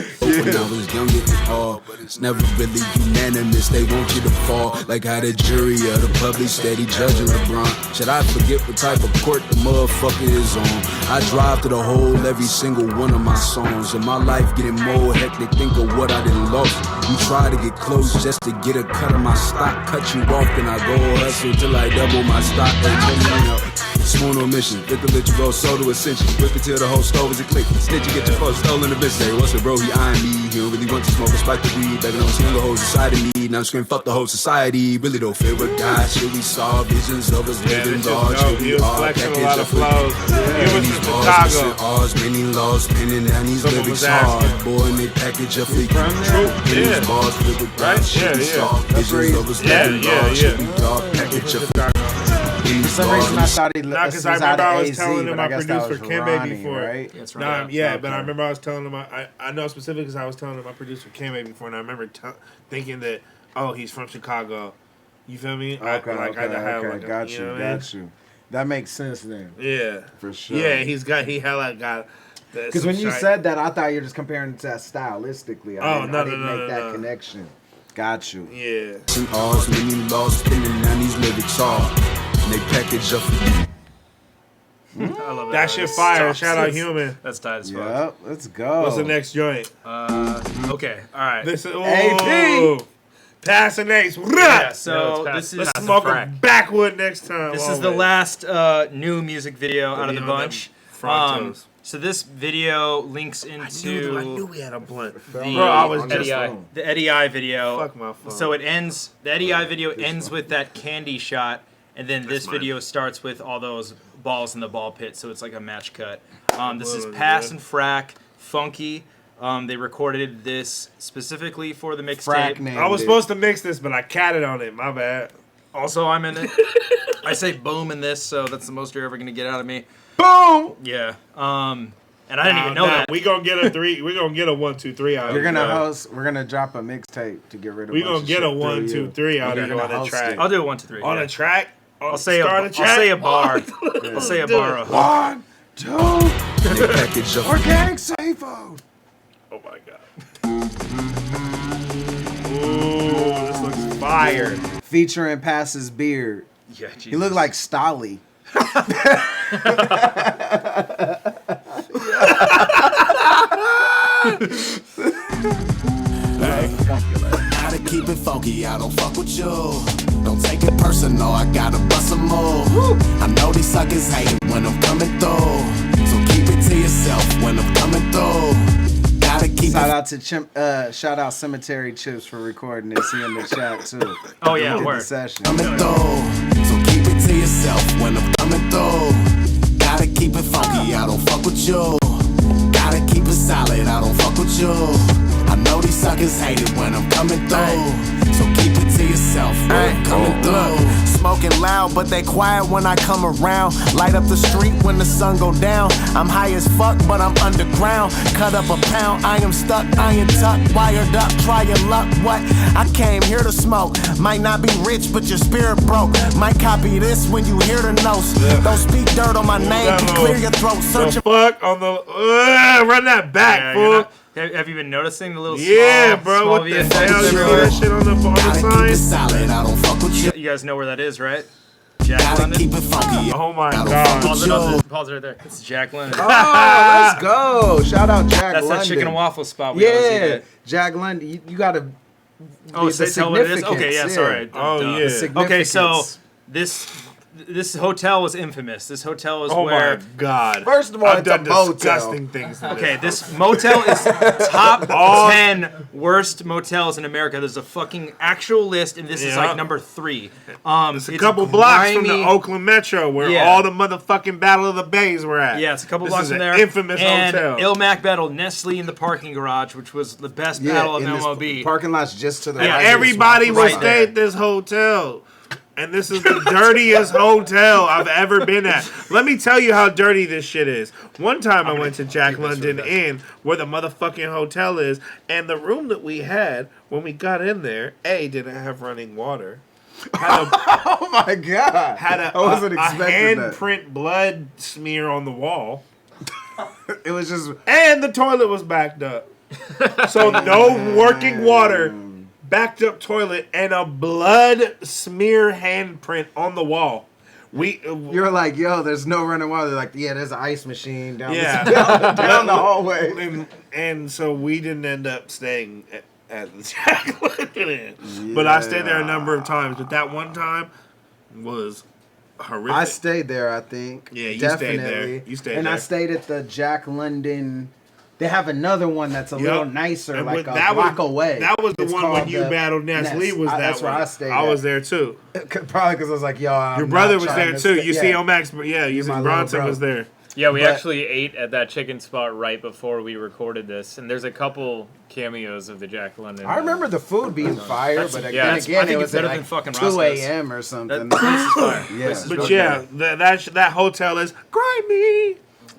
was young, it was hard, but it's never really unanimous. They want you to fall, like how the jury or the public steady judging LeBron. Should I forget what type of court the motherfucker is on? I drive to the hole every single one of my songs, and my life getting more hectic. Think of what I done lost. You try to get close just to get a cut of my stock. Cut you off, then I go hustle till I double my stock. They tell me up. Sworn on mission, with the literal roll, soda ascension. Whip it till the whole stove is a click. Snitch, you get your phone stolen the bitch. Hey, what's it, bro? He eyeing me. He don't really want to smoke, despite the weed. Better don't swing the whole inside of me. Now I'm screaming, fuck the whole society. Really don't fear what God. Should we saw visions of us living large? Should we all package up flows. These bars, ours, many laws, spinning down these lyrics hard. Boy, and they package up for you. These bars filled with God. Should we saw visions of us living large? Should we all package up for For some reason, I thought he because I remember I was telling him I produced for Kembe before. Right? That's right. But I remember I was telling him I know specifically because I was telling him I produced for Kembe before, and I remember thinking that he's from Chicago. You feel me? Got you. That makes sense then. Yeah, for sure. Yeah, he got. Because when you said that, I thought you were just comparing it to that stylistically. I didn't make that connection. Got you. Yeah. Ours, many laws, spinning down these lyrics hard. They package up for you. I love that shit fire. Shout out Human. That's tight as fuck. Yep, let's go. What's the next joint? Okay, all right. This is AP. Passing Ace. Yeah, so this is let's smoke a backwood next time. This is the last new music video out of the bunch. So this video links into I knew we had a blunt. the Eddie I video. Fuck my phone. So it ends. The Eddie I video ends with that candy shot, and then this video starts with all those balls in the ball pit. So it's like a match cut. This is Pass and Frack, Funky. They recorded this specifically for the mixtape. I was supposed to mix this, but I catted on it. My bad. Also, I'm in it. I say boom in this, so that's the most you're ever gonna get out of me. Boom. Yeah. And I didn't even know that. We gonna get a 3. We gonna get a 1, 2, 3 out. You're gonna host. We're gonna drop a mixtape to get rid of. We gonna get a 1, 2, 3 out of you on the track. I'll do a 1, 2, 3 on a track. I'll say a bar. I'll say a bar. 1, 2. Organic seafood. Oh my god. Ooh, this looks fire. Featuring Pass's beard. Yeah, Jesus. He looked like Stolly. Gotta keep it funky, I don't fuck with you. Don't take it personal, I gotta bust a move. I know these suckers hate it when I'm coming through, so keep it to yourself when I'm coming through. Gotta keep shout out Cemetery Chips for recording this. He in the chat too. Oh yeah, did word. The session. Coming through, so keep it to yourself when I'm coming through. Gotta keep it funky, I don't fuck with you. Gotta keep it solid, I don't fuck with you. I know these suckers hate it when I'm coming through, so keep it to yourself when I'm coming through. Smoking loud, but they quiet when I come around. Light up the street when the sun go down. I'm high as fuck, but I'm underground. Cut up a pound, I am stuck, iron tucked, wired up, trying luck. What? I came here to smoke. Might not be rich, but your spirit broke. Might copy this when you hear the notes. Don't speak dirt on my name, clear your throat. Search the fuck on the run that back, fool. Have you been noticing the little bro? What the hell? You see that shit on the sign? I don't fuck with you. You guys know where that is, right? Jack London. Keep it funky. Oh my god! Pause right there. It's Jack London. Oh, let's go! Shout out Jack That's London. that chicken and waffle spot. We always eat at. Jack London. You gotta. Oh, tell what it is. Okay, yeah, sorry. Oh yeah. Okay, so this hotel was infamous. This hotel is where. Oh my god! First of all, I've it's done a motel. disgusting things. Okay, this motel is top 10 worst motels in America. There's a fucking actual list, and this is like number 3. It's a couple blocks from the Oakland Metro where all the motherfucking Battle of the Bays were at. Yeah, it's a couple blocks from there. This is an infamous hotel. Ilmac battled Nestle in the parking garage, which was the best battle of MLB. Parking lot's just to the and right. Everybody will right stay there. at this hotel. And this is the dirtiest hotel I've ever been at. Let me tell you how dirty this shit is. One time I went to Jack London Inn, where the motherfucking hotel is, and the room that we had, when we got in there, didn't have running water. Oh my god! Had a I wasn't expecting that. handprint blood smear on the wall. It was just, and the toilet was backed up. So no working water, backed up toilet, and a blood smear handprint on the wall. You're like, yo, there's no running water. They're like, yeah, there's an ice machine down the hallway. And so we didn't end up staying at the Jack London Inn. But I stayed there a number of times. But that one time was horrific. I stayed there, I think. Yeah, you definitely. stayed there. You stayed and there. I stayed at the Jack London. They have another one that's a little nicer, And like a that block was, away. That was the It's one called when you the battled Ness Lee. Was that that's one? where I stayed. I was there too. Probably because I was like, yo, I'm your brother not was trying there to too. stay- You see, Omax, you see my Bronson little was bro. there. Yeah, we But- actually ate at that chicken spot right before we recorded this, and there's a couple cameos of the Jack London. I remember the food being fire, but again, I think it was it's better at than like fucking 2 Roscoe's. a.m. or something. That place is fire. Yeah. Place is But really yeah, good. that hotel is grimy.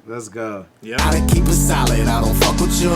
Let's go. Yep. I keep it solid, I don't fuck with you.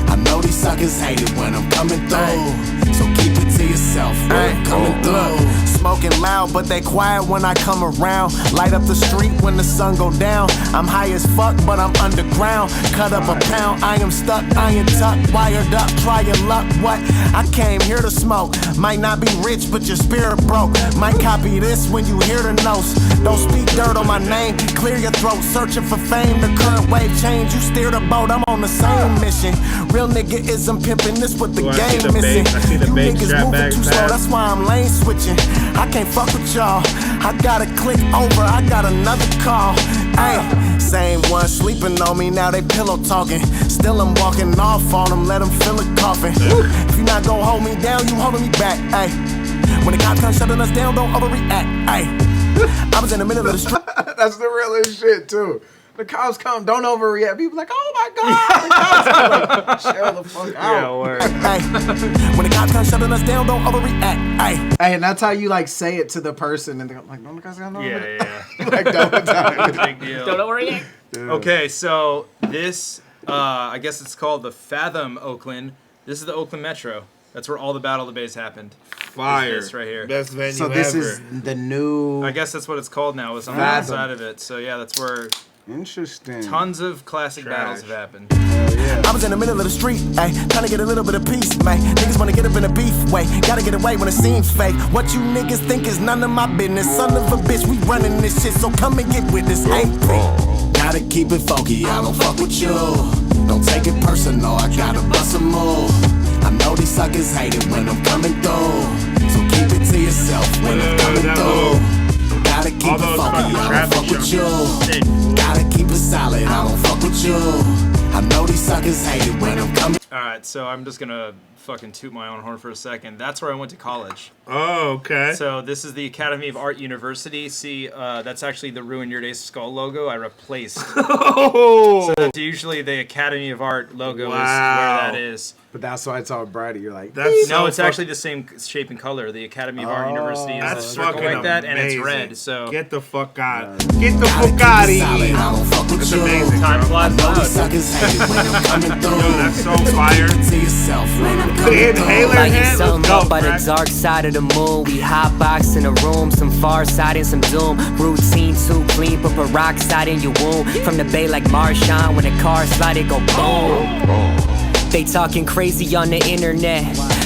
I know these suckers hate it when I'm coming through. So keep it to yourself when I'm coming through. Smoking loud, but they quiet when I come around. Light up the street when the sun go down. I'm high as fuck, but I'm underground. Cut up a pound, I am stuck, iron tucked, wired up, try your luck. What? I came here to smoke. Might not be rich, but your spirit broke. Might copy this when you hear the notes. Don't speak dirt on my name, clear your throat. Searching for fame, the current wave change. You steer the boat, I'm on the same mission. Real nigga ism pimping, this what the game missing. You niggas moving too slow, that's why I'm lane switching. I can't fuck with y'all. I gotta click over, I got another call. Ayy, same one sleeping on me, now they pillow talking. Still I'm walking off on them, let them feel it coughing. If you not gon' hold me down, you holding me back. Ayy, when the cops come shutting us down, don't overreact. Ayy, I was in the middle of the street. That's the realest shit too. The cops come, don't overreact. People like, oh my god. The cops come, like, chill the fuck out. Yeah, word. Ayy, when the cops come shutting us down, don't overreact. Ayy, and that's how you like say it to the person, and they're like, "No, the guys got no." Yeah. Like double time. Big deal. Don't worry. Okay, so this, I guess it's called the Fathom Oakland. This is the Oakland Metro. That's where all the battle debates happened. Fire. This right here. Best venue So this ever. is the new. I guess that's what it's called now. It's on the Fathom. outside of it. So yeah, that's where Interesting. tons of classic battles have happened. I was in the middle of the street, ayy, trying to get a little bit of peace, man. Niggas wanna get up in a beef way, gotta get away when it seems fake. What you niggas think is none of my business. Son of a bitch, we running this shit, so come and get with this, ayy. Gotta keep it funky, I don't fuck with you. Don't take it personal, I gotta bust a move. I know these suckers hate it when I'm coming through. So keep it to yourself when I'm coming through. Gotta keep it funky, I don't fuck with you. Gotta keep it solid, I don't fuck with you. I know these suckers hate it when I'm coming. Alright, so I'm just gonna fucking toot my own horn for a second. That's where I went to college. Oh, okay. So this is the Academy of Art University. See, that's actually the Ruin Your Days skull logo I replaced. Oh! So that's usually the Academy of Art logo is where that is. But that's why it's all brighter. You're like, That's No, so it's actually the same shape and color. The Academy of Art University is a That's circle fucking like that, and it's amazing. red. So Get the fuck out. Get the fuck out of here. That's amazing. Time flies loud. Suckers hate it when I'm coming through. Yo, that's so fire. To yourself when I'm The coming inhaler through. head, let's Something go, up by the Frank. dark side of the moon. We hotbox in a room, some far side and some doom. Routine too clean, put peroxide in your womb. From the bay like Marshawn, when the car slide, it go boom. They talking crazy on the internet.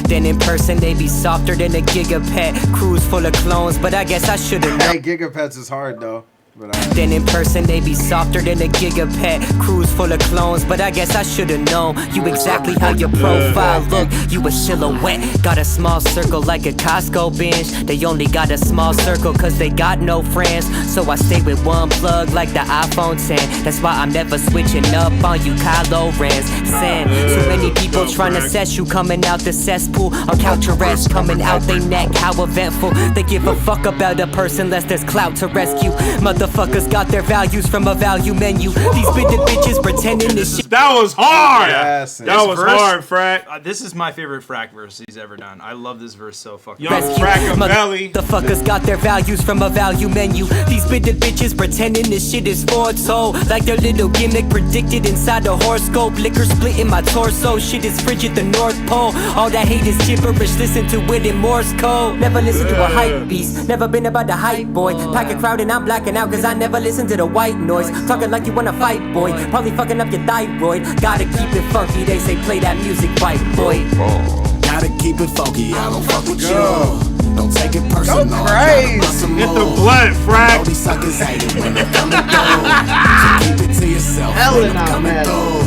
Then in person they be softer than a gigapet. Cruise full of clones, but I guess I should've known. Hey, Gigapets is hard though. But Then in person they be softer than a gigapet. Cruise full of clones, but I guess I should've known you exactly how your profile look. You a silhouette, got a small circle like a Costco binge. They only got a small circle cause they got no friends. So I stay with one plug like the iPhone 10. That's why I'm never switching up on you Kylo Rens. Sin, too many people trying to set you coming out the cesspool. On couch arrest, coming out they neck, how eventful. They give a fuck about a person less there's clout to rescue. Motherfuckers got their values from a value menu. These bitter bitches pretending this shit. That was hard. Yes, That was hard, Frack. This is my favorite Frack verse he's ever done. I love this verse so fucking Young Frackavelli. Motherfuckers got their values from a value menu. These bitter bitches pretending this shit is foretold. Like their little gimmick predicted inside the horoscope. Liquor splitting my torso. Shit is frigid, the North Pole. All that hate is gibberish. Listen to it in Morse code. Never listen to a hype beast. Never been about the hype boy. Pack a crowd and I'm blacking out. cause I never listen to the white noise. Talking like you wanna fight, boy. Probably fucking up your thyroid. Gotta keep it funky, they say play that music right, boy. Gotta keep it funky, I don't fuck with you. Don't take it personal. Go crazy. Get the blood, Frank. All these suckers hate it when I'm coming through. So keep it to yourself when I'm coming through.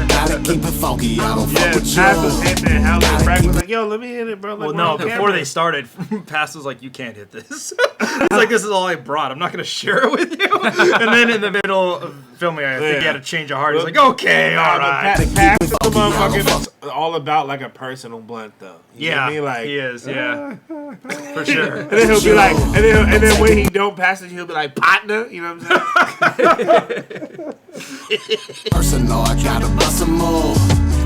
Gotta keep it funky, I don't fuck with you. Pass was hitting it. Hell, Frank was like, yo, let me hit it, bro. Like, Well, no, before they started, Pass was like, you can't hit this. It's like, this is all I brought. I'm not going to share it with you. And then in the middle of filming, I think he had a change of heart. He's like, okay, all right. Pass is the motherfucker that's all about like a personal blunt, though. You know what I mean? Like, he is, yeah. For sure. And then he'll be like, and then when he don't pass it, he'll be like, partner. You know what I'm saying? Personal, I gotta bust a move.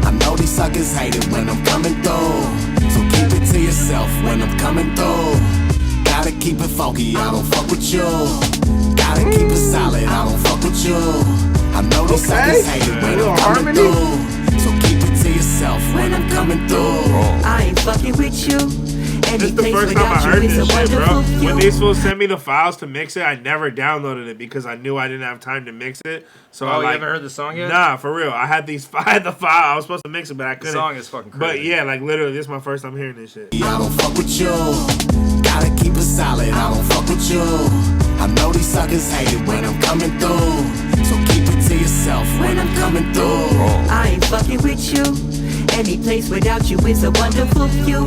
I know these suckers hate it when I'm coming through. So keep it to yourself when I'm coming through. Gotta keep it funky, I don't fuck with you. Gotta keep it solid, I don't fuck with you. I know these suckers hate it when I'm coming through. So keep it to yourself when I'm coming through. I ain't fucking with you. This is the first time I heard this shit, bro. When these fools sent me the files to mix it, I never downloaded it because I knew I didn't have time to mix it. So Oh, I you like, haven't heard the song yet? Nah, for real. I had the file. I was supposed to mix it, but I couldn't. song is fucking But crazy. yeah, like literally, this is my first time hearing this shit. I don't fuck with you. Gotta keep it solid, I don't fuck with you. I know these suckers hate it when I'm coming through. So keep it to yourself when I'm coming through. I ain't fucking with you. Any place without you is a wonderful view.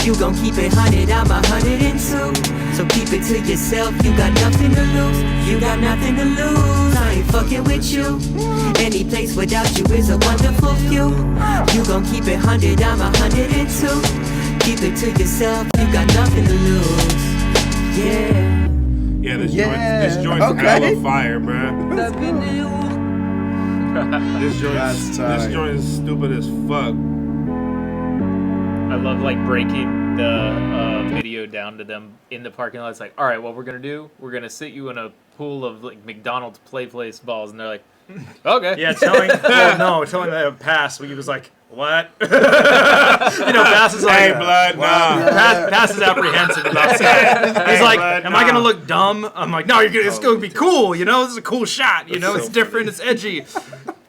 You gon' keep it 100, I'm 102. So keep it to yourself, you got nothing to lose. You got nothing to lose. I ain't fucking with you. Any place without you is a wonderful view. You gon' keep it 100, I'm 102. Keep it to yourself, you got nothing to lose. Yeah. Yeah, this joint's hella fire, bruh. This joint is stupid as fuck. I love like breaking the video down to them in the parking lot. It's like, all right, what we're gonna do? We're gonna sit you in a pool of like McDonald's play place balls, and they're like, okay. Yeah, telling that Pass, he was like, what? Pass is like, hey, blood, nah. Pass is apprehensive about that. He's like, am I gonna look dumb? I'm like, no, it's gonna be cool. This is a cool shot. It's different. It's edgy.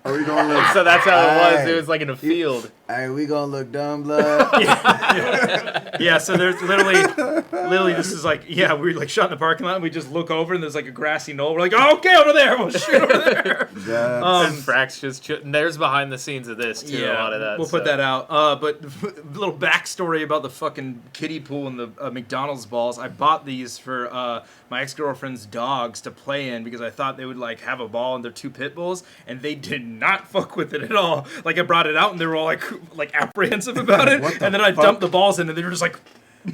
Are we gonna look? So that's how it was. It was like in a field. Hey, we gonna look dumb, blood. Yeah. So there's literally, this is like, we like shot in the parking lot. And we just look over and there's like a grassy knoll. We're like, oh, okay, over there. We'll shoot over there. And Frack's just there's behind the scenes of this too. A lot of that. We'll put that out. But little backstory about the fucking kiddie pool and the McDonald's balls. I bought these for my ex-girlfriend's dogs to play in because I thought they would like have a ball and they're two pit bulls, and they did not fuck with it at all. Like I brought it out and they were all like apprehensive about it, and then I dumped the balls in and they were just like.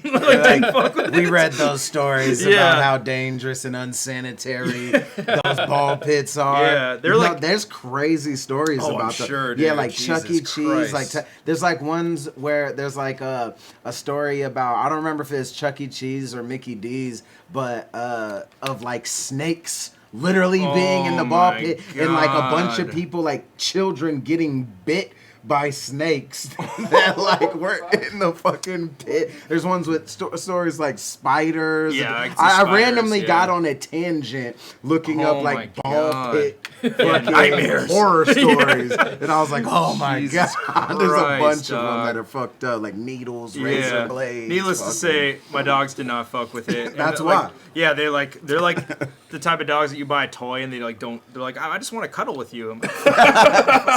We read those stories about how dangerous and unsanitary those ball pits are. Yeah, they're there's crazy stories about them. Sure, yeah, dude. like Chuck E. Cheese. Like there's like ones where there's like a story about, I don't remember if it's Chuck E. Cheese or Mickey D's, but of like snakes literally being in the ball pit and like a bunch of people, like children, getting bit by snakes that like were in the fucking pit. There's ones with stories like spiders. Yeah, I randomly got on a tangent looking up like ball pit nightmares, horror stories, and I was like, oh my Jesus god, there's a Christ, bunch of them dog. that are fucked up, like needles, razor blades. Needless to say, my dogs did not fuck with it. That's and, why. Like, yeah, they're like the type of dogs that you buy a toy and they like don't. They're like, I just want to cuddle with you. I'm like,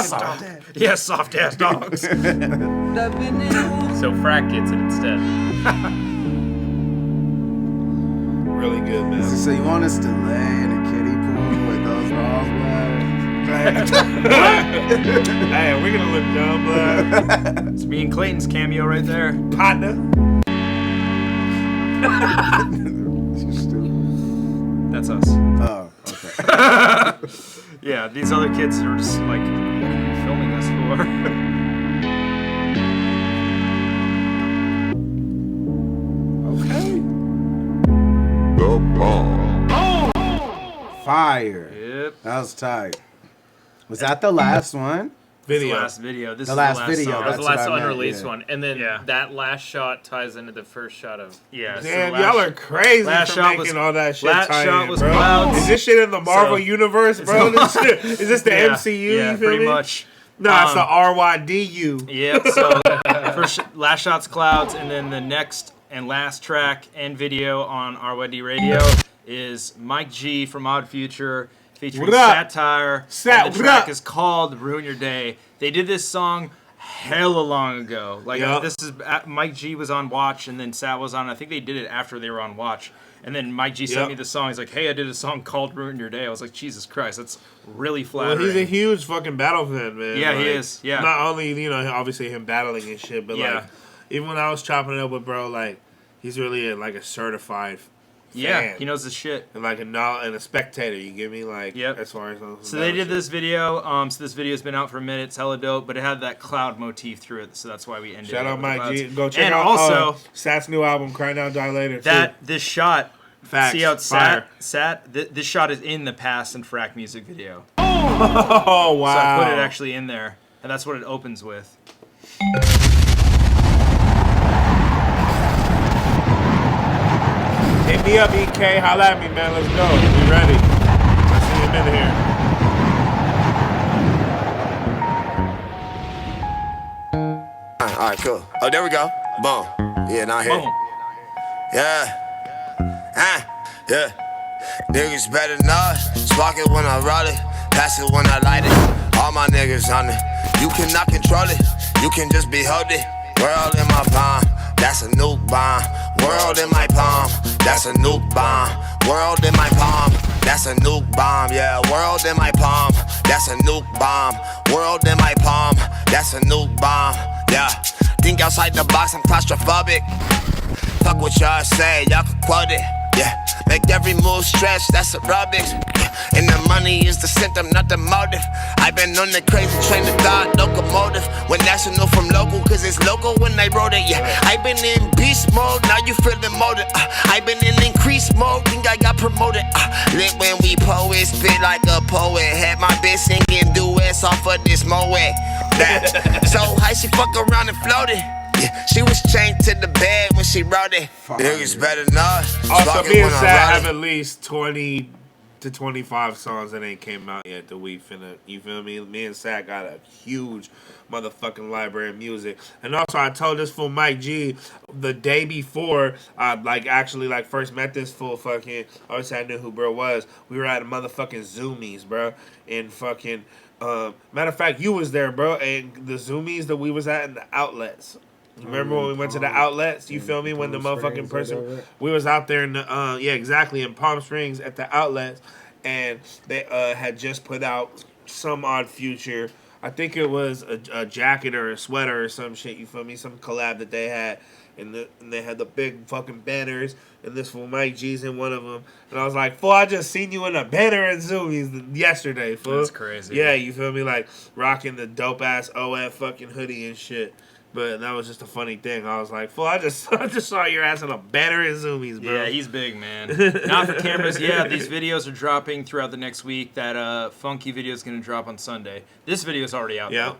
soft. Yeah, soft ass dogs. So Frack gets it instead. Really good, man. So you want us to lay in a kiddie pool with those balls, blood? Hey, we're gonna look dumb, blood. It's me and Clayton's cameo right there. Partner. That's us. Oh, okay. Yeah, these other kids are just like, what are you filming us for? Okay. Oh! Fire. Yep. That was tight. Was that the last one? video. The last video. This The is last the last video, song. That was the That's last what I meant, unreleased yeah. one, and then that last shot ties into the first shot of. Yeah. so Damn, last- y'all are crazy last for shot making was- all that shit last tie shot in, was bro. clouds. Is this shit in the Marvel So- universe, bro? This shit, is this the Yeah, MCU? yeah, you feel pretty me? much. No, it's the RYDU. Yeah, so last shot's Clouds, and then the next and last track and video on RYD Radio is Mike G from Odd Future featuring What up? Satire. Sat, and the what track up? is called Ruin Your Day. They did this song hella long ago. Like Yup. this is Mike G was on Watch, and then Sat was on. I think they did it after they were on Watch. And then Mike G sent Yup. me the song. He's like, "Hey, I did a song called Ruin Your Day." I was like, "Jesus Christ, that's really Well, flattering." he's a huge fucking battle fan, man. Yeah, he Like, is, yeah. Not only, you know, obviously him battling and shit, but Yeah. like, even when I was chopping it up with bro, like, he's really like a certified Yeah, fan. he knows his shit. And like and a spectator, you get me? Like, as far as So they did this video. So this video's been out for a minute. It's hella dope, but it had that cloud motif through it. So that's why we ended. Shout it out with the Mike clouds. G. Go check and out also Sat's new album, Cry Now, Die Later. that this shot. Facts. See how it's Fire. this shot is in the Past and Frack music video. Oh wow! So I put it actually in there, and that's what it opens with. Hit me up, EK. Holla at me, man. Let's go. We ready. I see him in here. All right, cool. Oh, there we go. Boom. Yeah, now here. Boom. Yeah. Yeah. Niggas better not spark it when I roll it, pass it when I light it. All my niggas on it. You cannot control it. You can just behold it. World in my palm. That's a nuke bomb. World in my palm. That's a nuke bomb. World in my palm. That's a nuke bomb. Yeah. World in my palm. That's a nuke bomb. World in my palm. That's a nuke bomb. Yeah. Think outside the box. I'm claustrophobic. Fuck what y'all say. Y'all can quote it. Yeah. Make every move stretch. That's aerobics. And the money is the symptom, not the motive. I've been on the crazy train of thought, locomotive. When national from local, cause it's local when they wrote it, yeah. I've been in beast mode, now you feeling molded. I've been in increased mode, think I got promoted. Lit when we poet, spit like a poet. Had my bitch singing duets off of this moe. So high she fuck around and floated. Yeah, she was chained to the bed when she wrote it. Niggas better not. Also, me and Sat have at least 20 to 25 songs that ain't came out yet that we finna, you feel me? Me and Sat got a huge motherfucking library of music. And also, I told this fool Mike G the day before I actually first met this fool fucking, obviously I knew who bro was. We were at a motherfucking Zoomies, bro. And fucking, matter of fact, you was there, bro. And the Zoomies that we was at in the outlets. Remember when we went to the outlets? You feel me? When the motherfucking person, we was out there in the yeah, exactly, in Palm Springs at the outlets, and they had just put out some Odd Future. I think it was a jacket or a sweater or some shit. You feel me? Some collab that they had, and they had the big fucking banners, and this fool Mike G's in one of them, and I was like, fool, I just seen you in a banner at Zoomies yesterday, fool. That's crazy. Yeah, you feel me? Like rocking the dope ass OF fucking hoodie and shit. But that was just a funny thing. I was like, fool, I just saw your ass on a banner in Zoomies, bro. Yeah, he's big, man. Not for cameras. Yeah, these videos are dropping throughout the next week. That funky video is going to drop on Sunday. This video is already out. Yeah.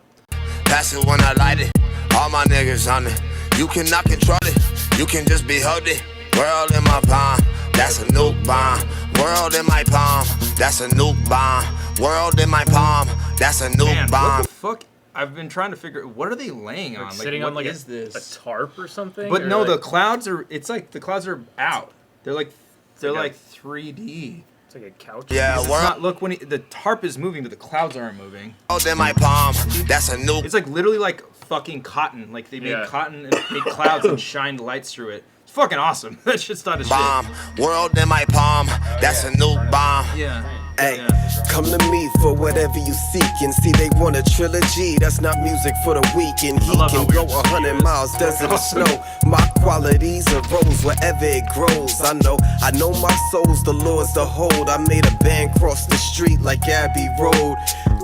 Pass it when I light it. All my niggas on it. You cannot control it. You can just behold it. World in my palm. That's a nuke bomb. World in my palm. That's a nuke bomb. World in my palm. That's a nuke bomb. What the fuck? I've been trying to figure what are they laying on? Sitting what on is this? A tarp or something? But or no, like, the clouds are. It's like the clouds are out. They're like 3D. It's like a couch. Yeah, It's not, look when the tarp is moving, but the clouds aren't moving. World in my palm. That's a nuke. It's like literally like fucking cotton. Like they made Yeah. cotton and made clouds and shined lights through it. It's fucking awesome. That shit's not a Bomb. shit. World in my palm. That's a nuke bomb. Yeah. Hey, come to me for whatever you seek. And see, they want a trilogy. That's not music for the weak. And he can go 100 miles, desert or snow. My qualities arose wherever it grows. I know my soul's the Lord's to hold. I made a band cross the street like Abbey Road.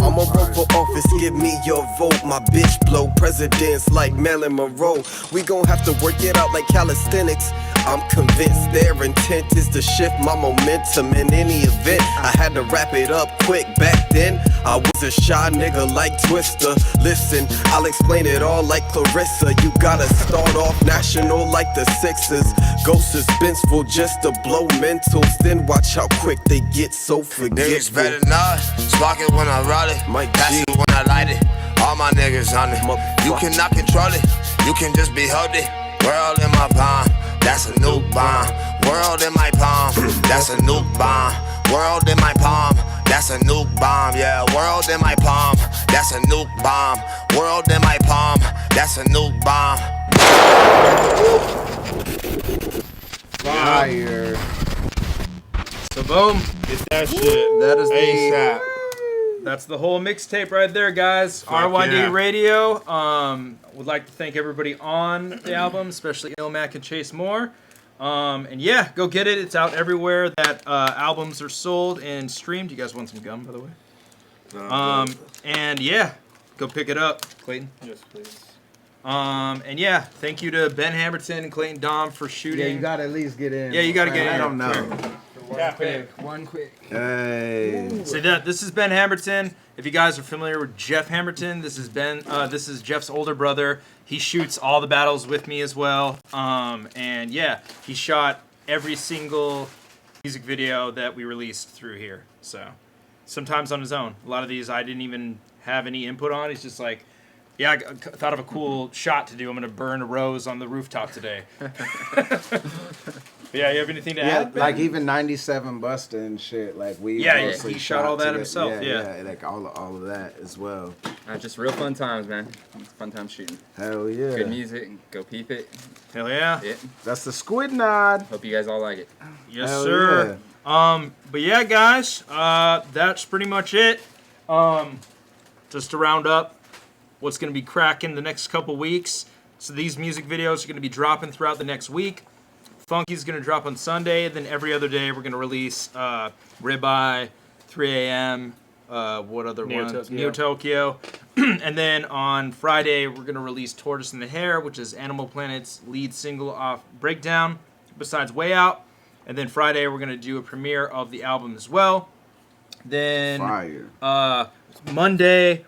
I'ma run for office, give me your vote. My bitch blow presidents like Marilyn Monroe. We gon' have to work it out like calisthenics. I'm convinced their intent is to shift my momentum in any event. I had to wrap it up quick back then. I was a shy nigga like Twister. Listen, I'll explain it all like Clarissa. You gotta start off national like the Sixers. Go suspenseful just to blow mentals. Then watch how quick they get so forgetful. Niggas better not spark it when I roll it. Pass it when I light it. All my niggas on it. You cannot control it. You can just behold it. World in my palm. That's a nuke bomb. World in my palm. That's a nuke bomb. World in my palm. That's a nuke bomb. Yeah, world in my palm. That's a nuke bomb. World in my palm. That's a nuke bomb. Fire. So boom. Get that shit. That is ASAP. That's the whole mixtape right there, guys. Fuck RYD yeah. Radio. Would like to thank everybody on the album, especially Ilmac and Chase Moore. And yeah, go get it. It's out everywhere that albums are sold and streamed. You guys want some gum, by the way? And yeah, go pick it up, Clayton. Yes, please. And yeah, thank you to Ben Hamilton and Clayton Dom for shooting. Yeah, you gotta at least get in. Yeah, you gotta get in. I don't know. One quick. Hey. So this is Ben Hamilton. If you guys are familiar with Jeff Hamilton, this is Ben. This is Jeff's older brother. He shoots all the battles with me as well. And yeah, he shot every single music video that we released through here. So sometimes on his own. A lot of these I didn't even have any input on. He's just like, yeah, I thought of a cool shot to do. I'm gonna burn a rose on the rooftop today. Yeah, you have anything to add? Ben? Like even 97 Busta and shit. Like we he shot all that himself. Yeah, like all of that as well. Just real fun times, man. It's fun time shooting. Hell yeah. Good music. Go peep it. Hell yeah. That's the squid nod. Hope you guys all like it. Yes, Hell sir. Yeah. But yeah, guys, that's pretty much it. Just to round up what's going to be cracking the next couple weeks. So these music videos are going to be dropping throughout the next week. Funky's going to drop on Sunday. Then every other day we're going to release Ribeye, 3 a.m., what other one? Neo Tokyo. And then on Friday we're going to release Tortoise in the Hare, which is Animal Planet's lead single off Breakdown, besides Way Out. And then Friday we're going to do a premiere of the album as well. Then Monday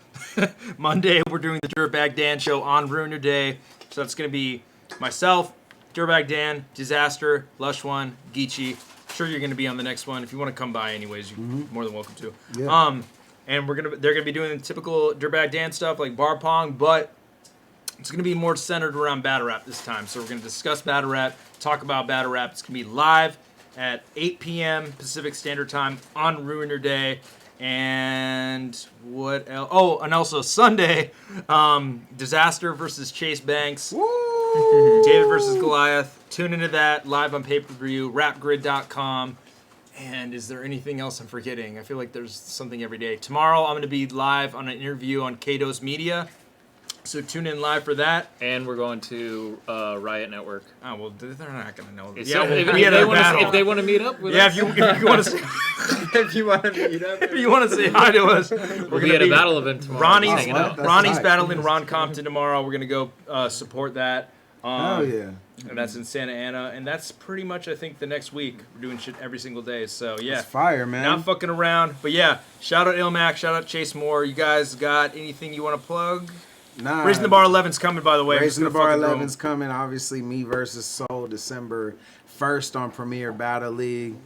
we're doing the Dirtbag Dan show on Ruin Your Day. So that's going to be myself, Dirtbag Dan, Disaster, Lush One, Geechee. Sure, you're going to be on the next one. If you want to come by anyways, you're more than welcome to. Yeah. And they're going to be doing the typical Dirtbag Dan stuff like bar pong, but it's going to be more centered around battle rap this time. So we're going to discuss battle rap, talk about battle rap. It's going to be live at 8 p.m. Pacific Standard Time on Ruin Your Day. And what else? Oh, and also Sunday, Disaster versus Chase Banks. Woo! David versus Goliath. Tune into that live on pay-per-view, rapgrid.com. And is there anything else I'm forgetting? I feel like there's something every day. Tomorrow I'm going to be live on an interview on Kato's Media. So tune in live for that. And we're going to Riot Network. Oh, well, they're not going to know. Yeah, if they want to meet up with us. If you want to if you want to meet up. If you want to say hi to us. We'll be at a battle event tomorrow. Ronnie's battling Ron Compton tomorrow. We're going to go support that. Hell yeah. And that's in Santa Ana. And that's pretty much, I think, the next week. We're doing shit every single day. So, yeah. It's fire, man. Not fucking around. But, yeah, shout out Ilmac. Shout out Chase Moore. You guys got anything you want to plug? Nah. Raising the Bar 11's coming, by the way. Raising the Bar 11's coming. Obviously, me versus Soul, December 1st on Premier Battle League.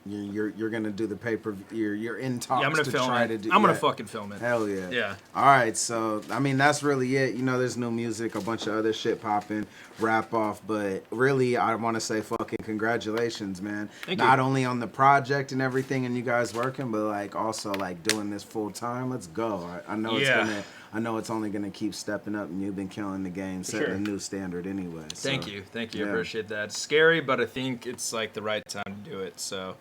You're gonna do the pay-per-view. You're in talks I'm gonna to film try it. to do. I'm gonna fucking film it. Hell yeah. Yeah. All right, so I mean that's really it. You know, there's new music, a bunch of other shit popping, wrap off, but really I want to say fucking congratulations, man. Thank Not you. only on the project and everything, and you guys working, but like also like doing this full time. Let's go. I know it's gonna. I know it's only gonna keep stepping up, and you've been killing the game, setting a new standard anyway. So, Thank you. I yeah. appreciate that. It's scary, but I think it's like the right time to do it. So,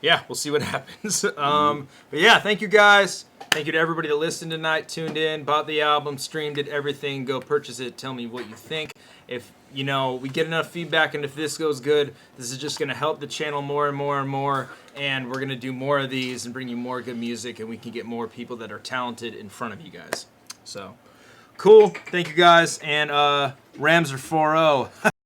yeah, we'll see what happens. But yeah, thank you guys. Thank you to everybody that listened tonight, tuned in, bought the album, streamed it, everything. Go purchase it. Tell me what you think. If, you know, we get enough feedback and if this goes good, this is just going to help the channel more and more and more. And we're going to do more of these and bring you more good music, and we can get more people that are talented in front of you guys. So, cool. Thank you guys. And Rams are 4-0.